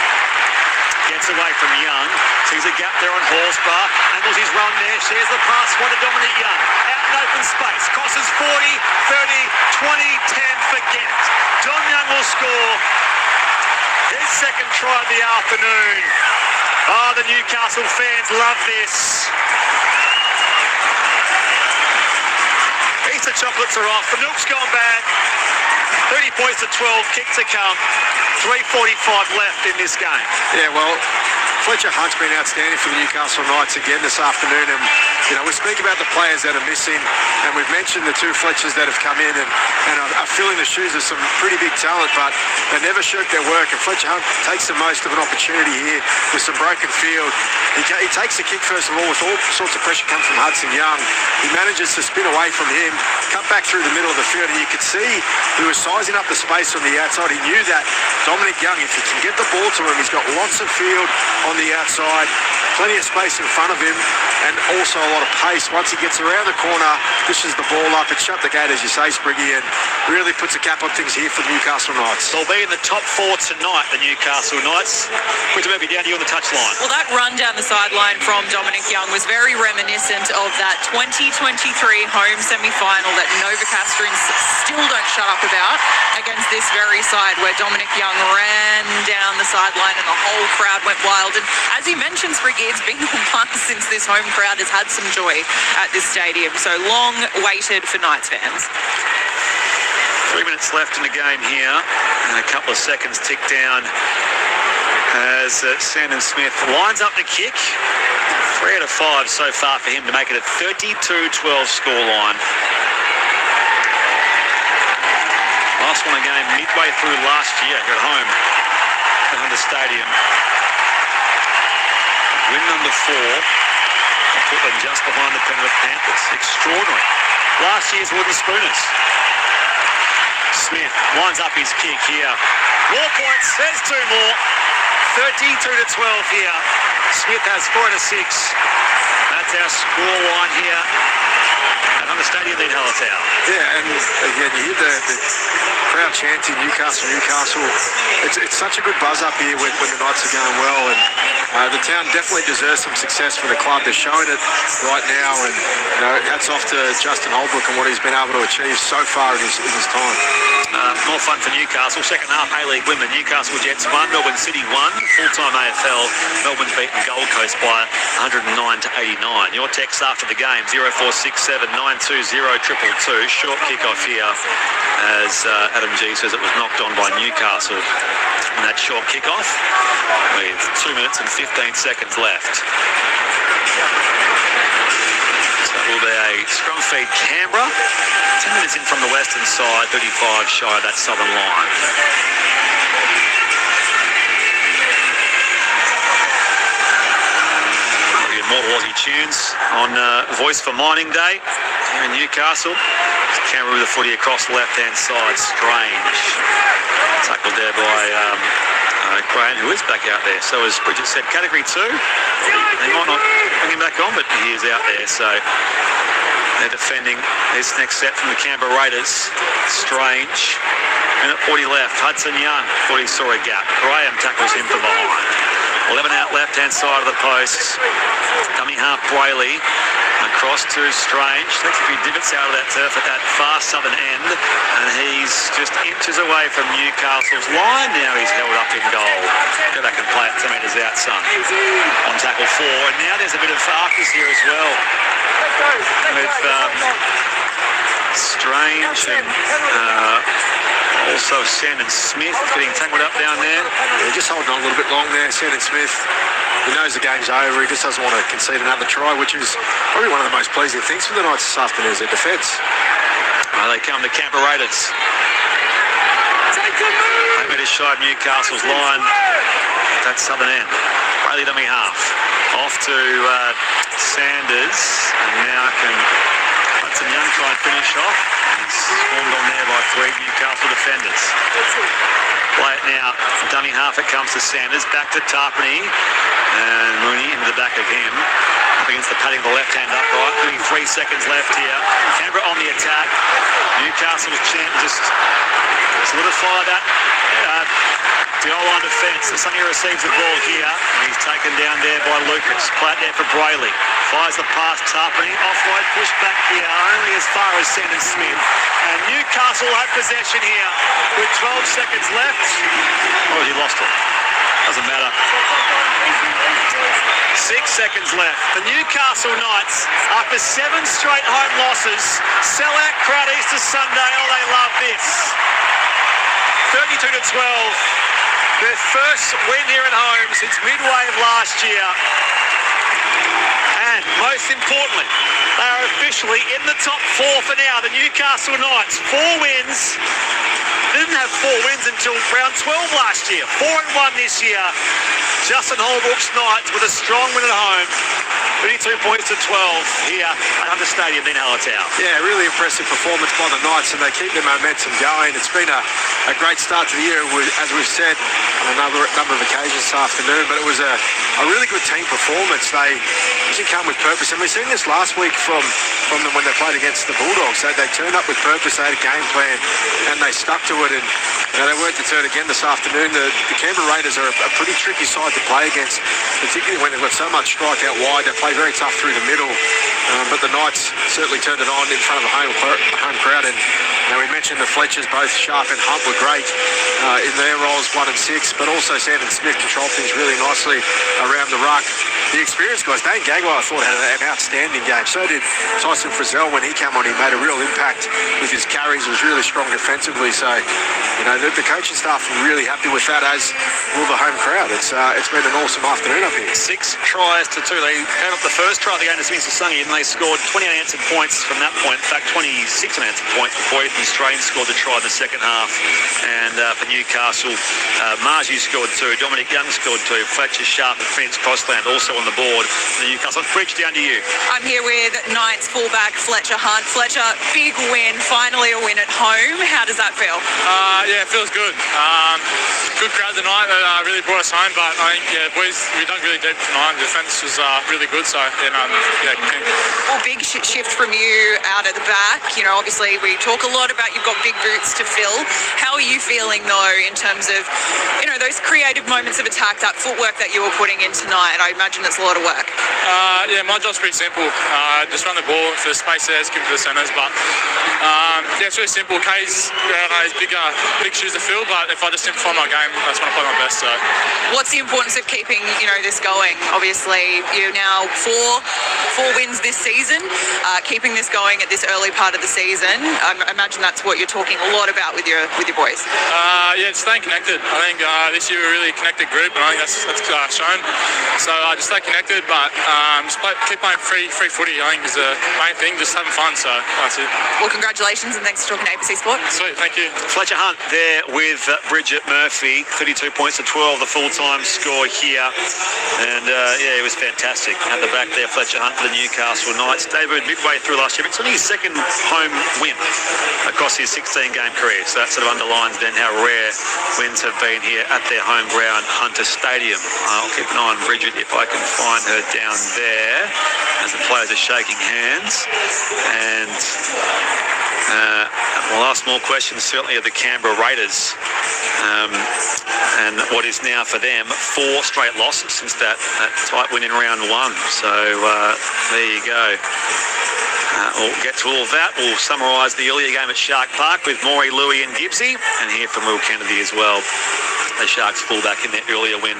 Gets away from Young. Sees a gap there on Horsburgh. Angles his run there. Shares the pass. One to Dominic Young. Out in open space. Crosses 40, 30, 20, 10 for Ghent. John Young will score his second try of the afternoon. Oh, the Newcastle fans love this. Easter chocolates are off. The milk's gone bad. 30 points to 12. Kick to come. 3:45 left in this game. Yeah, well, Fletcher Hunt's been outstanding for the Newcastle Knights again this afternoon, and we speak about the players that are missing, and we've mentioned the 2 Fletchers that have come in and are filling the shoes of some pretty big talent, but they never shirk their work, and Fletcher Hunt takes the most of an opportunity here with some broken field. He takes the kick first of all with all sorts of pressure coming from Hudson Young. He manages to spin away from him, cut back through the middle of the field, and you could see he was sizing up the space on the outside. He knew that Dominic Young, if he can get the ball to him, he's got lots of field on the outside, plenty of space in front of him, and also a lot of pace. Once he gets around the corner, dishes the ball up and shut the gate, as you say, Spriggy, and really puts a cap on things here for the Newcastle Knights. They'll be in the top 4 tonight, the Newcastle Knights. Quinton Murphy, down to you on the touchline. Well, that run down the sideline from Dominic Young was very reminiscent of that 2023 home semi-final that Novocastrians still don't shut up about against this very side, where Dominic Young ran down the sideline and the whole crowd went wild. And as he mentioned, Spriggy, it's been a while since this home crowd has had some joy at this stadium. So long waited for Knights fans. 3 minutes left in the game here, and a couple of seconds tick down as Sandon Smith lines up the kick. 3 out of 5 so far for him to make it a 32-12 scoreline. Last one again midway through last year at home at Hunter Stadium. Win number 4. Put them just behind the Penrith Panthers. Extraordinary. Last year's Wooden Spooners. Smith lines up his kick here. More points. There's 2 more. 32-12 here. Smith has 4 out of 6. That's our score line here at Hunter Stadium in Hallertown. Yeah, and again, you hear the crowd chanting Newcastle, Newcastle. It's such a good buzz up here when the Knights are going well, and the town definitely deserves some success for the club. They're showing it right now, and hats off to Justin Holbrook and what he's been able to achieve so far in his time. More fun for Newcastle. Second half A-League win. The Newcastle Jets 1, Melbourne City 1. Full-time AFL. Melbourne's beaten Gold Coast by 109-89. Your text after the game, 0467 920 222. Short kick-off here as Adam G says it was knocked on by Newcastle in that short kick-off with 2 minutes and 15 seconds left. So it will be a scrum feed Canberra. 10 minutes in from the western side, 35 shy of that southern line. More Aussie tunes on Voice for Mining Day here in Newcastle. Canberra with the footy across the left-hand side. Strange. Tackled there by Graham, who is back out there. So as Bridget said, Category 2. They might not bring him back on, but he is out there. So they're defending this next set from the Canberra Raiders. Strange. Minute 40 left. Hudson Young thought he saw a gap. Graham tackles him from behind. 11 out left-hand side of the post. Dummy half Brayley. Across to Strange. Looks like he divots out of that turf at that far southern end. And he's just inches away from Newcastle's line. Now he's held up in goal. Go back and play it 10 metres out, son. On tackle 4. And now there's a bit of Farkas here as well. With Strange and also Sandon Smith getting tangled up down there. Yeah, just holding on a little bit long there, Sandon Smith. He knows the game's over. He just doesn't want to concede another try, which is probably one of the most pleasing things for the Knights this afternoon is their defence. They come to Canberra Raiders. 8 metres shy of Newcastle's line. That southern end. Brayley dummy half. Off to Sanders. And now can Hudson Young try and finish off. He's swarmed on there by 3 Newcastle defenders. Play it now. Dummy half it comes to Sanders. Back to Tarpany. And Mooney into the back of him. Up against the padding of the left hand upright. Only 3 seconds left here. Canberra on the attack. Newcastle's chant just solidify that goal line defence. Sunny receives the ball here. And he's taken down there by Lucas. Play it there for Brayley. Fires the pass. Tarpany. Offload. Push back here. Only as far as Sandon Smith. And Newcastle have possession here with 12 seconds left. Oh, he lost it. Doesn't matter. 6 seconds left. The Newcastle Knights, after 7 straight home losses, sell out crowd Easter Sunday. Oh, they love this. 32-12. Their first win here at home since midway of last year. And most importantly, they are officially in the top 4 for now. The Newcastle Knights, 4 wins. Didn't have 4 wins until round 12 last year. 4-1 this year. Justin Holbrook's Knights with a strong win at home. 32 points to 12 here at Hunter Stadium in Hallertau. Yeah, really impressive performance by the Knights, and they keep their momentum going. It's been a great start to the year, as we've said on a number of occasions this afternoon, but it was a really good team performance. They usually come with purpose, and we've seen this last week from them when they played against the Bulldogs. They turned up with purpose, they had a game plan, and they stuck to it, and they weren't deterred again this afternoon. The Canberra Raiders are a pretty tricky side to play against, particularly when they've got so much strike out wide. They play very tough through the middle, but the Knights certainly turned it on in front of the home crowd. And we mentioned the Fletchers, both Sharp and Hunt, were great in their roles, 1 and 6, but also Sandon Smith controlled things really nicely around the ruck. The experienced guys, Dane Gagai, I thought had an outstanding game. So did Tyson Frizzell when he came on. He made a real impact with his carries. Was really strong defensively. So, the coaching staff are really happy with that, as will the home crowd. It's been an awesome afternoon up here. 6 tries to 2. They came up the first try of the game to Spencer Sungy, and they scored 20 unanswered points from that point. In fact, 26 unanswered points before Ethan Strain scored the try in the second half. And for Newcastle, Margie scored 2. Dominic Young scored 2. Fletcher, Sharp and Phoenix Crossland also on the board. The Newcastle. Bridge, down to you. I'm here with Knights fullback Fletcher Hunt. Fletcher, big win, finally a win at home. How does that feel? Yeah, it feels good. Good crowd tonight that really brought us home, but I think, boys, we dug really deep tonight. The defence was really good, so, Well, big shift from you out at the back. Obviously we talk a lot about you've got big boots to fill. How are you feeling, though, in terms of, those creative moments of attack, that footwork that you were putting in tonight? I imagine it's a lot of work. My job's pretty simple. Just run the ball. If there's space there, just give it to the centres. But, it's really simple. Kay's big shoes to fill, but if I just simplify my game, that's when I play my best. So, what's the importance of keeping, this going? Obviously, you're now four wins this season. Keeping this going at this early part of the season, I imagine that's what you're talking a lot about with your boys. Staying connected. I think this year we're a really connected group, and I think that's shown. So just stay stay connected, but keep playing free footy. I think is the main thing. Just having fun. So that's it. Well, congratulations and thanks for talking to ABC Sport. Sweet, thank you. Fletcher Hunt there with Bridget Murphy, 32 points to 12, the full-time score here. And yeah, it was fantastic. At the back there, Fletcher Hunt for the Newcastle Knights. Debuted midway through last year. It's only his second home win across his 16-game career. So that sort of underlines then how rare wins have been here at their home ground, Hunter Stadium. I'll keep an eye on Bridget if I can find her down there as the players are shaking hands. And we'll ask more questions certainly of the Canberra Raiders and what is now for them 4 straight losses since that tight win in round 1. So there you go. We'll get to all of that. We'll summarise the earlier game at Shark Park with Maury, Louis and Gibbsy, and hear from Will Kennedy as well. The Sharks fullback in their earlier win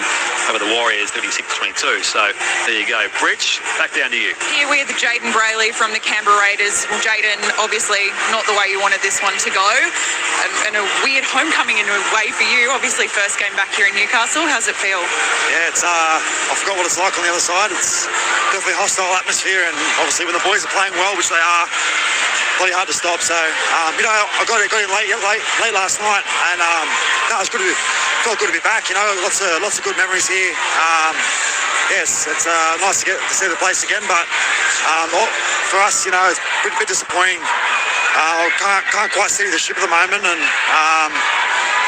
over the Warriors, 36-22. So there you go. Bridge, back down to you. Here with Jaden Brayley from the Canberra Raiders. Well, Jaden, obviously not the way you wanted this one to go, and a weird homecoming in a way for you. Obviously, first game back here in Newcastle. How's it feel? Yeah, it's I forgot what it's like on the other side. It's definitely a hostile atmosphere, and obviously when the boys are playing well, which they are, bloody hard to stop. So you know, I got in late last night, and no, it's good to be. Felt good to be back, you know, lots of good memories here. Yes, it's nice to see the place again, but for us, you know, it's a bit disappointing. Can't quite see the ship at the moment, and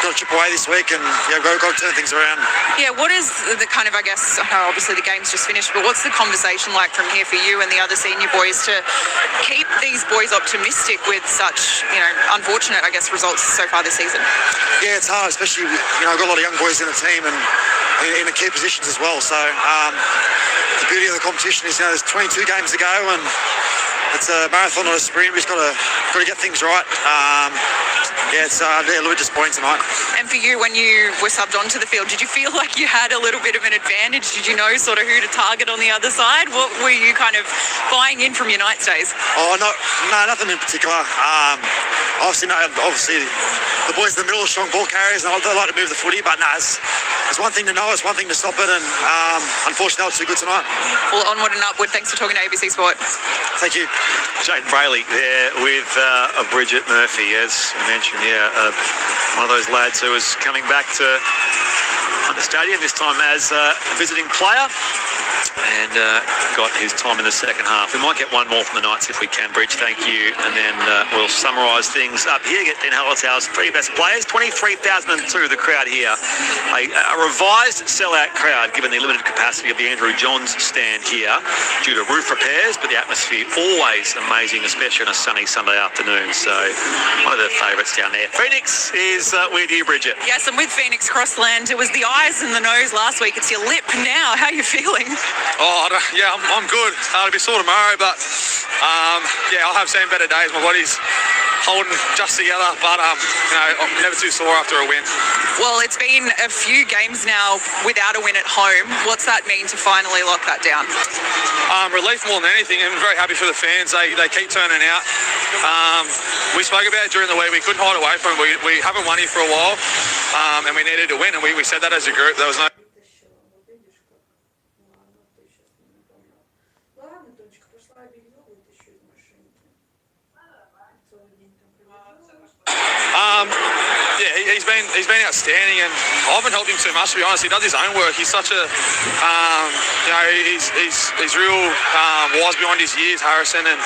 got to chip away this week, and yeah, got to turn things around. Yeah, what is the kind of, I guess, I know obviously the game's just finished, but what's the conversation like from here for you and the other senior boys to keep these boys optimistic with such, you know, unfortunate, I guess, results so far this season? Yeah, it's hard, especially, you know, I've got a lot of young boys in the team and in the key positions as well. So the beauty of the competition is, you know, there's 22 games to go, and it's a marathon, not a sprint. We've just got to get things right. Yeah, it's a little bit disappointing tonight. And for you, when you were subbed onto the field, did you feel like you had a little bit of an advantage? Did you know sort of who to target on the other side? What were you kind of buying in from your Knights days? Oh, no, nothing in particular. Obviously, the boys in the middle are strong ball carriers, and they like to move the footy, but no, it's one thing to know, it's one thing to stop it, and unfortunately, it's too good tonight. Well, onward and upward. Thanks for talking to ABC Sport. Thank you. Jaden Brayley there with Bridget Murphy, as we mentioned, one of those lads who was coming back to the stadium, this time as a visiting player, and got his time in the second half. We might get one more from the Knights if we can, Bridge, thank you, and then we'll summarise things up here, get Den Hallertau's 3 best players. 23,002 the crowd here, a revised sellout crowd given the limited capacity of the Andrew Johns stand here due to roof repairs, but the atmosphere always amazing, especially on a sunny Sunday afternoon. So one of the favourites down there. Phoenix is with you, Bridget. Yes, I'm with Phoenix Crossland. It was the eyes and the nose last week. It's your lip now. How are you feeling? Oh, yeah, I'm good. It'll be sore tomorrow, but yeah, I'll have seen better days. My body's holding just together, but you know, I'm never too sore after a win. Well, it's been a few games now without a win at home. What's that mean to finally lock that down? Relief more than anything. I'm very happy for the fans. They keep turning out. We spoke about it during the week. We couldn't hide away from it. We haven't won here for a while, and we needed to win, and we said that as a group. There was no... Yeah, he's been outstanding, and I haven't helped him too much, to be honest. He does his own work. He's such a, you know, he's real wise beyond his years, Harrison, and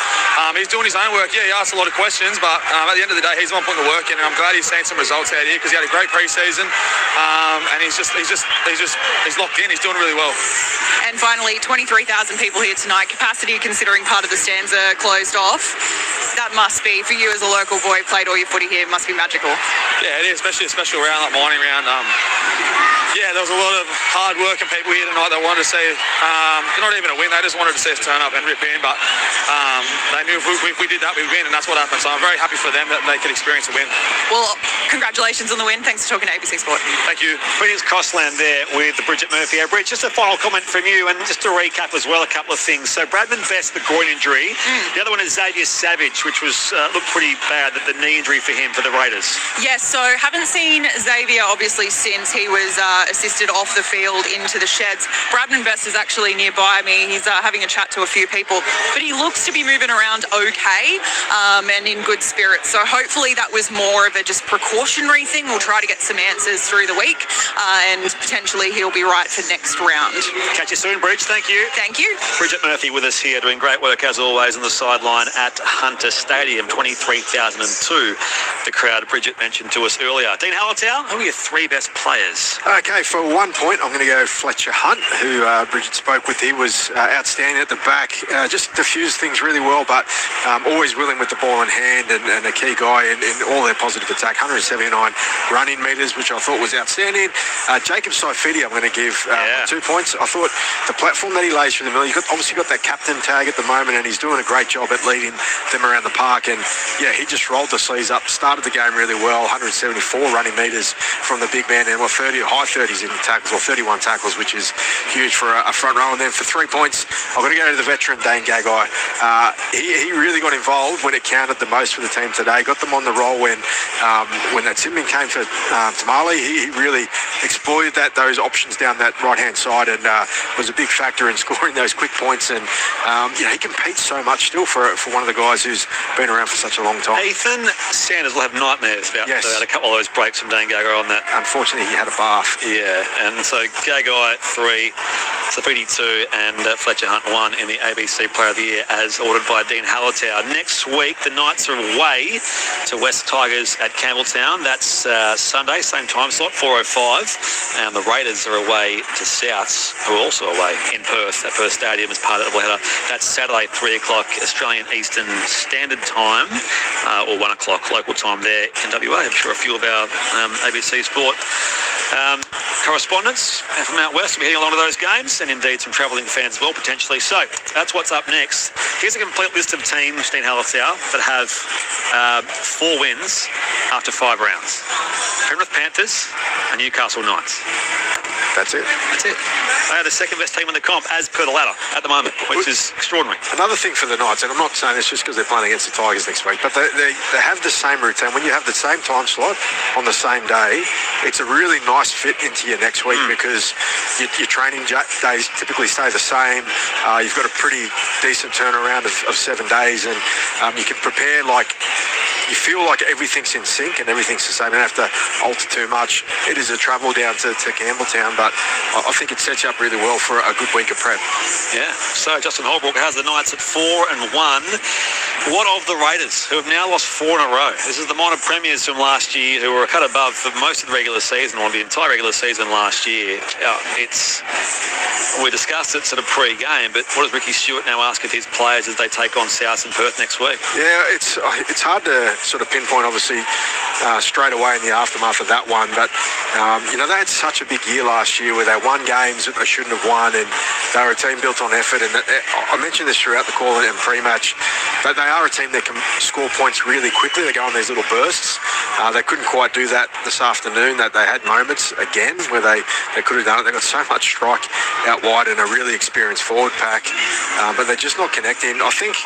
he's doing his own work. Yeah, he asks a lot of questions, but at the end of the day, he's the one putting the work in, and I'm glad he's seen some results out here because he had a great pre-season, and he's locked in. He's doing really well. And finally, 23,000 people here tonight. Capacity, considering part of the stands are closed off. That must be, for you as a local boy, played all your footy here, must be magical. Yeah, it is, especially a special round like mining round. Yeah, there was a lot of hard work and people here tonight that wanted to see, not even a win, they just wanted to see us turn up and rip in, but they knew if we did that, we'd win, and that's what happened. So I'm very happy for them that they could experience a win. Well, Congratulations on the win. Thanks for talking to ABC Sport. Thank you. Brilliant Crossland there with Bridget Murphy. Bridget, just a final comment from you, and just to recap as well, a couple of things. So Bradman Best, the groin injury. The other one is Xavier Savage, which was looked pretty bad, the knee injury for him for the Raiders. Yes, so haven't seen Xavier obviously since he was assisted off the field into the sheds. Bradman Best is actually nearby me. He's having a chat to a few people, but he looks to be moving around okay and in good spirits. So hopefully that was more of a just precautionary thing. We'll try to get some answers through the week and potentially he'll be right for next round. Catch you soon, Bridge. Thank you. Thank you. Bridget Murphy with us here doing great work as always on the sideline at Hunter Stadium, 23,002. The crowd Bridget mentioned to us earlier. Dean Hallertau, who are your three best players? Okay, for 1 point, I'm going to go Fletcher Hunt, who Bridget spoke with. He was outstanding at the back, just diffused things really well, but always willing with the ball in hand and a key guy in all their positive attack. 179 running metres, which I thought was outstanding. Jacob Saifidi, I'm going to give 2 points. I thought the platform that he lays through the middle, you've obviously got that captain tag at the moment, and he's doing a great job at leading them around the park. And yeah, he just rolled the sleeves up, started the game really well. 174 running metres from the big man, and high 30s in the tackles, or 31 tackles, which is huge for a front row. And then for 3 points, I'm going to go to the veteran Dane Gagai. He really got involved when it counted the most for the team today. Got them on the roll when that Simon came for Tamale. He really exploited those options down that right-hand side, and was a big factor in scoring those quick points. And he competes so much still for one of the guys who's been around for such a long time. Ethan Sanders will have nightmares about a couple of those breaks from Dane Gagai on that. Unfortunately, he had a bath. Yeah, and so Gagai 3, Safidi 2, and Fletcher Hunt 1 in the ABC Player of the Year as ordered by Dean Hallertau. Next week, the Knights are away to West Tigers at Campbelltown. That's Sunday, same time slot, 4:05. And the Raiders are away to Souths, who are also away in Perth at Perth Stadium as part of the doubleheader. That's Saturday, 3 o'clock Australian Eastern Standard Time, or 1 o'clock local time there in WA. I'm sure a few of our ABC Sport correspondents from out west will be heading along to those games, and indeed some travelling fans as well, potentially. So that's what's up next. Here's a complete list of teams, Dean Hallertau, that have 4 wins after 5 rounds. Penrith Panthers and Newcastle Knights. That's it. They are the second best team in the comp as per the ladder at the moment, which is extraordinary. Another thing for the Knights, and I'm not saying this just because they're playing against the Tigers next week, but they have the same routine. When you have the same time slot on the same day, it's a really nice fit into your next week because your training days typically stay the same. You've got a pretty decent turnaround of 7 days, and you can prepare you feel like everything's in sync and everything's the same. You don't have to alter too much. It is a travel down to Campbelltown, but I think it sets you up really well for a good week of prep. Yeah, so Justin Holbrook has the Knights at 4-1. What of the Raiders, who have now lost 4 in a row? This is the minor premiers from last year, who were a cut above for most of the regular season, or the entire regular season last year. We discussed it sort of pre-game, but what does Ricky Stewart now ask of his players as they take on South and Perth next week? Yeah, it's hard to sort of pinpoint, obviously, straight away in the aftermath of that one, but they had such a big year last year where they won games that they shouldn't have won, and they were a team built on effort. And I mentioned this throughout the call and pre-match, but they are a team that can score points really quickly. They go on these little bursts. They couldn't quite do that this afternoon. That they had moments again where they could have done it. They got so much strike out wide and a really experienced forward pack, but they're just not connecting. I think,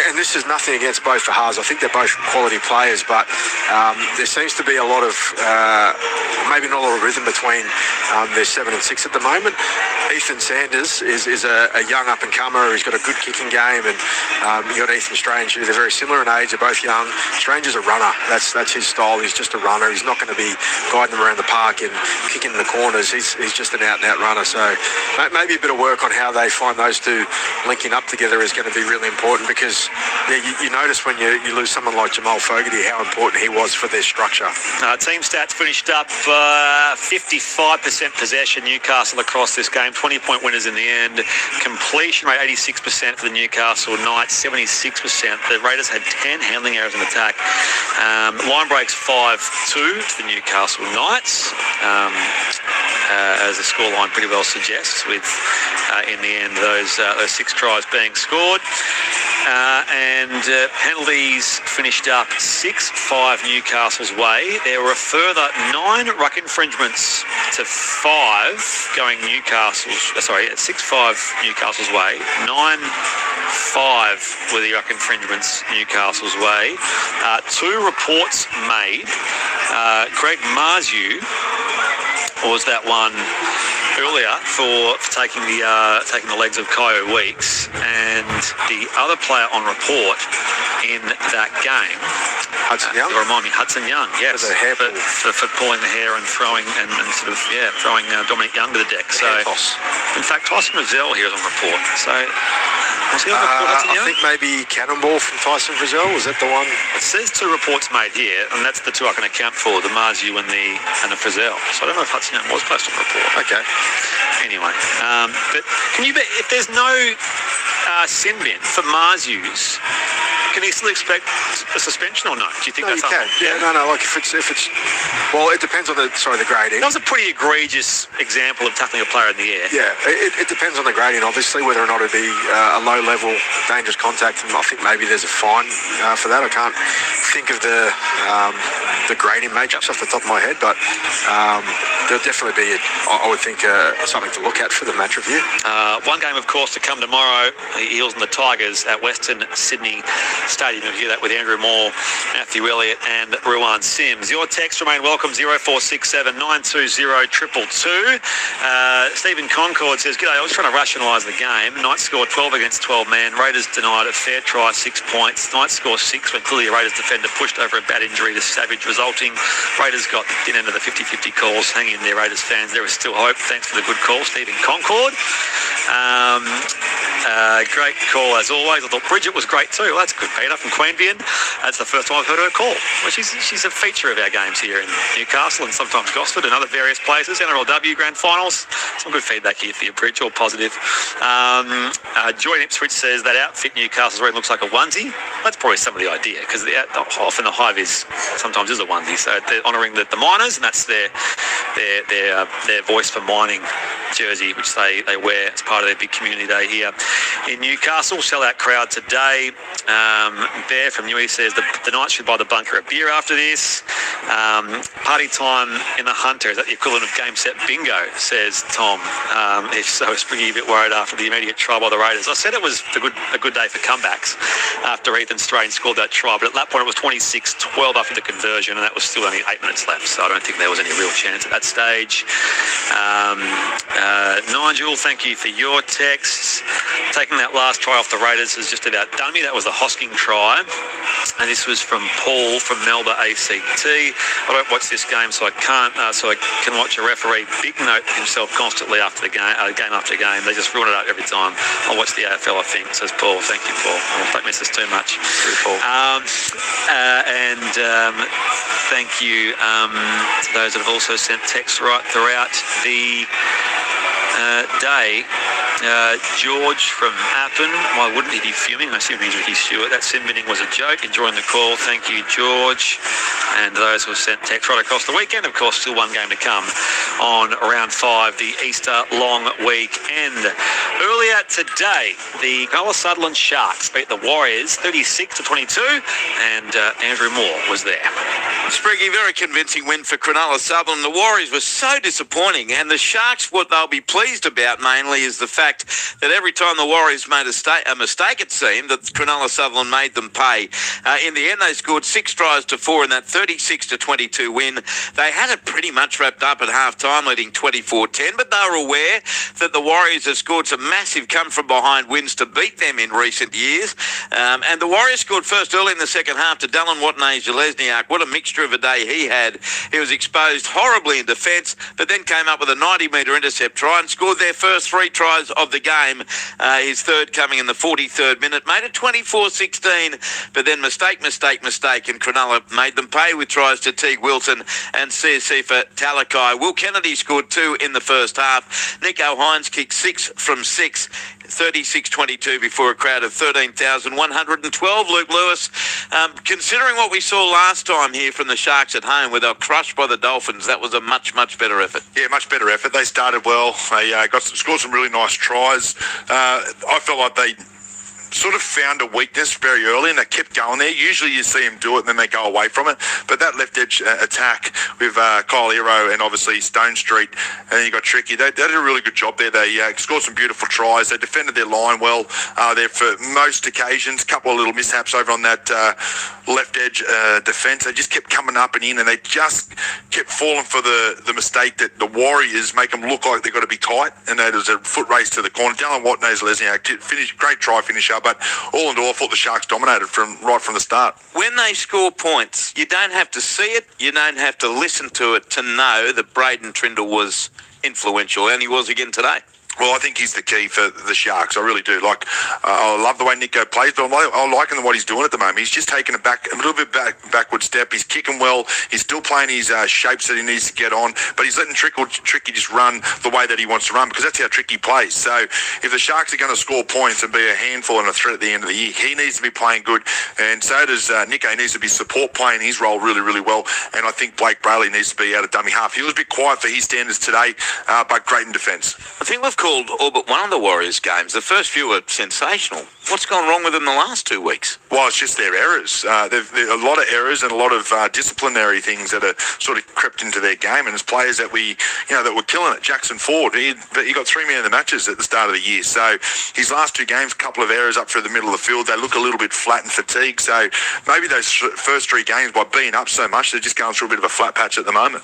and this is nothing against both the halves, I think they're both quality players, but there seems to be a lot of maybe not a lot of rhythm between their 7 and 6 at the moment. Ethan Sanders is a young up-and-comer who's got a good kicking game, and you got Ethan Strange, who they're very similar in age. They're both young. Strange is a runner. That's his style. He's just a runner. He's not going to be guiding them around the park and kicking in the corners. He's just an out-and-out runner. So maybe a bit of work on how they find those two linking up together is going to be really important, because you notice when you lose someone like Jamal Fogarty how important he was for their structure. Team stats finished up 55% possession, Newcastle across this game, 20-point winners in the end. Completion rate 86% for the Newcastle Knights, 76%. The Raiders had 10 handling errors in attack. Line breaks 5-2 to the Newcastle Knights, as the scoreline pretty well suggests, with in the end those 6 tries being scored. And penalties finished up 6-5 Newcastle's way. There were a further 9 ruck infringements to 5 going Newcastle's. 6-5 Newcastle's way. 9-5 were the ruck infringements Newcastle's way. 2 reports made. Greg Marzu was that one earlier for taking the legs of Kyo Weeks, and the other player on report in that game, Hudson Young. Remind me, Hudson Young, yes, for pulling the hair and throwing throwing Dominic Young to the deck. So, in fact, Tyson Rizal here is on report. So, was he on report, Hudson Young? I think maybe Cannonball from Tyson Rizal. Was that the one? It says 2 reports made here, and that's the 2 I can account for: the Marzu and the Frizzell. So I don't know if Hudson Young was placed on report. Okay. Anyway, but can you bet if there's no sin bin for Marzu's, can he still expect a suspension or no? Do you think that's you can? Yeah, no. Like if it's well, it depends on the grading. That was a pretty egregious example of tackling a player in the air. Yeah, it depends on the grading, obviously, whether or not it'd be a low-level dangerous contact, and I think maybe there's a fine for that. I can't think of the grading matrix off the top of my head, but there'll definitely be, I would think, something to look at for the match review. One game, of course, to come tomorrow, the Eels and the Tigers at Western Sydney Stadium. You'll hear that with Andrew Moore, Matthew Elliott and Ruan Sims. Your text remain welcome, 0467 920 222. Stephen Concord says, "G'day, I was trying to rationalise the game. Knights scored 12 against 12 men. Raiders denied a fair try, 6 points. Knights score 6 when clearly a Raiders defender pushed over a bad injury to Savage, resulting Raiders got the end of the 50-50 calls. Hang in there, Raiders fans. There is still hope." Thanks for the good call, Stephen Concord. Great call as always. I thought Bridget was great too. Well, that's good, Peter, from Queanbeyan. That's the first time I've heard her call. Well, she's a feature of our games here in Newcastle and sometimes Gosford and other various places. NRLW Grand Finals. Some good feedback here for you, Bridge, all positive. Joy in Ipswich says that outfit Newcastle's wearing looks like a onesie. That's probably some of the idea, because often the Hive sometimes is a onesie. So they're honouring the miners, and that's their voice for mining jersey, which they wear as part of their big community day here in Newcastle. Sellout crowd today. Bear from Newey says the Knights should buy the bunker a beer after this. Party time in the Hunter, is that the equivalent of game set bingo, says Tom. If so, is Springy a bit worried after the immediate try by the Raiders? I said it was a good day for comebacks after Ethan Strain scored that try, but at that point it was 26-12 after the conversion, and that was still only 8 minutes left, so I don't think there was any real chance at that stage. Nigel, thank you for your texts. Taking that last try off the Raiders has just about done me. That was the Hosking try, and this was from Paul from Melbourne ACT. I don't watch this game, so I can't. So I can watch a referee big note himself constantly after the game, game after game. They just ruin it up every time. I'll watch the AFL, I think, says Paul. Thank you, Paul. Don't miss us too much. Paul. Thank you to those that have also sent texts right throughout the day. George from Appen, why wouldn't he be fuming? I assume he's Ricky Stewart. That sin binning was a joke. Enjoying the call. Thank you, George. And those who have sent text right across the weekend. Of course, still one game to come on round 5, the Easter long weekend. Earlier today, the Cronulla Sutherland Sharks beat the Warriors 36-22, and Andrew Moore was there. Spriggy, very convincing win for Cronulla Sutherland. The Warriors were so disappointing, and the Sharks, what they'll be pleased about mainly is the fact that every time the Warriors made a mistake, it seemed, that Cronulla Sutherland made them pay. In the end, they scored 6 tries to 4 in that 36-22 win. They had it pretty much wrapped up at half-time, leading 24-10, but they were aware that the Warriors have scored some massive come-from-behind wins to beat them in recent years. And the Warriors scored first early in the second half to Dallin Watene-Zelezniak. What a mixture of a day he had. He was exposed horribly in defence, but then came up with a 90-metre intercept try and scored their first 3 tries of the game. His third coming in the 43rd minute. Made it 24-16, but then mistake, and Cronulla made them pay with tries to Teague Wilson and Siosifa Talakai. Will Kennedy scored 2 in the first half. Nico Hines kicked 6 from 6. 36-22 before a crowd of 13,112. Luke Lewis, considering what we saw last time here from the Sharks at home where they were crushed by the Dolphins, that was a much better effort. Yeah, much better effort. They started well. They scored some really nice tries. I felt like they sort of found a weakness very early and they kept going there. Usually you see them do it and then they go away from it. But that left edge attack with Kyle Hero and obviously Stone Street, and then you got Tricky. They did a really good job there. They scored some beautiful tries. They defended their line well there for most occasions. A couple of little mishaps over on that left edge defence. They just kept coming up and in, and they just kept falling for the mistake that the Warriors make them look like they've got to be tight, and that is a foot race to the corner. Dylan Watt knows Lesniak finished, great try finisher, but all in all, I thought the Sharks dominated right from the start. When they score points, you don't have to see it, you don't have to listen to it to know that Braden Trindle was influential, and he was again today. Well, I think he's the key for the Sharks. I really do. I love the way Nico plays, but I'm liking what he's doing at the moment. He's just taking a little bit backward step. He's kicking well. He's still playing his shapes that he needs to get on, but he's letting Tricky just run the way that he wants to run, because that's how Tricky plays. So if the Sharks are going to score points and be a handful and a threat at the end of the year, he needs to be playing good, and so does Nico. He needs to be support playing his role really, really well, and I think Blake Brayley needs to be out of dummy half. He was a bit quiet for his standards today, but great in defence. I think we've called all but one of the Warriors games. The first few were sensational. What's gone wrong with them the last 2 weeks? Well, it's just their errors. There's a lot of errors and a lot of disciplinary things that are sort of crept into their game, and it's players that that were killing it. Jackson Ford, he got 3 man of the matches at the start of the year. So his last 2 games, a couple of errors up through the middle of the field. They look a little bit flat and fatigued. So maybe those first 3 games, by being up so much, they're just going through a bit of a flat patch at the moment.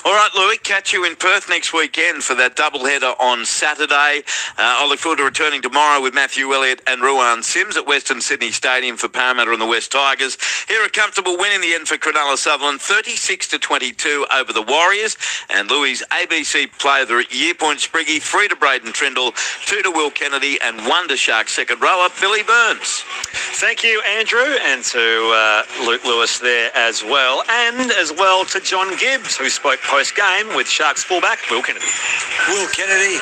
All right, Louis, catch you in Perth next weekend for that doubleheader on Saturday. I look forward to returning tomorrow with Matthew Elliott and Ruan Sims at Western Sydney Stadium for Parramatta and the West Tigers. Here a comfortable win in the end for Cronulla Sutherland, 36-22 over the Warriors. And Louis' ABC Player of the Year points, Spriggy, 3 to Braden Trindle, 2 to Will Kennedy, and 1 to Sharks second rower, Billy Burns. Thank you, Andrew, and to Luke Lewis there as well, and as well to John Gibbs, who spoke post-game with Sharks fullback Will Kennedy. Will Kennedy,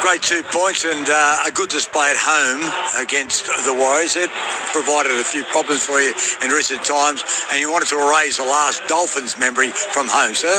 great 2 points and a good display at home against the Warriors. It provided a few problems for you in recent times, and you wanted to erase the last Dolphins memory from home, sir.